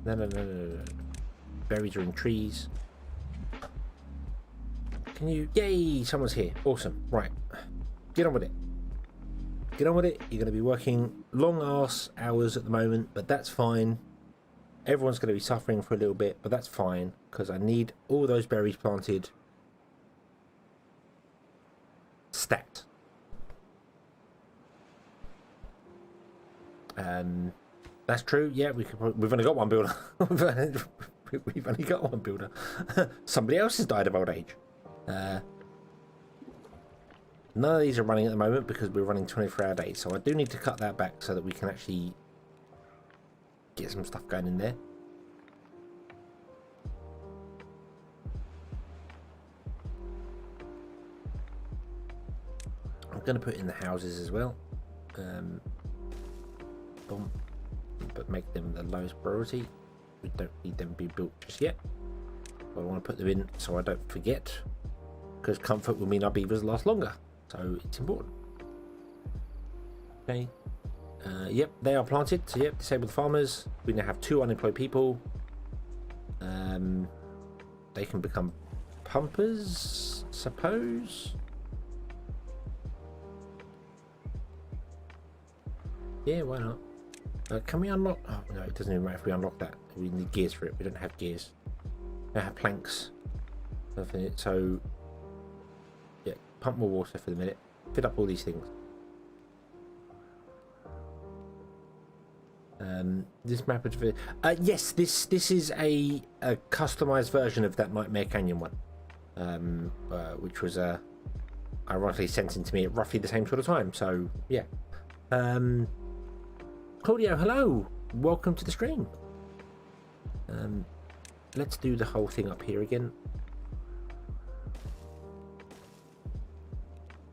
No. Berries are in trees. Can you... Yay! Someone's here. Awesome. Right. Get on with it. Get on with it. You're going to be working long ass hours at the moment, but that's fine. Everyone's going to be suffering for a little bit, but that's fine because I need all those berries planted. Stacked. That's true. Yeah, we've only got one builder. We've only got one builder. Somebody else has died of old age. None of these are running at the moment because we're running 24-hour days, so I do need to cut that back so that we can actually get some stuff going in there. I'm going to put in the houses as well, but make them the lowest priority. We don't need them to be built just yet, but I want to put them in so I don't forget, because comfort will mean our beavers last longer, so it's important. Okay, yep, they are planted, so yep, disabled farmers. We now have 2 unemployed people. They can become pumpers, suppose. Yeah, why not? Can we unlock? Oh no, it doesn't even matter if we unlock that. We need gears for it. We don't have gears. We don't have planks. So yeah, pump more water for the minute. Fit up all these things. This map is yes, this is a customized version of that Nightmare Canyon one, which was ironically sent in to me at roughly the same sort of time. So yeah. Claudio, hello, welcome to the stream. Let's do the whole thing up here again.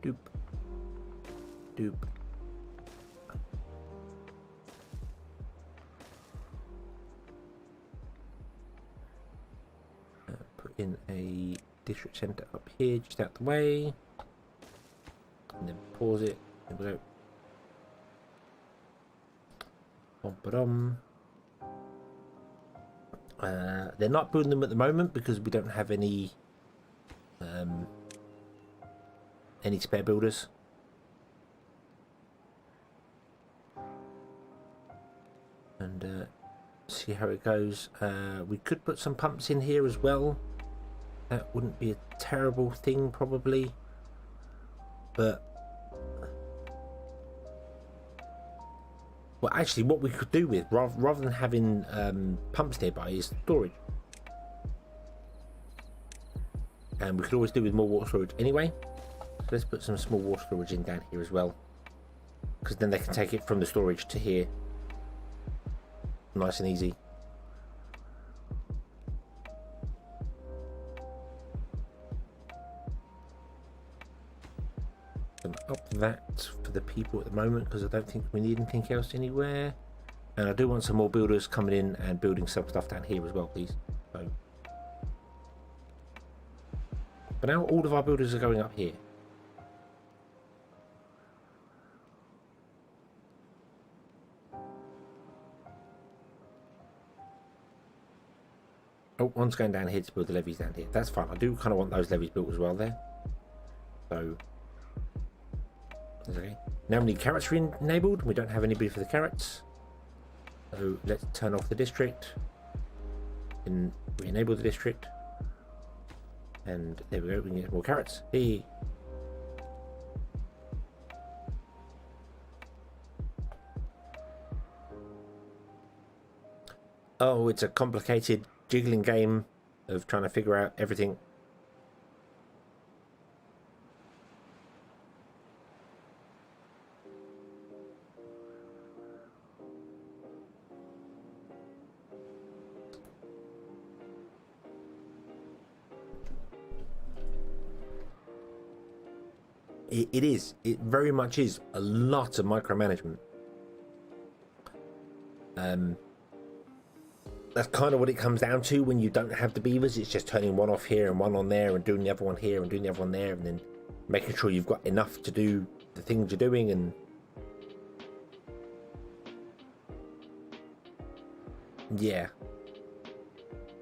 Doop, doop. Put in a district center up here, just out the way, and then pause it. There we go. They're not building them at the moment because we don't have any spare builders. And see how it goes. We could put some pumps in here as well. That wouldn't be a terrible thing probably, but well, actually, what we could do with rather than having pumps nearby is storage, and we could always do with more water storage anyway. So let's put some small water storage in down here as well, because then they can take it from the storage to here, nice and easy. Up that for the people at the moment because I don't think we need anything else anywhere, and I do want some more builders coming in and building some stuff down here as well, please. So, but now all of our builders are going up here. Oh, one's going down here to build the levees down here. That's fine. I do kind of want those levees built as well there. So okay. Now we need carrots enabled. We don't have anybody for the carrots, so let's turn off the district and re-enable the district, and there we go. We can get more carrots. Hey, Oh, it's a complicated jiggling game of trying to figure out everything. It is. It very much is a lot of micromanagement. That's kind of what it comes down to when you don't have the beavers. It's just turning one off here and one on there and doing the other one here and doing the other one there, and then making sure you've got enough to do the things you're doing. And yeah,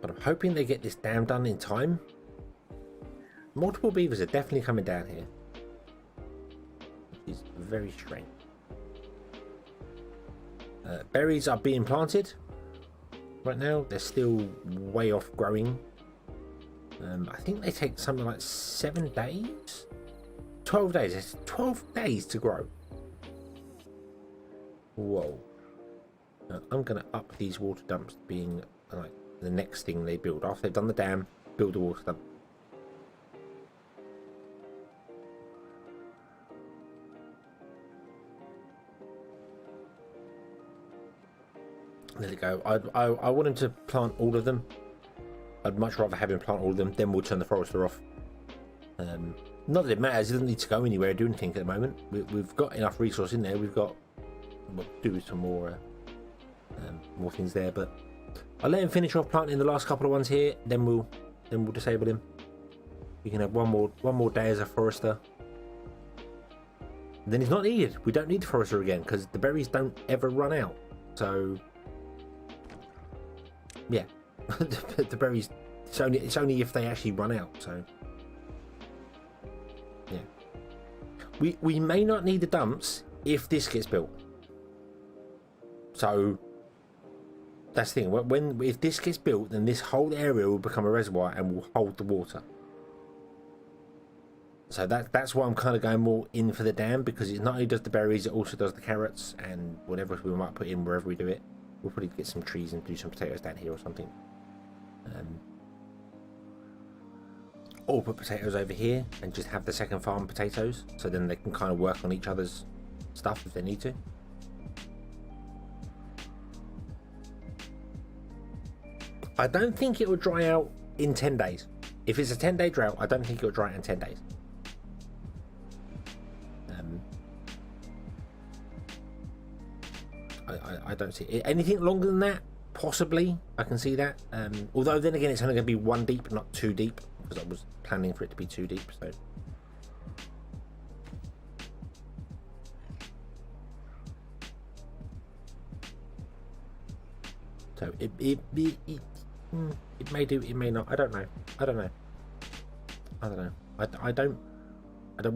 but I'm hoping they get this dam done in time. Multiple beavers are definitely coming down here, which is very strange. Berries are being planted right now. They're still way off growing. I think they take something like 7 days, 12 days. It's 12 days to grow. Whoa. I'm gonna up these water dumps being like the next thing they build. After they've done the dam, build the water dump. There we go. I want him to plant all of them. I'd much rather have him plant all of them. Then we'll turn the forester off. Not that it matters. He doesn't need to go anywhere or do anything at the moment. We've got enough resource in there. We've got we'll do some more things there. But I'll let him finish off planting the last couple of ones here. Then we'll disable him. We can have one more day as a forester. Then he's not needed. We don't need the forester again because the berries don't ever run out. So yeah, the berries. It's only if they actually run out. So yeah, we may not need the dumps if this gets built. So that's the thing. If this gets built, then this whole area will become a reservoir and will hold the water. So that's why I'm kind of going more in for the dam, because it not only does the berries, it also does the carrots and whatever we might put in wherever we do it. We'll probably get some trees and do some potatoes down here or something. Or put potatoes over here and just have the second farm potatoes, so then they can kind of work on each other's stuff if they need to. I don't think it will dry out in 10 days. If it's a 10-day drought, I don't think it will dry out in 10 days. I don't see it. Anything longer than that, possibly. I can see that. Although then again, it's only going to be 1 deep, not 2 deep, because I was planning for it to be 2 deep. So it may do, it may not. I don't know. I don't.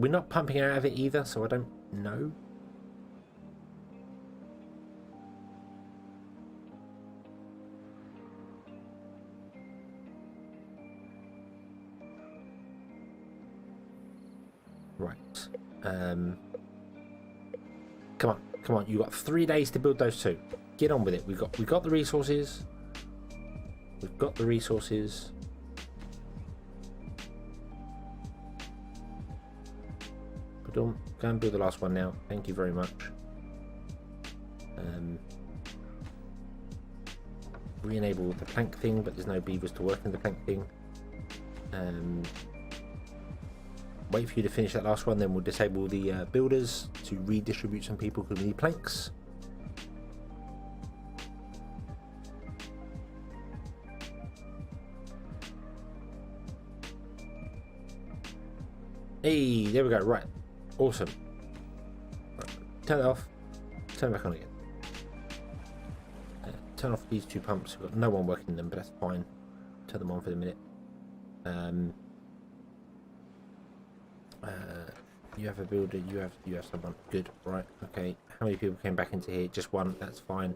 We're not pumping out of it either, so I don't know. Right. Come on. You got 3 days to build those 2. Get on with it. We've got the resources. But don't go and build the last one now. Thank you very much. Re-enable the plank thing, but there's no beavers to work in the plank thing. Wait for you to finish that last one, then we'll disable the builders to redistribute some people because we need planks. Hey, there we go. Right, awesome. Right. Turn it off. Turn it back on again. Turn off these 2 pumps. We've got no one working them, but that's fine. Turn them on for the minute. You have a builder. You have someone. Good. Right. Okay. How many people came back into here? Just 1. That's fine.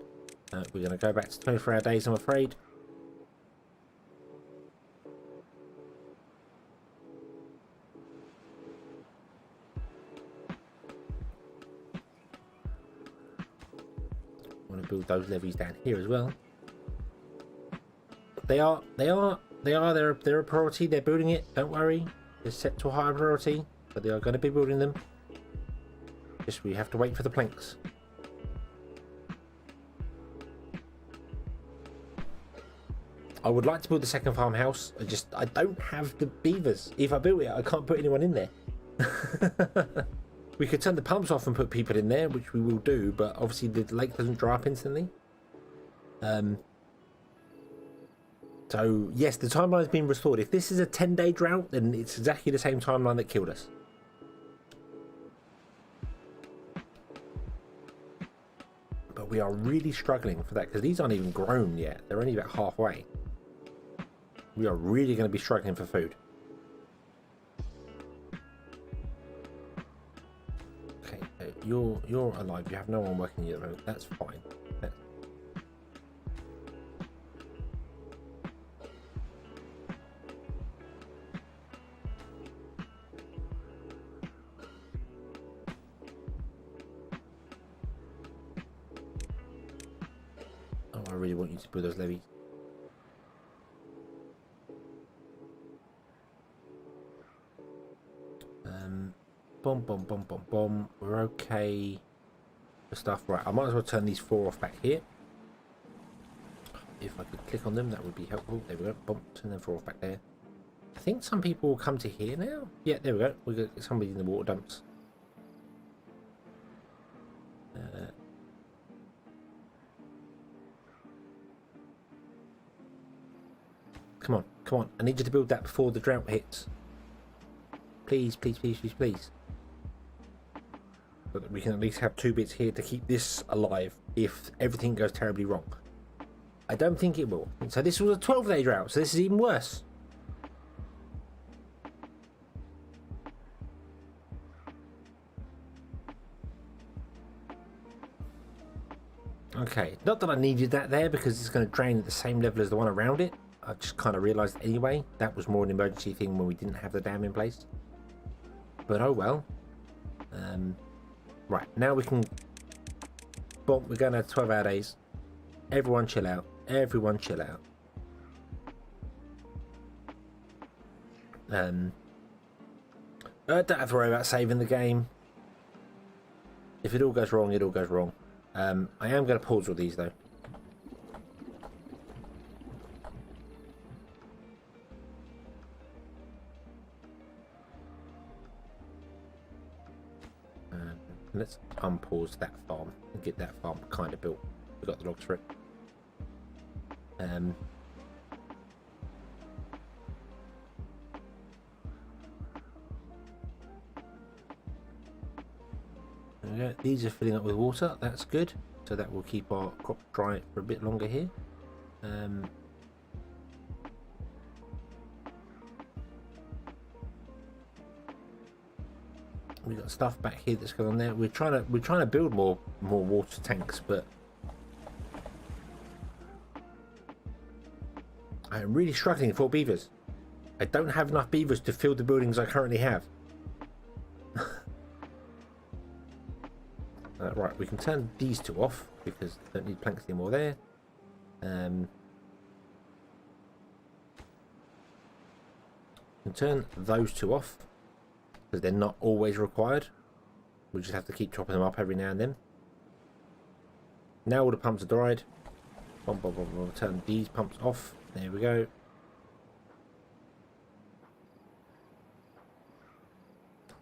We're going to go back to 24-hour days, I'm afraid. I want to build those levees down here as well. They're a priority. They're building it. Don't worry. It's set to a higher priority, but they are going to be building them. Just we have to wait for the planks. I would like to build the second farmhouse. I don't have the beavers. If I build it, I can't put anyone in there. We could turn the pumps off and put people in there, which we will do, but obviously the lake doesn't dry up instantly. So yes, the timeline has been restored. If this is a 10-day drought, then it's exactly the same timeline that killed us. But we are really struggling for that because these aren't even grown yet. They're only about halfway. We are really going to be struggling for food. Okay, you're alive. You have no one working yet. That's fine. I really want you to build those levees. Boom. We're okay for stuff. Right, I might as well turn these 4 off back here. If I could click on them, that would be helpful. There we go. Boom, turn them 4 off back there. I think some people will come to here now. Yeah, there we go. We got somebody in the water dumps. Come on. I need you to build that before the drought hits. Please. So that we can at least have 2 bits here to keep this alive if everything goes terribly wrong. I don't think it will. So this was a 12-day drought, so this is even worse. Okay, not that I needed that there because it's going to drain at the same level as the one around it. I just kind of realised anyway, that was more an emergency thing when we didn't have the dam in place. But oh well. Right, now we can... Boom, we're going to have 12-hour days. Everyone chill out. Don't have to worry about saving the game. If it all goes wrong, it all goes wrong. I am going to pause all these though. Let's unpause that farm and get that farm kind of built. We've got the logs for it. There we go. These are filling up with water. That's good. So that will keep our crop dry for a bit longer here. We've got stuff back here that's going on there. We're trying to build more water tanks, but I am really struggling for beavers. I don't have enough beavers to fill the buildings I currently have. Right, we can turn these 2 off because I don't need planks anymore there. We can turn those 2 off because they're not always required. We just have to keep chopping them up every now and then. Now all the pumps are dried. We'll turn these pumps off. There we go.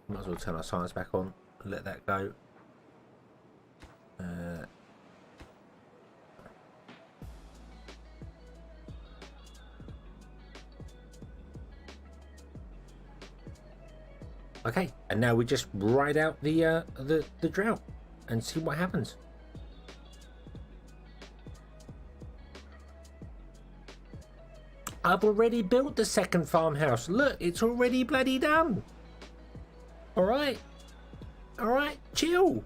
Might as well turn our science back on and let that go. Okay, and now we just ride out the drought and see what happens. I've already built the second farmhouse. Look, it's already bloody done. All right, chill.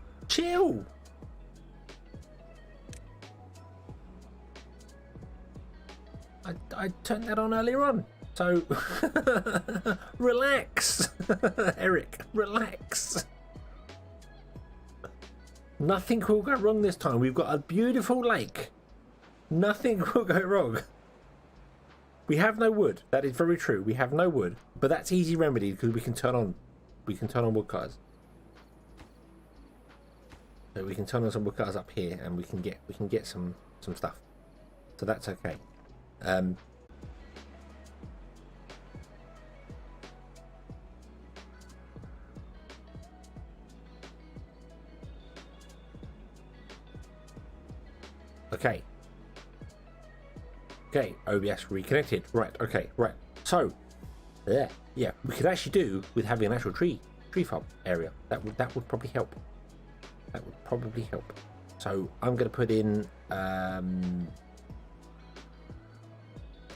I turned that on earlier on. So, relax, Eric, relax. Nothing will go wrong this time. We've got a beautiful lake. Nothing will go wrong. We have no wood. That is very true. We have no wood, but that's easy remedy because we can turn on wood cutters. So we can turn on some wood cutters up here, and we can get some stuff. So that's okay. Okay. Okay, OBS reconnected. Right, okay, right. So, yeah, we could actually do with having an actual tree farm area. That would probably help. That would probably help. So I'm going to put in.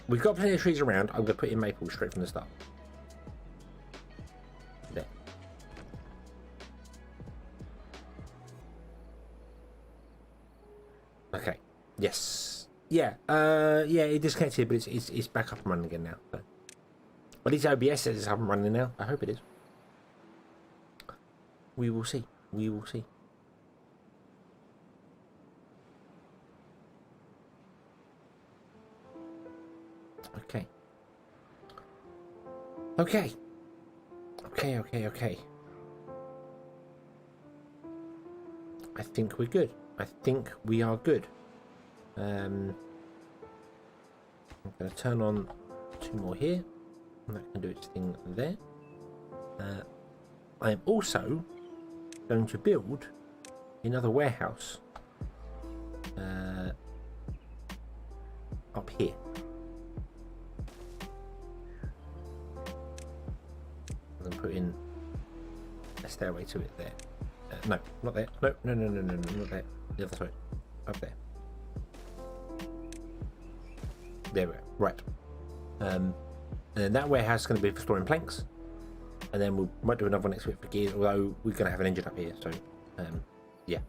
We've got plenty of trees around. I'm going to put in maple straight from the start. There. Okay. Yes. Yeah. Yeah. It disconnected, but it's back up and running again now. So. At least OBS says it's up and running now. I hope it is. We will see. We will see. Okay. Okay. Okay. I think we're good. I think we are good. I'm going to turn on 2 more here. And that can do its thing there. I am also going to build another warehouse up here. I'm going to put in a stairway to it there. No, not there. No, not there. The other side. Up there. There we go. Right. And then that warehouse is going to be for storing planks. And then we might do another one next week for gears, although we're going to have an engine up here. So, yeah.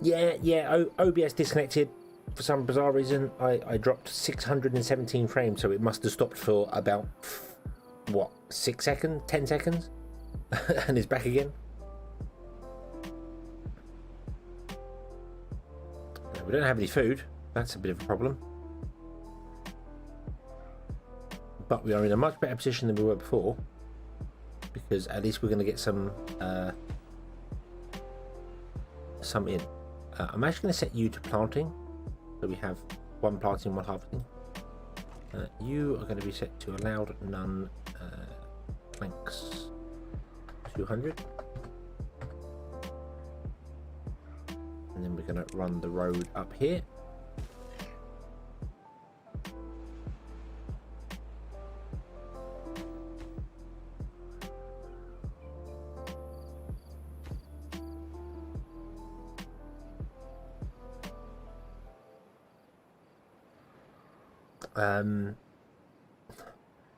Yeah, OBS disconnected for some bizarre reason. I dropped 617 frames, so it must have stopped for about, what, 6 seconds? 10 seconds? And it's back again. We don't have any food. That's a bit of a problem. But we are in a much better position than we were before, because at least we're going to get some in. I'm actually going to set you to planting, so we have 1 planting, 1 harvesting. You are going to be set to allowed none planks 200, and then we're going to run the road up here.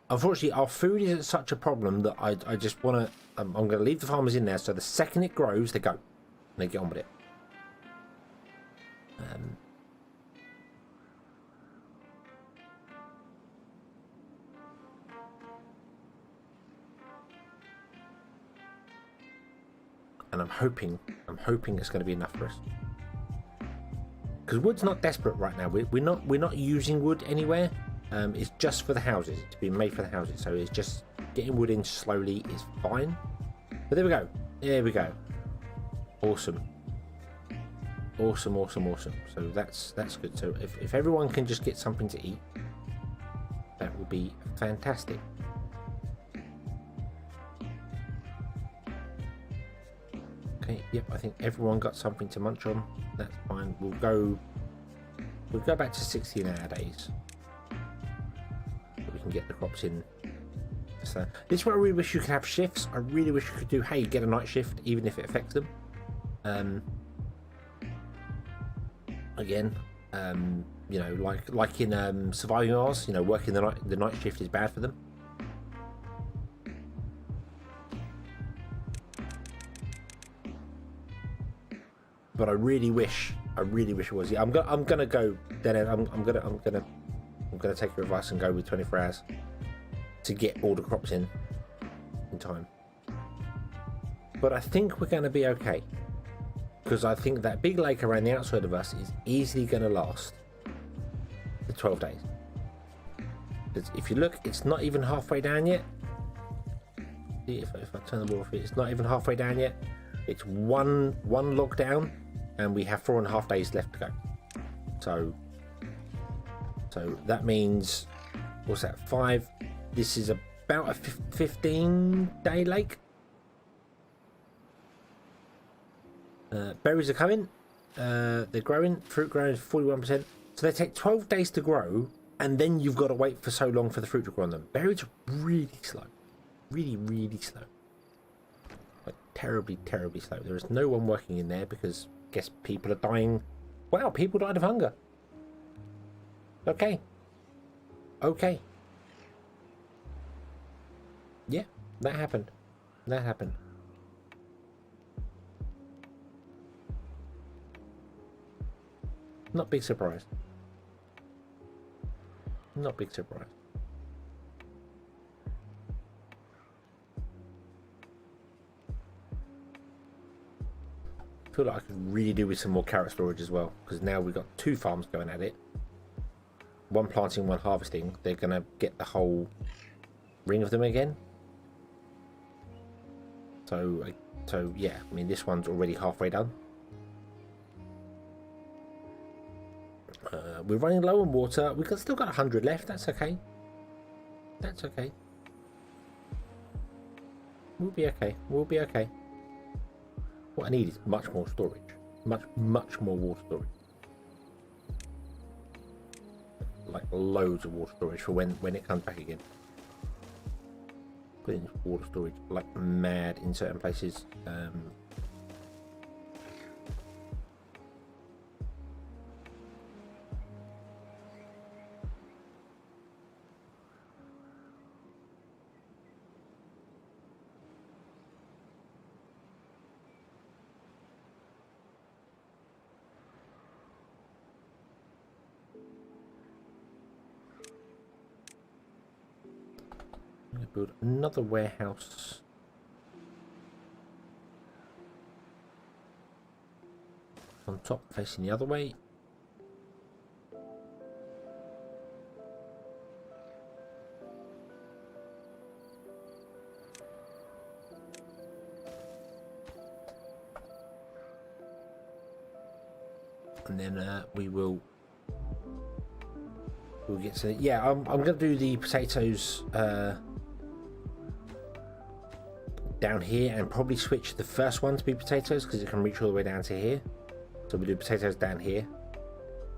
Unfortunately, our food is such a problem that I just want to. I'm going to leave the farmers in there, so the second it grows, they go and they get on with it. And I'm hoping it's going to be enough for us. Because wood's not desperate right now. We're not using wood anywhere. It's just for the houses. It's been made for the houses, so it's just getting wood in slowly is fine. But there we go. There we go. Awesome. So that's good. So if everyone can just get something to eat, that will be fantastic. Okay, yep, I think everyone got something to munch on. That's fine. We'll go back to 60 nowadays. So we can get the crops in. So this is where I really wish you could have shifts. I really wish you could do, hey, get a night shift, even if it affects them. Again, you know, like in Surviving Mars, you know, working the night shift is bad for them. But I really wish it was. Yeah, I'm gonna go. Then I'm gonna take your advice and go with 24 hours to get all the crops in time. But I think we're gonna be okay, because I think that big lake around the outside of us is easily gonna last the 12 days. Because if you look, it's not even halfway down yet. See, if I turn the wall off, it's not even halfway down yet. It's one log down, and we have 4.5 days left to go. So that means, what's that? 5. This is about a 15-day lake. Berries are coming. They're growing. Fruit growing is 41%. So they take 12 days to grow, and then you've got to wait for so long for the fruit to grow on them. Berries are really slow. Really slow. Like terribly slow. There is no one working in there because I guess people are dying. Wow, people died of hunger. Okay. Yeah, that happened. Not big surprise. I feel like I could really do with some more carrot storage as well, because now we've got 2 farms going at it. One planting, one harvesting. They're going to get the whole ring of them again. So yeah, I mean, this one's already halfway done. We're running low on water. We've still got 100 left. That's okay. We'll be okay. What I need is much more storage. Much more water storage. Like loads of water storage for when it comes back again. Putting water storage like mad in certain places. Build another warehouse on top facing the other way. And then we'll get to it. Yeah, I'm going to do the potatoes down here, and probably switch the first one to be potatoes because it can reach all the way down to here. So we do potatoes down here,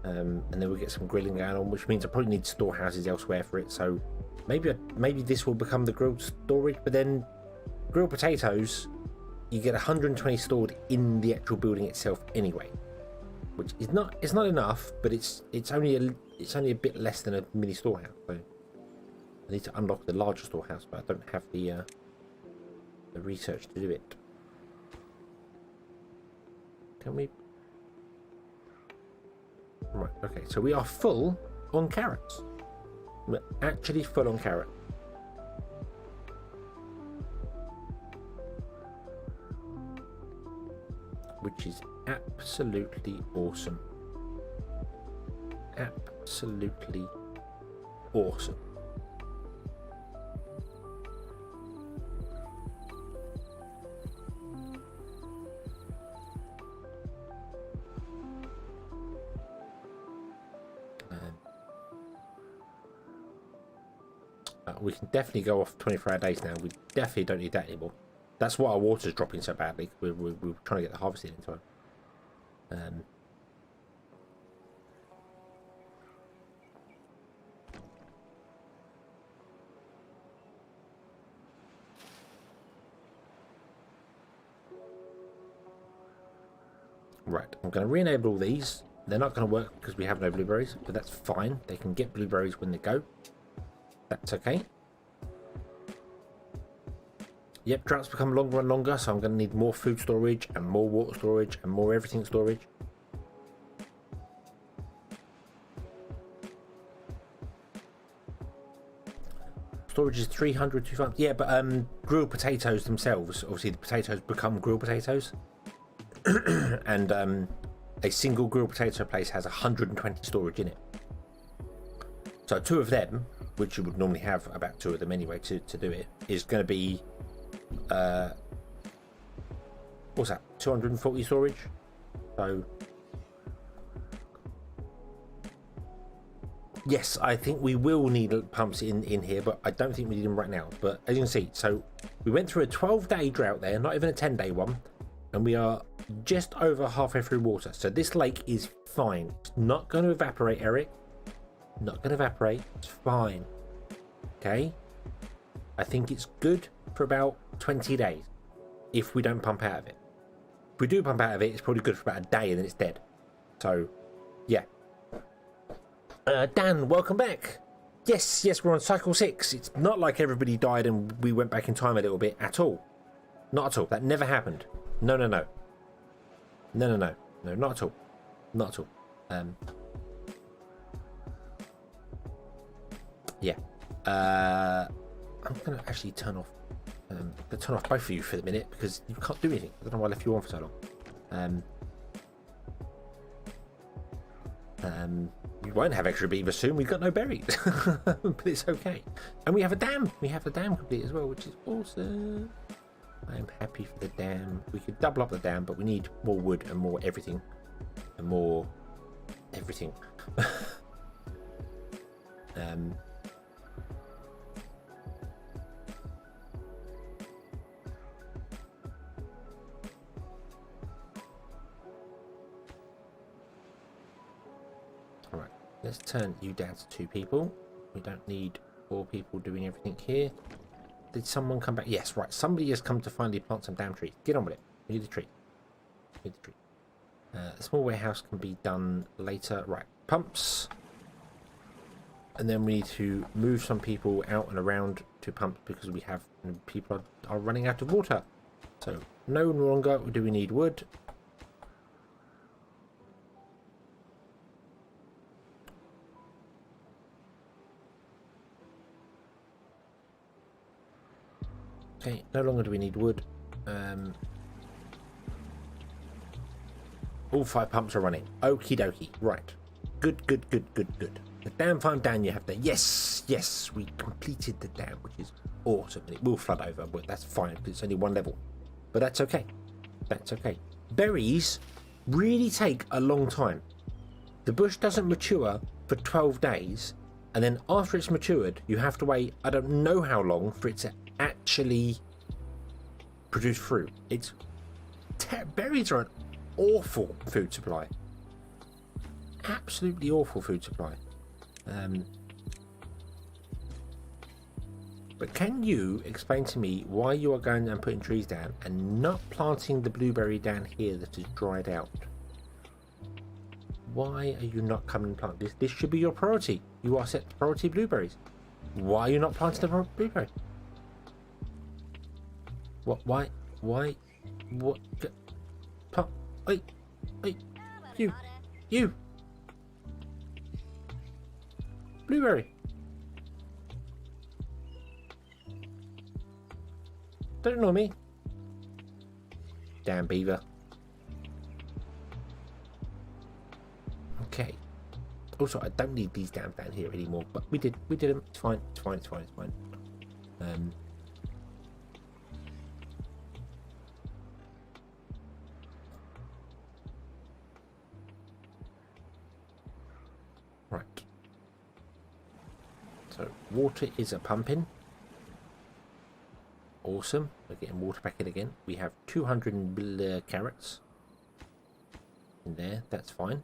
and then we'll get some grilling going on, which means I probably need storehouses elsewhere for it. So maybe this will become the grilled storage, but then grilled potatoes, you get 120 stored in the actual building itself anyway, which is not enough, but it's only a bit less than a mini storehouse. So I need to unlock the larger storehouse, but I don't have the research to do it. Can we? Right, okay, so we are full on carrots. We're actually full on carrot. Which is absolutely awesome. Absolutely awesome. We can definitely go off 24-hour days now. We definitely don't need that anymore. That's why our water's dropping so badly. We're trying to get the harvesting in time. Right, I'm going to re-enable all these. They're not going to work because we have no blueberries, but that's fine. They can get blueberries when they go. That's okay. Yep, droughts become longer and longer, so I'm going to need more food storage and more water storage and more everything storage. Storage is 300, 200. Yeah, but grilled potatoes themselves, obviously the potatoes become grilled potatoes. And a single grilled potato place has 120 storage in it. So 2 of them which you would normally have about 2 of them anyway to do it, is going to be what's that, 240 storage. So yes, I think we will need pumps in here, but I don't think we need them right now. But as you can see, so we went through a 12-day drought there, not even a 10-day one, and we are just over halfway through water. So this lake is fine. It's not going to evaporate, Eric. Not going to evaporate. It's fine. Okay. I think it's good for about 20 days if we don't pump out of it. If we do pump out of it, it's probably good for about a day and then it's dead. So yeah. Dan, welcome back. Yes, we're on cycle 6. It's not like everybody died and we went back in time a little bit at all. Not at all. That never happened. No, not at all. Not at all. Yeah. I'm gonna actually turn off both of you for the minute because you can't do anything. I don't know why I left you on for so long. We won't have extra beavers soon. We've got no berries, but it's okay. And we have a dam. We have the dam complete as well, which is awesome. I'm happy for the dam. We could double up the dam, but we need more wood and more everything, and more everything. All right, let's turn you down to 2 people. We don't need 4 people doing everything here. Did someone come back? Yes, right. Somebody has come to finally plant some damn trees. Get on with it. We need a tree. We need a tree. A small warehouse can be done later. Right. Pumps. And then we need to move some people out and around to pump because we have people are running out of water. So no longer do we need wood. Okay, no longer do we need wood. All 5 pumps are running. Okie dokie. Right. Good. The dam farm down you have there. Yes, we completed the dam, which is awesome. And it will flood over, but that's fine because it's only 1 level. But that's okay. That's okay. Berries really take a long time. The bush doesn't mature for 12 days, and then after it's matured, you have to wait, I don't know how long, for it to actually produce fruit. Berries are an awful food supply. Absolutely awful food supply. But can you explain to me why you are going and putting trees down and not planting the blueberry down here that is dried out? Why are you not coming and planting this? This should be your priority. You are set to priority blueberries. Why are you not planting the blueberry? What? Why? What? Wait, you. Blueberry. Don't ignore me. Damn beaver. Okay. Also, I don't need these dams down here anymore, but we did them. It's fine. Right. So water is a pumping. Awesome. We're getting water back in again. We have 200 carrots in there. That's fine.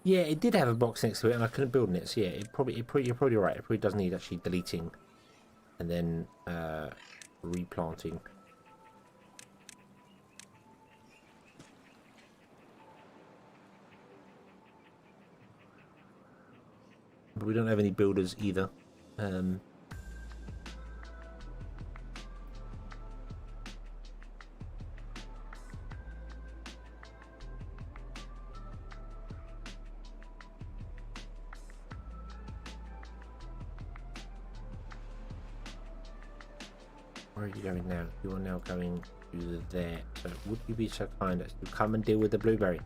Yeah, it did have a box next to it, and I couldn't build it. So yeah, you're probably right. It probably does need actually deleting and then replanting. But we don't have any builders either. Where are you going now? You are now going to there. So would you be so kind as to come and deal with the blueberry?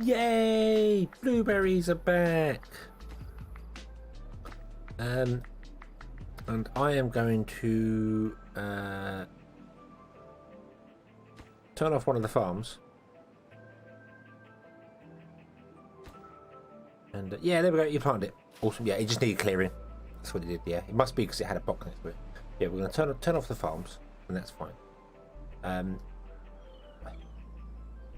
Yay! Blueberries are back. And I am going to turn off one of the farms. And yeah, there we go. You planted it. Awesome. Yeah, it just needed clearing. That's what it did. Yeah, it must be because it had a box next to it. Yeah, we're going to turn off the farms, and that's fine.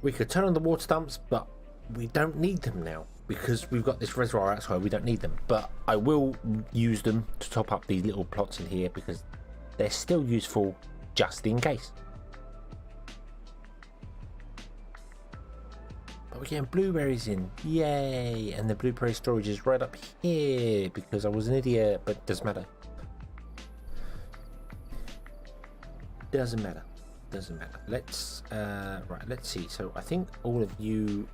We could turn on the water dumps, but we don't need them now because we've got this reservoir outside. We don't need them, but I will use them to top up these little plots in here because they're still useful just in case. But we're getting blueberries in, yay! And the blueberry storage is right up here because I was an idiot, but it doesn't matter. Doesn't matter. Let's right, let's see. So I think all of you,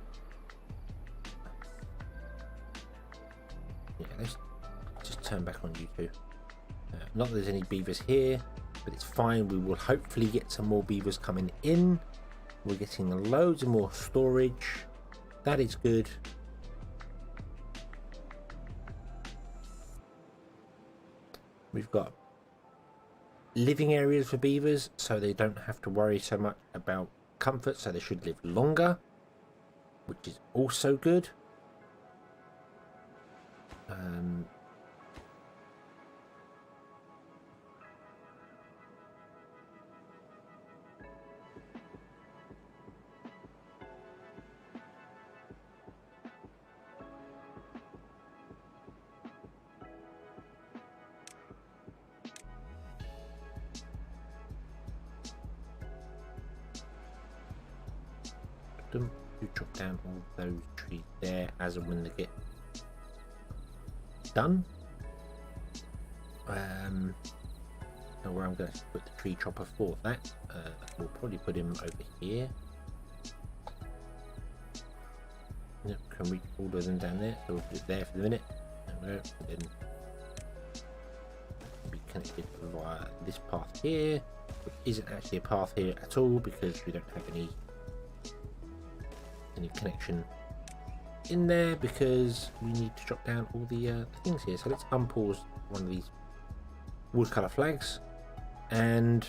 yeah, let's just turn back on you two. Not that there's any beavers here, but it's fine. We will hopefully get some more beavers coming in. We're getting loads of more storage. That is good. We've got living areas for beavers, so they don't have to worry so much about comfort, so they should live longer, which is also good. You chop down all those trees there as and when they get done. Now where I'm going to put the tree chopper for that, we'll probably put him over here. Yep, can reach all of them down there, so we'll put it there for the minute. There we go. Then be connected via this path here, which isn't actually a path here at all because we don't have any connection in there because we need to drop down all the things here. So let's unpause one of these woodcolor flags and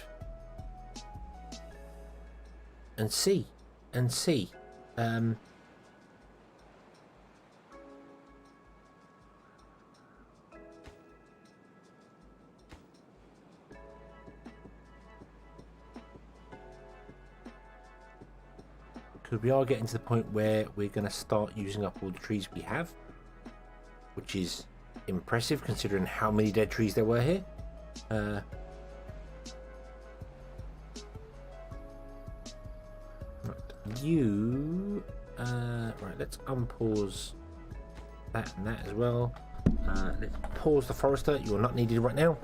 see. Because we are getting to the point where we're going to start using up all the trees we have, which is impressive considering how many dead trees there were here. Right, let's unpause that and that as well. Let's pause the forester. You are not needed right now.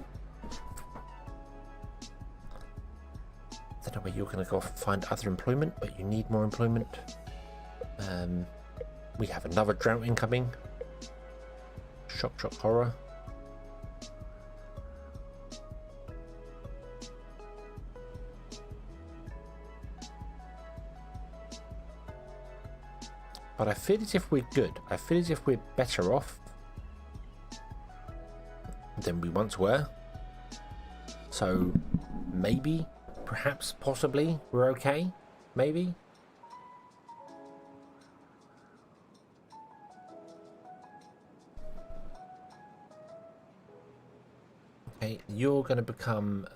I don't know where you're going to go find other employment, but you need more employment. We have another drought incoming. Shock horror. But I feel as if we're good. I feel as if we're better off than we once were. So maybe, perhaps, possibly, we're okay. Maybe. Okay, you're going to become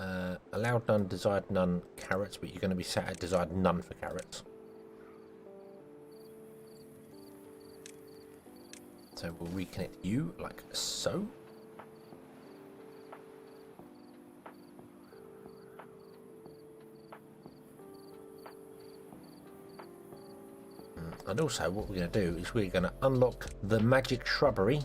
allowed none, desired none carrots, but you're going to be set at desired none for carrots. So we'll reconnect you like so. And also what we're going to do is we're going to unlock the magic shrubbery.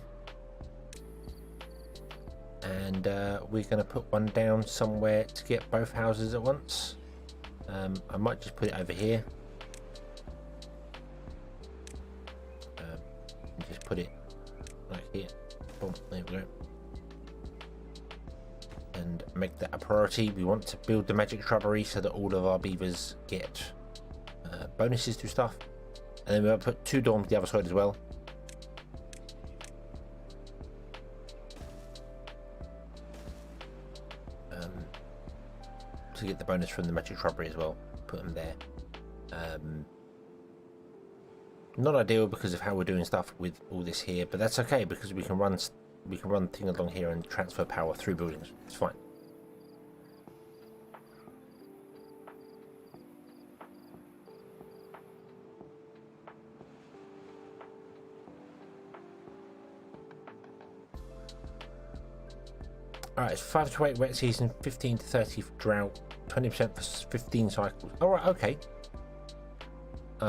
And we're going to put one down somewhere to get both houses at once. I might just put it over here. Just put it right here. Boom, there we go. And make that a priority. We want to build the magic shrubbery so that all of our beavers get bonuses to stuff. And then we'll put 2 dorms the other side as well. To get the bonus from the magic shrubbery as well. Put them there. Not ideal because of how we're doing stuff with all this here, but that's okay because we can run things along here and transfer power through buildings. It's fine. Alright, it's 5 to 8 wet season, 15 to 30 for drought, 20% for 15 cycles. Alright, okay.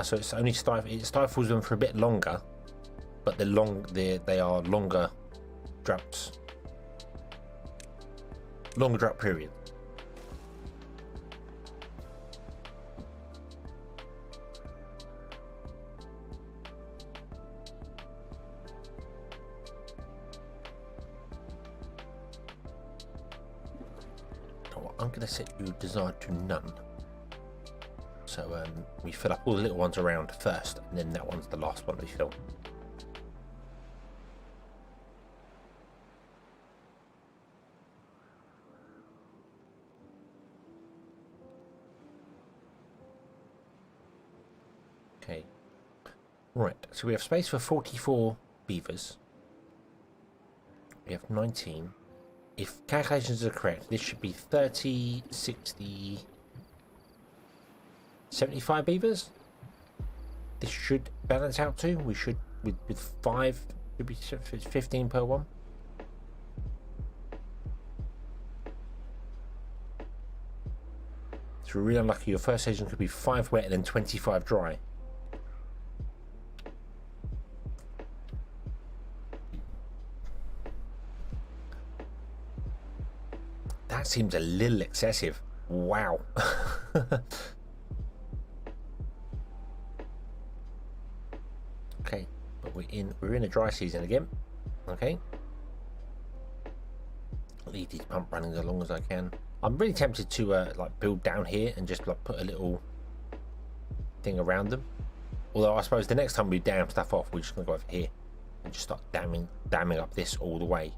So it's only it stifles them for a bit longer, but they are longer droughts. Longer drought period. I'm going to set you desired to none. So we fill up all the little ones around first, and then that one's the last one we fill. Okay. Right, so we have space for 44 beavers. We have 19. If calculations are correct, this should be 30, 60, 75 beavers. This should balance out to. We should, with 5, should be 15 per one. So we're really unlucky. Your first season could be 5 wet and then 25 dry. That seems a little excessive. Wow. Okay, but we're in a dry season again. Okay. Leave these pump running as long as I can. I'm really tempted to like build down here and just like put a little thing around them. Although I suppose the next time we dam stuff off, we're just gonna go over here and just start damming up this all the way,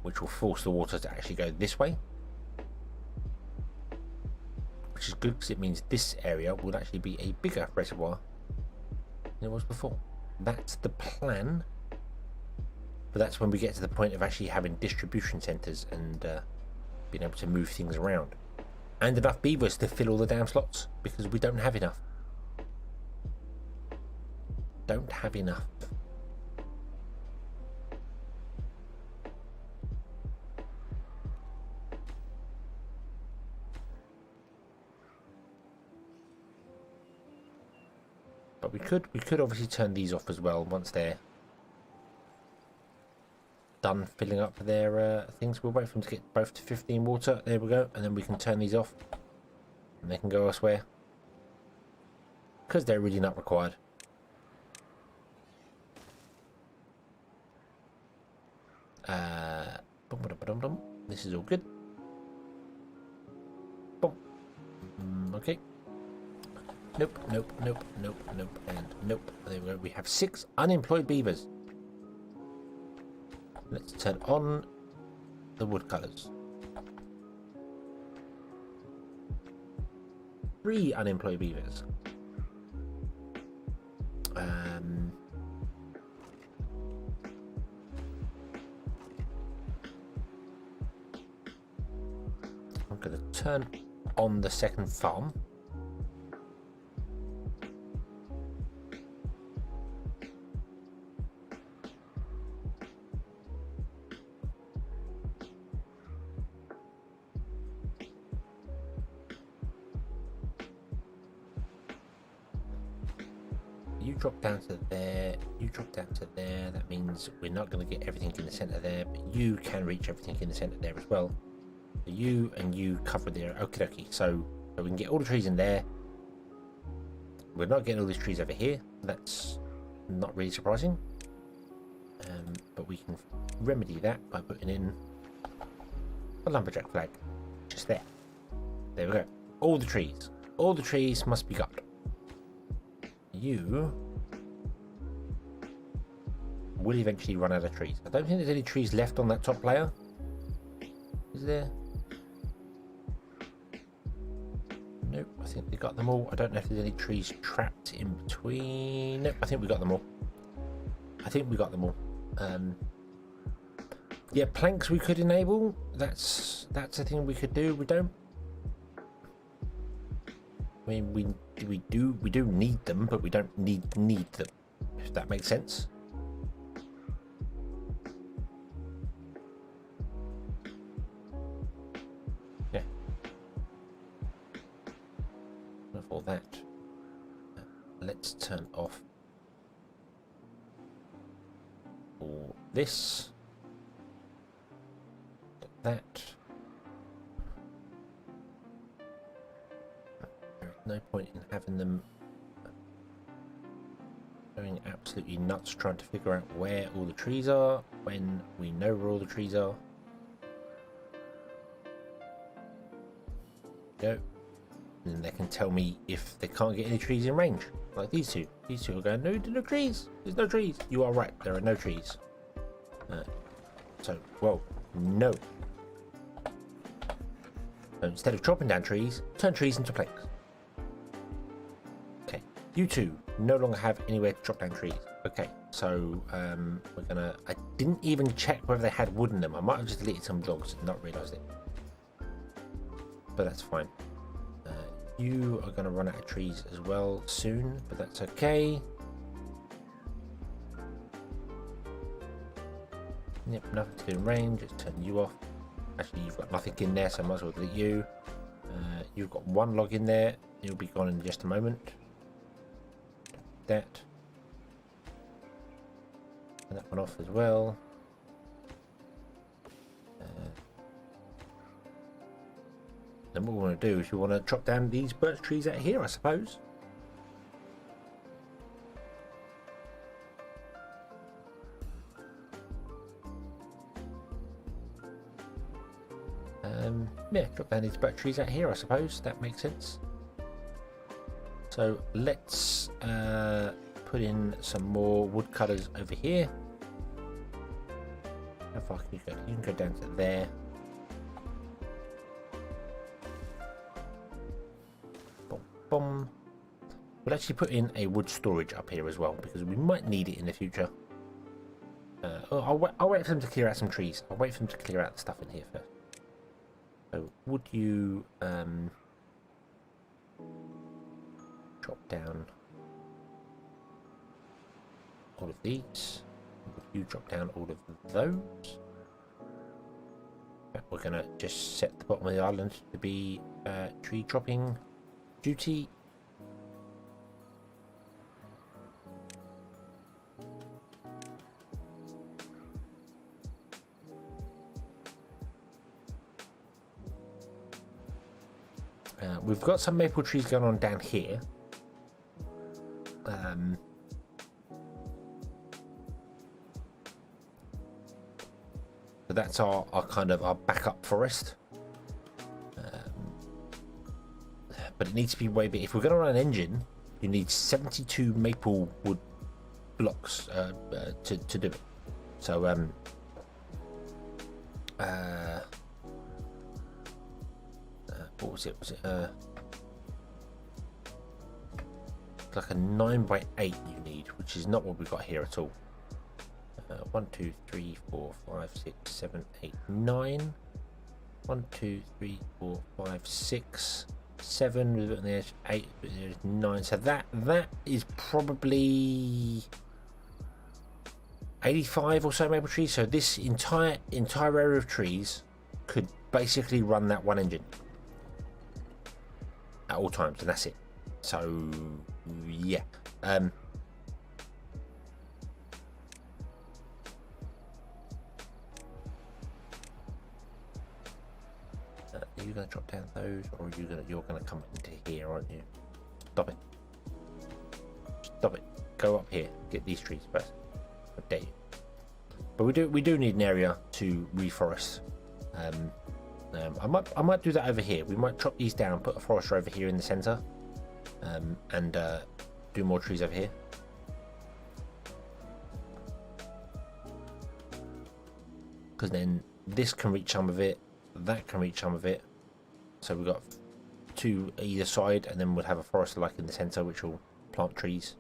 which will force the water to actually go this way. Which is good because it means this area will actually be a bigger reservoir than it was before. That's the plan. But that's when we get to the point of actually having distribution centres and being able to move things around. And enough beavers to fill all the damn slots, because we don't have enough. Don't have enough. But we could obviously turn these off as well once they're done filling up their things. We'll wait for them to get both to 15 water. There we go, and then we can turn these off, and they can go elsewhere because they're really not required. This is all good. Okay. Nope, nope, nope, nope, nope, and nope. There we go. We have 6 unemployed beavers. Let's turn on the woodcutters. 3 unemployed beavers. I'm going to turn on the second farm. You drop down to there, you drop down to there. That means we're not going to get everything in the center there, but you can reach everything in the center there as well. So you and you cover there. Okie dokie. So we can get all the trees in there. We're not getting all these trees over here. That's not really surprising. But we can remedy that by putting in a lumberjack flag just there. There we go. All the trees must be got. You will eventually run out of trees. I don't think there's any trees left on that top layer. Is there? Nope, I think we got them all. I don't know if there's any trees trapped in between. Nope, I think we got them all. I think we got them all. Yeah, planks we could enable. That's a thing we could do. We don't. I mean, we do need them, but we don't need them. If that makes sense. Yeah. For that, let's turn off all this. That. There's no point in having them going absolutely nuts trying to figure out where all the trees are when we know where all the trees are. Go. And then they can tell me if they can't get any trees in range. Like these two. These two are going, no, no trees. There's no trees. You are right. There are no trees. So, well, no. So instead of chopping down trees, turn trees into planks. Okay. You two no longer have anywhere to chop down trees. Okay. So, we're gonna... I didn't even check whether they had wood in them. I might have just deleted some logs and not realised it. But that's fine. You are going to run out of trees as well soon, but that's okay. Yep, nothing to do in range. Let's turn you off. Actually, you've got nothing in there, so I might as well delete you. You've got one log in there. You'll be gone in just a moment. That. And that one off as well. Then what we want to do is we want to chop down these birch trees out here, I suppose. Yeah, drop down these birch trees out here, I suppose. That makes sense. So let's put in some more woodcutters over here. How far can you go? You can go down to there. Boom. We'll actually put in a wood storage up here as well because we might need it in the future. I'll wait for them to clear out some trees. I'll wait for them to clear out the stuff in here first. So would you chop down all of these? Would you drop down all of those? We're gonna just set the bottom of the island to be tree chopping duty. We've got some maple trees going on down here. So that's our kind of our backup forest. But it needs to be way big. If we're going to run an engine, you need 72 maple wood blocks to do it. So what was it? Was it like a 9x8 you need, which is not what we've got here at all. 1, 2, 3, 4, 5, 6, 7, 8, 9. 1, 2, 3, 4, 5, 6, 7 with it on the edge, 8, 9. So that is probably 85 or so maple trees. So this entire area of trees could basically run that one engine at all times, and that's it. So yeah, are you going to drop down those, or you're gonna come into here, aren't you? Stop it! Stop it! Go up here. Get these trees first. I dare you. But we do need an area to reforest. I might do that over here. We might chop these down, put a forester over here in the center, and do more trees over here. because then this can reach some of it, that can reach some of it. So we've got 2 either side, and then we'll have a forest like in the center, which will plant trees.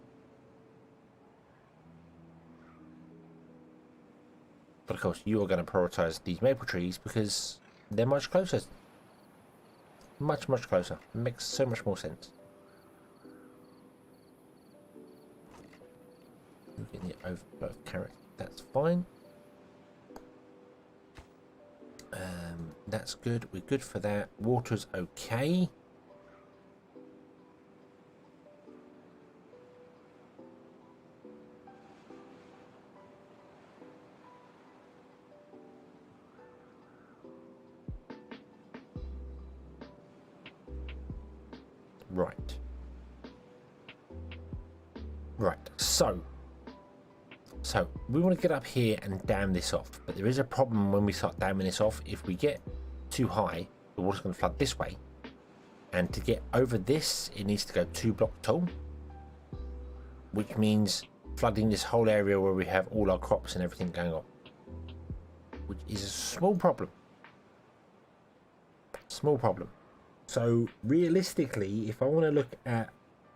But of course, you are going to prioritize these maple trees because they're much closer. Much closer. It makes so much more sense. Getting the overflow of carrot. That's fine. That's good. We're good for that. Water's okay. Right. So we want to get up here and dam this off, but there is a problem when we start damming this off. If we get too high, the water's going to flood this way, and to get over this, it needs to go 2 blocks tall, which means flooding this whole area where we have all our crops and everything going on, which is a small problem. So realistically, if I want to look at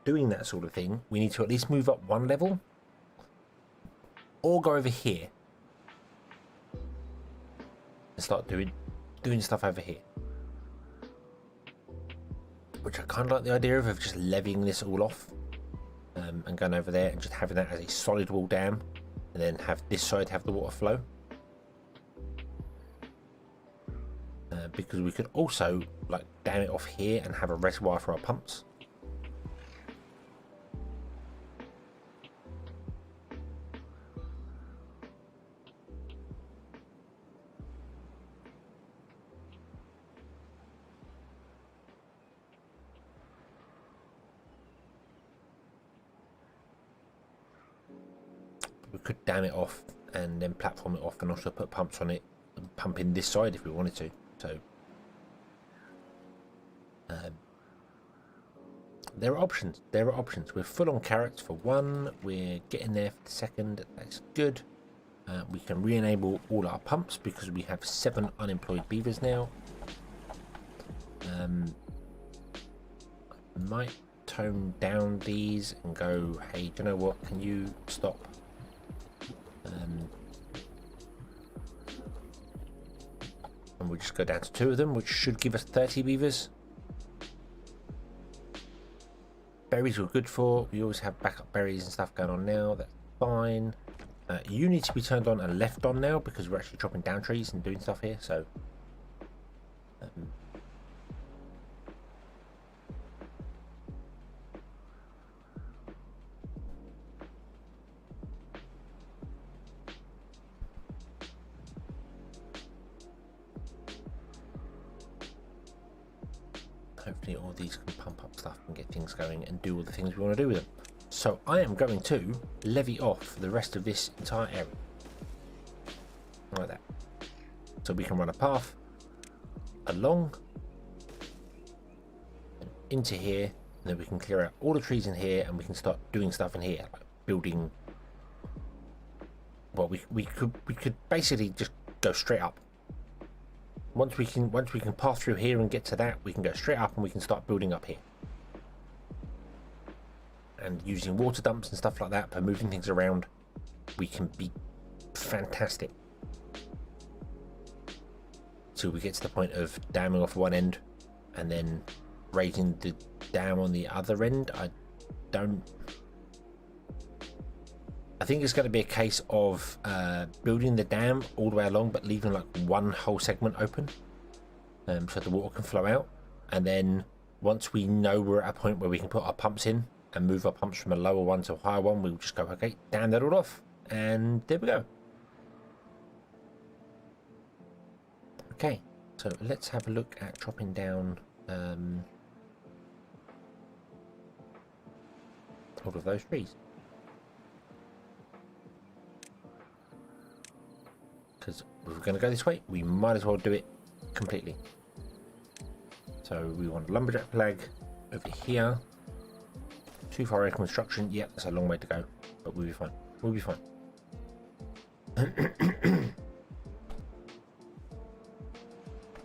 doing that sort of thing, we need to at least move up 1 level, or go over here and start doing stuff over here, which I kind of like the idea of just levying this all off, and going over there and just having that as a solid wall dam, and then have this side have the water flow, because we could also like dam it off here and have a reservoir for our pumps. We could dam it off and then platform it off, and also put pumps on it and pump in this side if we wanted to. So there are options. We're full on carrots for 1. We're getting there for the 2nd. That's good. We can re-enable all our pumps because we have 7 unemployed beavers now. I might tone down these and go, hey, do you know what? Can you stop? And we'll just go down to 2 of them, which should give us 30 beavers. Berries we're good for. We always have backup berries and stuff going on now. That's fine. You need to be turned on and left on now because we're actually chopping down trees and doing stuff here. So hopefully all these can pump up stuff and get things going and do all the things we want to do with them. So I am going to levy off the rest of this entire area. Like that. So we can run a path along and into here, and then we can clear out all the trees in here, and we can start doing stuff in here, like building. Well, we could basically just go straight up. Once we can pass through here and get to that, we can go straight up and we can start building up here. And using water dumps and stuff like that for moving things around, we can be fantastic. Till we get to the point of damming off one end and then raising the dam on the other end. I think it's going to be a case of building the dam all the way along, but leaving like one whole segment open, so the water can flow out. And then once we know we're at a point where we can put our pumps in and move our pumps from a lower one to a higher one, we'll just go, okay, dam that all off, and there we go. Okay, so let's have a look at chopping down all of those trees. Because if we're going to go this way, we might as well do it completely. So we want a lumberjack flag over here. Too far away from construction. Yeah, that's a long way to go, but we'll be fine. We'll be fine.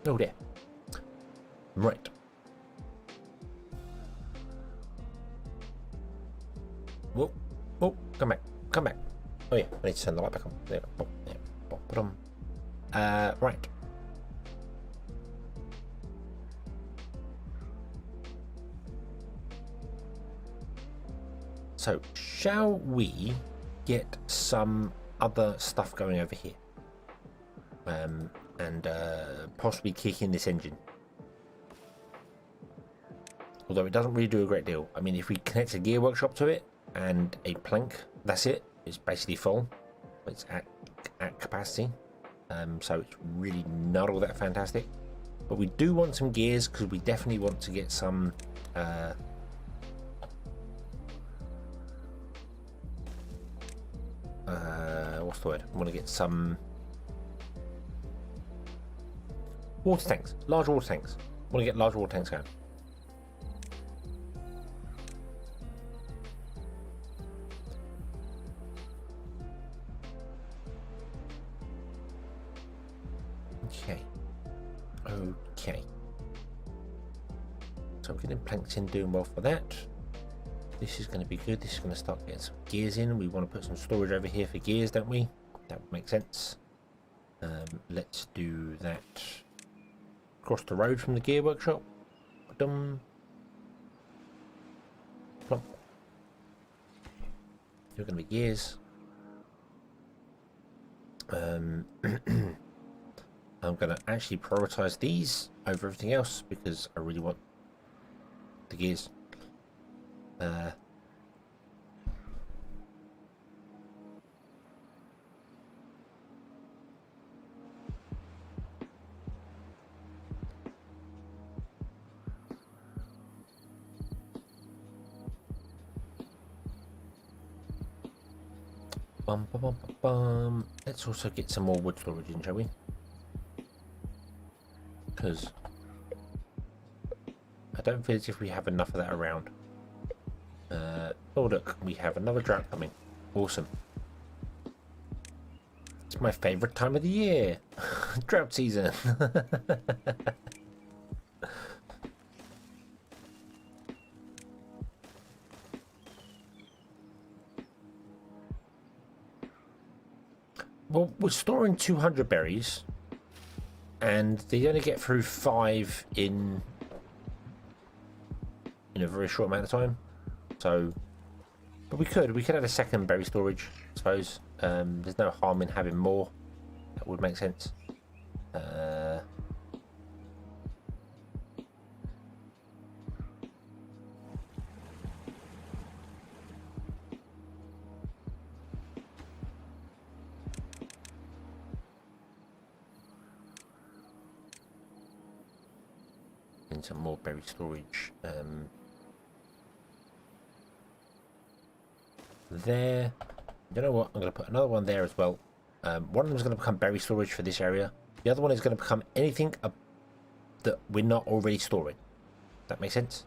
Oh dear. Right. Whoa. Oh, come back. Come back. Oh yeah, I need to turn the light back on. There. Oh, yeah. Put on. Right. So, shall we get some other stuff going over here? And possibly kick in this engine. Although it doesn't really do a great deal. I mean, if we connect a gear workshop to it and a plank, that's it. It's basically full. It's at capacity. So it's really not all that fantastic. But we do want some gears because we definitely want to get some what's the word? I want to get some water tanks, large water tanks. I want to get large water tanks going. Okay. So we're getting planks in, doing well for that. This is going to be good. This is going to start getting some gears in. We want to put some storage over here for gears, don't we? That would make sense. Let's do that. Across the road from the gear workshop. Dum. Plump. You're going to be gears. I'm going to actually prioritize these over everything else because I really want the gears. Bum, bum, bum, bum, bum. Let's also get some more wood storage in, shall we? Because I don't feel as if we have enough of that around. Oh look, we have another drought coming. Awesome. It's my favourite time of the year. Drought season. Well, we're storing 200 berries, and they only get through 5 in a very short amount of time. So, but we could have a second berry storage, I suppose. There's no harm in having more. That would make sense. And some more berry storage. There. You know what? I'm going to put another one there as well. One of them is going to become berry storage for this area. The other one is going to become anything that we're not already storing. That makes sense?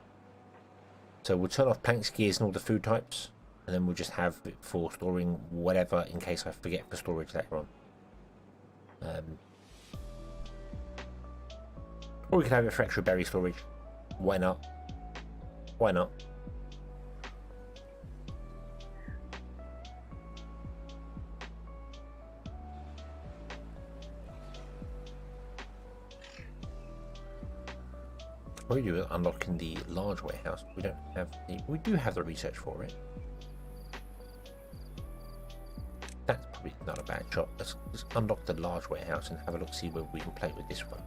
So we'll turn off planks, gears, and all the food types, and then we'll just have it for storing whatever in case I forget for storage later on. Or we could have it for extra berry storage. Why not? Why not? We do unlocking the large warehouse. We don't have the. We do have the research for it. That's probably not a bad shot. Let's unlock the large warehouse and have a look, see where we can play with this one.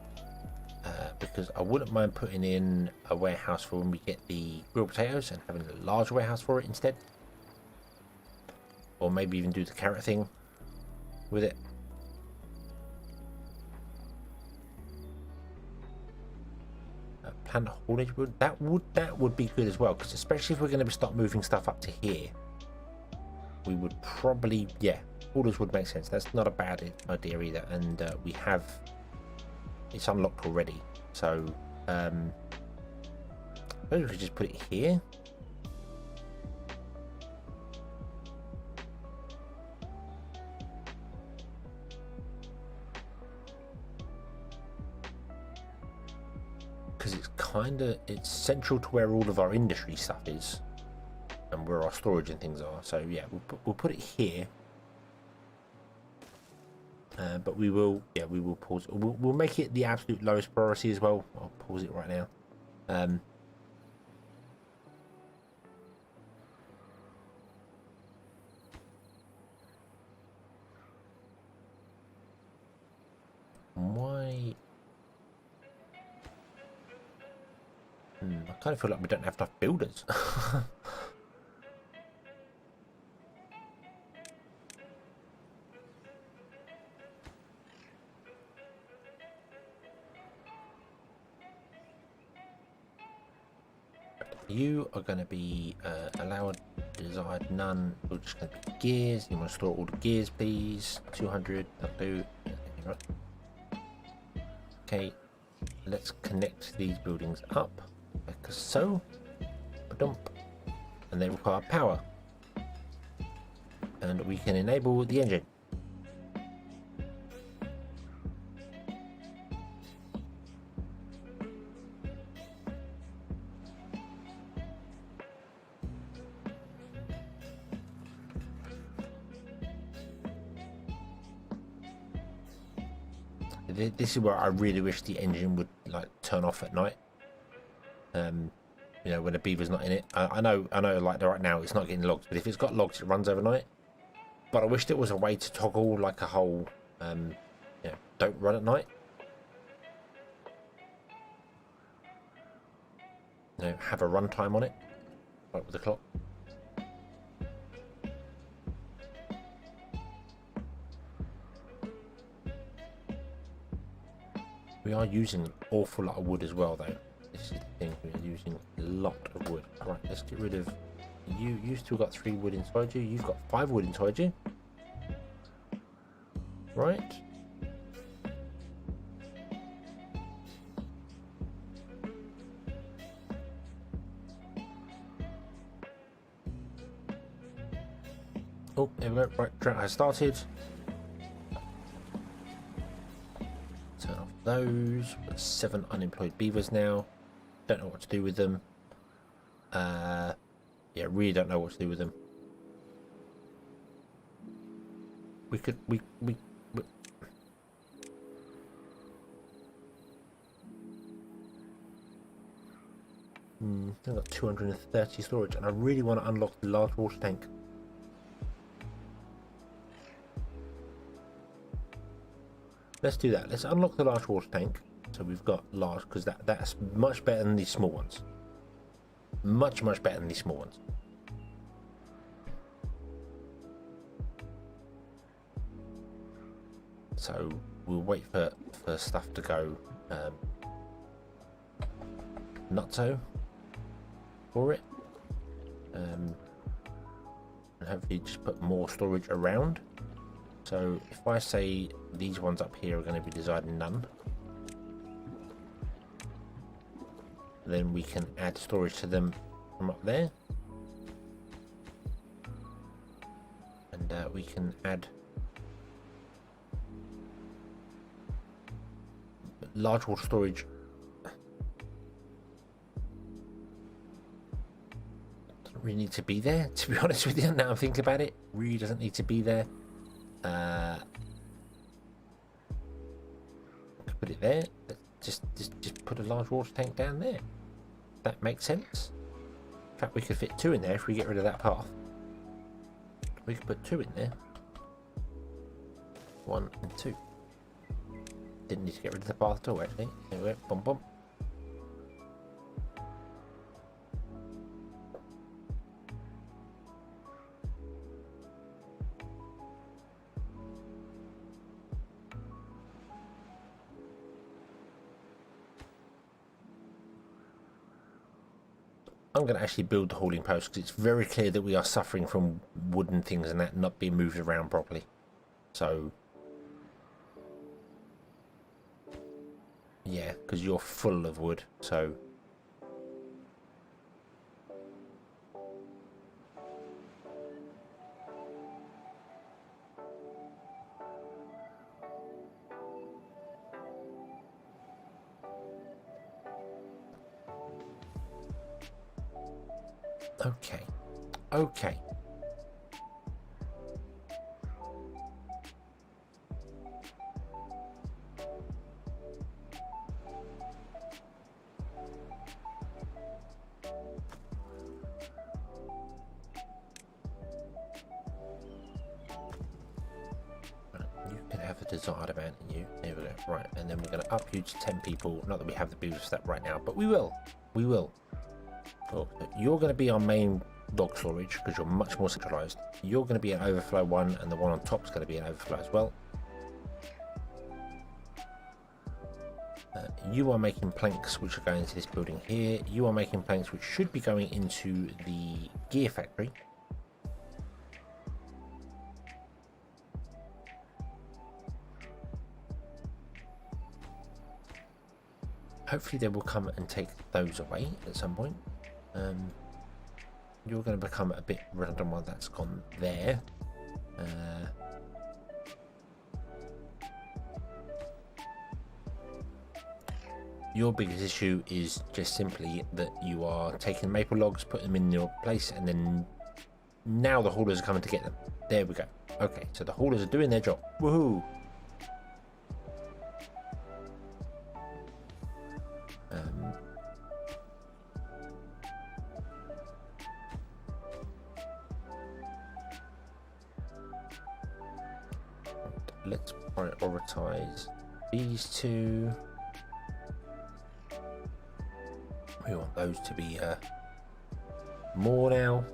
Because I wouldn't mind putting in a warehouse for when we get the grilled potatoes and having a large warehouse for it instead. Or maybe even do the carrot thing with it. Plant haulage wood, that would be good as well, because especially if we're going to start moving stuff up to here, we would probably, yeah, haulage would make sense. That's not a bad idea either, and we have, it's unlocked already, so maybe we could just put it here. it's central to where all of our industry stuff is and where our storage and things are. So yeah, we'll put it here. But we will pause. We'll make it the absolute lowest priority as well. I'll pause it right now. Why? I kind of feel like we don't have enough builders. You are going to be allowed, desired, none. We're just going to be gears. You want to store all the gears, please. 200. That'll do. Okay, let's connect these buildings up like so. Ba-dump. And they require power. And we can enable the engine. This is where I really wish the engine would like turn off at night. You know, when the beaver's not in it. I know like right now it's not getting logs, but if it's got logs it runs overnight. But I wish there was a way to toggle like a whole don't run at night. You know, have a runtime on it, like with the clock. We are using an awful lot of wood as well, though. This is the thing, we are using a lot of wood. Alright, let's get rid of you. You've still got 3 wood inside you. You've got 5 wood inside you. Right. Oh, there we go. Right, Drought has started. Turn off those. We've got 7 unemployed beavers now. Don't know what to do with them. Yeah, really don't know what to do with them. We could I've got 230 storage, and I really want to unlock the large water tank. Let's do that. Let's unlock the large water tank. So we've got large, because that's much better than these small ones. Much better than these small ones. So we'll wait for stuff to go nutso for it. And hopefully just put more storage around. So if I say these ones up here are going to be desired none, then we can add storage to them from up there. And we can add large water storage. Doesn't really need to be there, to be honest with you. Now I'm thinking about it, really doesn't need to be there. Put it there. Just put a large water tank down there. That makes sense. In fact, we could fit 2 in there if we get rid of that path. We could put 2 in there. 1 and 2. Didn't need to get rid of the path at all, actually. There we go. Bum bum. I'm going to actually build the hauling post because it's very clear that we are suffering from wooden things and that not being moved around properly. So, yeah, because you're full of wood, so. Okay. Okay. You can have the desired amount in you. There we go. Right, and then we're going to up you to 10 people. Not that we have the beaver stat right now, but we will. We will. Oh, you're going to be our main log storage because you're much more centralized. You're going to be an overflow one, and the one on top is going to be an overflow as well. You are making planks which are going into this building here. You are making planks which should be going into the gear factory. Hopefully they will come and take those away at some point. You're going to become a bit redundant while that's gone there. Your biggest issue is just simply that you are taking maple logs, putting them in your place, and then now the haulers are coming to get them. There we go. Okay, so the haulers are doing their job. Woohoo! Let's prioritize these two. We want those to be more now.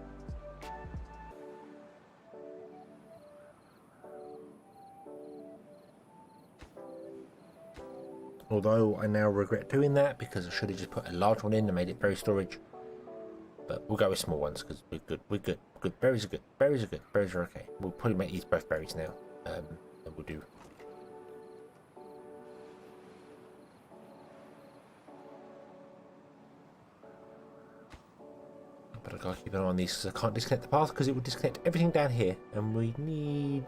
Although I now regret doing that because I should have just put a large one in and made it berry storage. But we'll go with small ones because we're good. We're good. Good. Berries are good. Berries are good. Berries are okay. We'll probably make these both berries now. And we'll do. But I gotta keep an eye on these because I can't disconnect the path because it will disconnect everything down here, and we need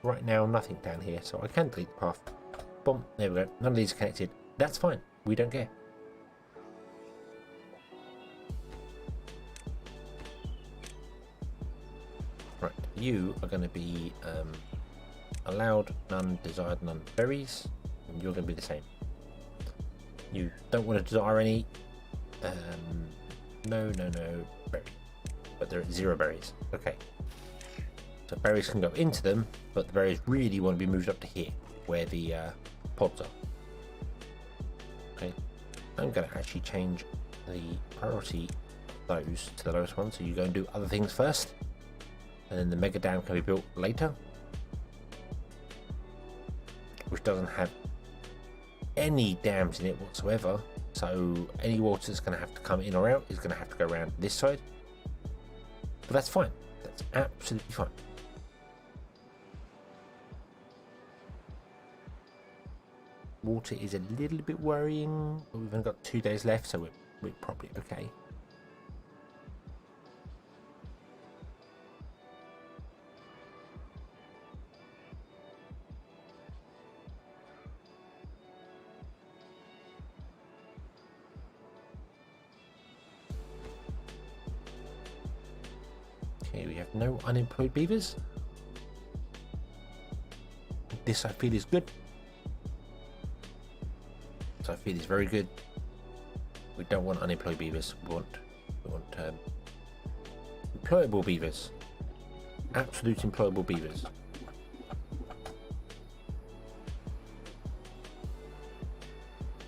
right now nothing down here, so I can delete the path. Boom, there we go. None of these are connected. That's fine. We don't care. Right, you are going to be allowed none, desired none berries, and you're going to be the same. You don't want to desire any. No, berry. But there are 0 berries. Okay. So berries can go into them, but the berries really want to be moved up to here, where the pods are. Okay. I'm going to actually change the priority of those to the lowest one, so you go and do other things first, and then the mega dam can be built later, which doesn't have any dams in it whatsoever. So any water that's going to have to come in or out is going to have to go around this side. But that's fine. That's absolutely fine. Water is a little bit worrying, but we've only got 2 days left, so we're probably okay. Okay, we have no unemployed beavers. This I feel is good. So I feel is very good. We don't want unemployed beavers. We want employable beavers. Absolute employable beavers.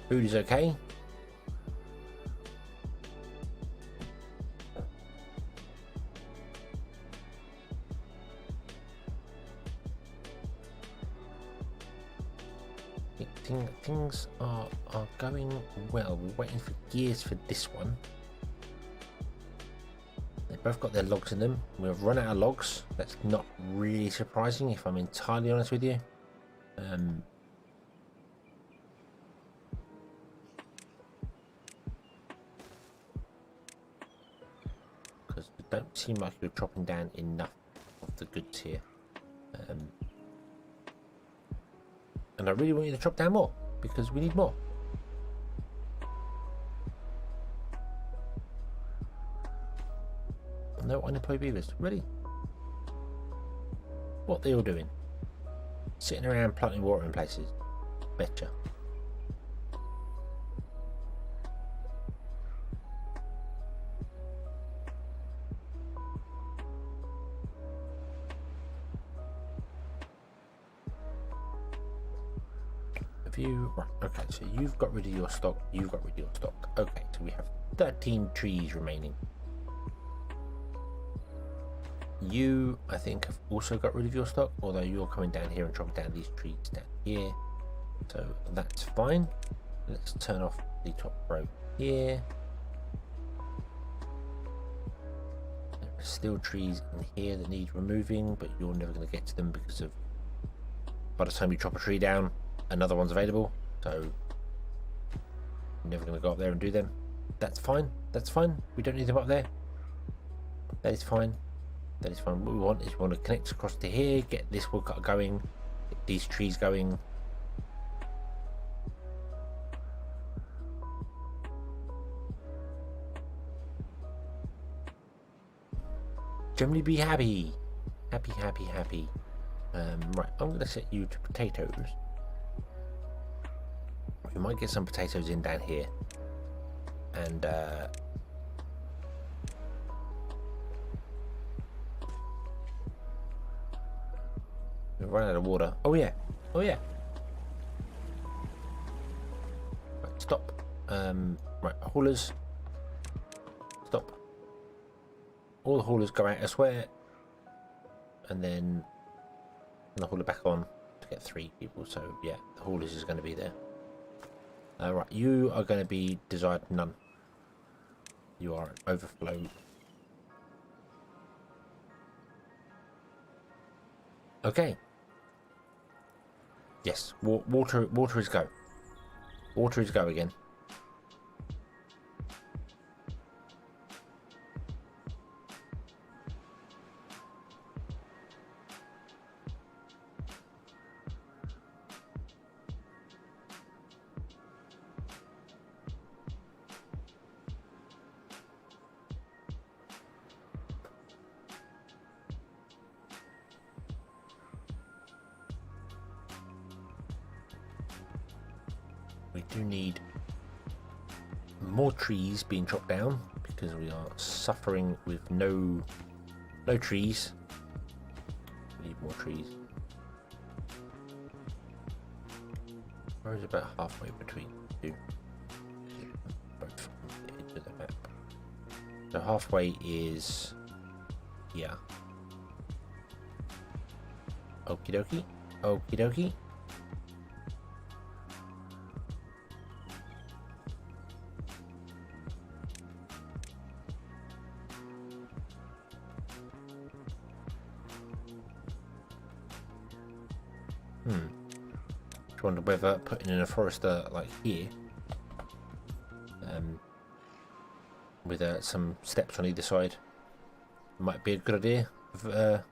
Food is okay. Things are going well. We're waiting for gears for this one. They've both got their logs in them. We've run out of logs. That's not really surprising, if I'm entirely honest with you. Because it don't seem like you're dropping down enough of the goods here. And I really want you to drop down more, because we need more. No unemployed beavers. Really? What they all doing? Sitting around planting water in places. Betcha. Right, okay, so you've got rid of your stock, you've got rid of your stock. Okay, so we have 13 trees remaining. You, I think, have also got rid of your stock, although you're coming down here and chopping down these trees down here. So that's fine. Let's turn off the top row here. There are still trees in here that need removing, but you're never going to get to them because of, by the time you chop a tree down, another one's available, so I'm never going to go up there and do them. That's fine. That's fine. We don't need them up there. That is fine. That is fine. What we want is we want to connect across to here, get this woodcut going, get these trees going. Generally be happy. Happy, happy, happy. Right, I'm going to set you to potatoes. We might get some potatoes in down here, and we've run out of water. Oh yeah, oh yeah. Right, stop. Right, haulers, stop. All the haulers go out elsewhere, and then the hauler back on to get 3 people. So yeah, the haulers is going to be there. Right, you are going to be desired none. You are an overflow. Okay. Yes, water is go. Water is go again. We do need more trees being chopped down because we are suffering with no trees. We need more trees. Where is it? About halfway between two? Both into the map. So halfway is here. Okie dokie. Okie dokie. I wonder whether putting in a forester like here, with some steps on either side, might be a good idea of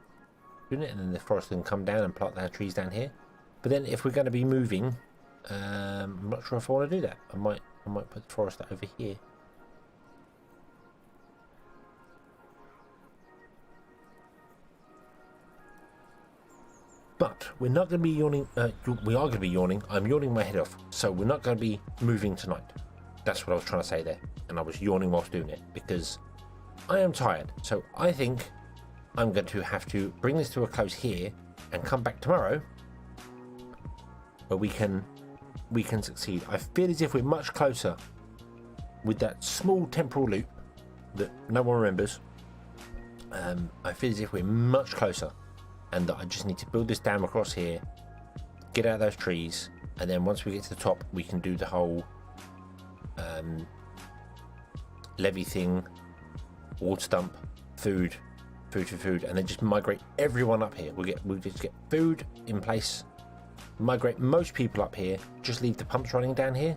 doing it, and then the forester can come down and plant their trees down here. But then, if we're going to be moving, I'm not sure if I want to do that. I might put the forester over here. But we're not going to be yawning. We are going to be yawning. I'm yawning my head off. So we're not going to be moving tonight. That's what I was trying to say there. And I was yawning whilst doing it because I am tired. So I think I'm going to have to bring this to a close here and come back tomorrow where we can succeed. I feel as if we're much closer with that small temporal loop that no one remembers. I feel as if we're much closer. And that I just need to build this dam across here, get out those trees, and then once we get to the top, we can do the whole levy thing, water dump, food, and then just migrate everyone up here. We'll just get food in place, migrate most people up here, just leave the pumps running down here,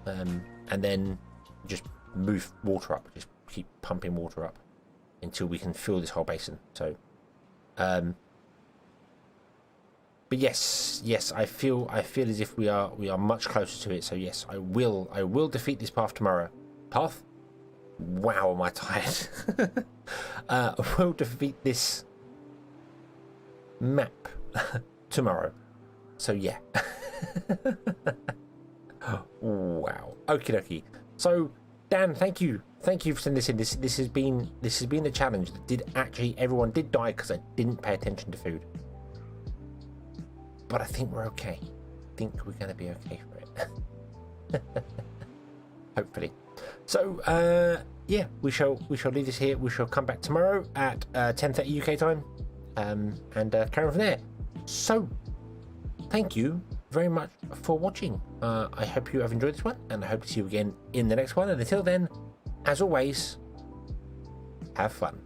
and then just move water up, just keep pumping water up until we can fill this whole basin. So. But yes, I feel as if we are much closer to it. So yes, I will defeat this path tomorrow. Path? Wow, am I tired. We'll defeat this map tomorrow. So yeah. Wow. Okie dokie. So Dan, thank you for sending this in. This has been the challenge that everyone did die because I didn't pay attention to food. But I think we're okay. I think we're gonna be okay for it. Hopefully. So yeah, we shall leave this here. We shall come back tomorrow at 10:30 UK time, and carry on from there. So thank you very much for watching. I hope you have enjoyed this one, and I hope to see you again in the next one. And until then, as always, have fun.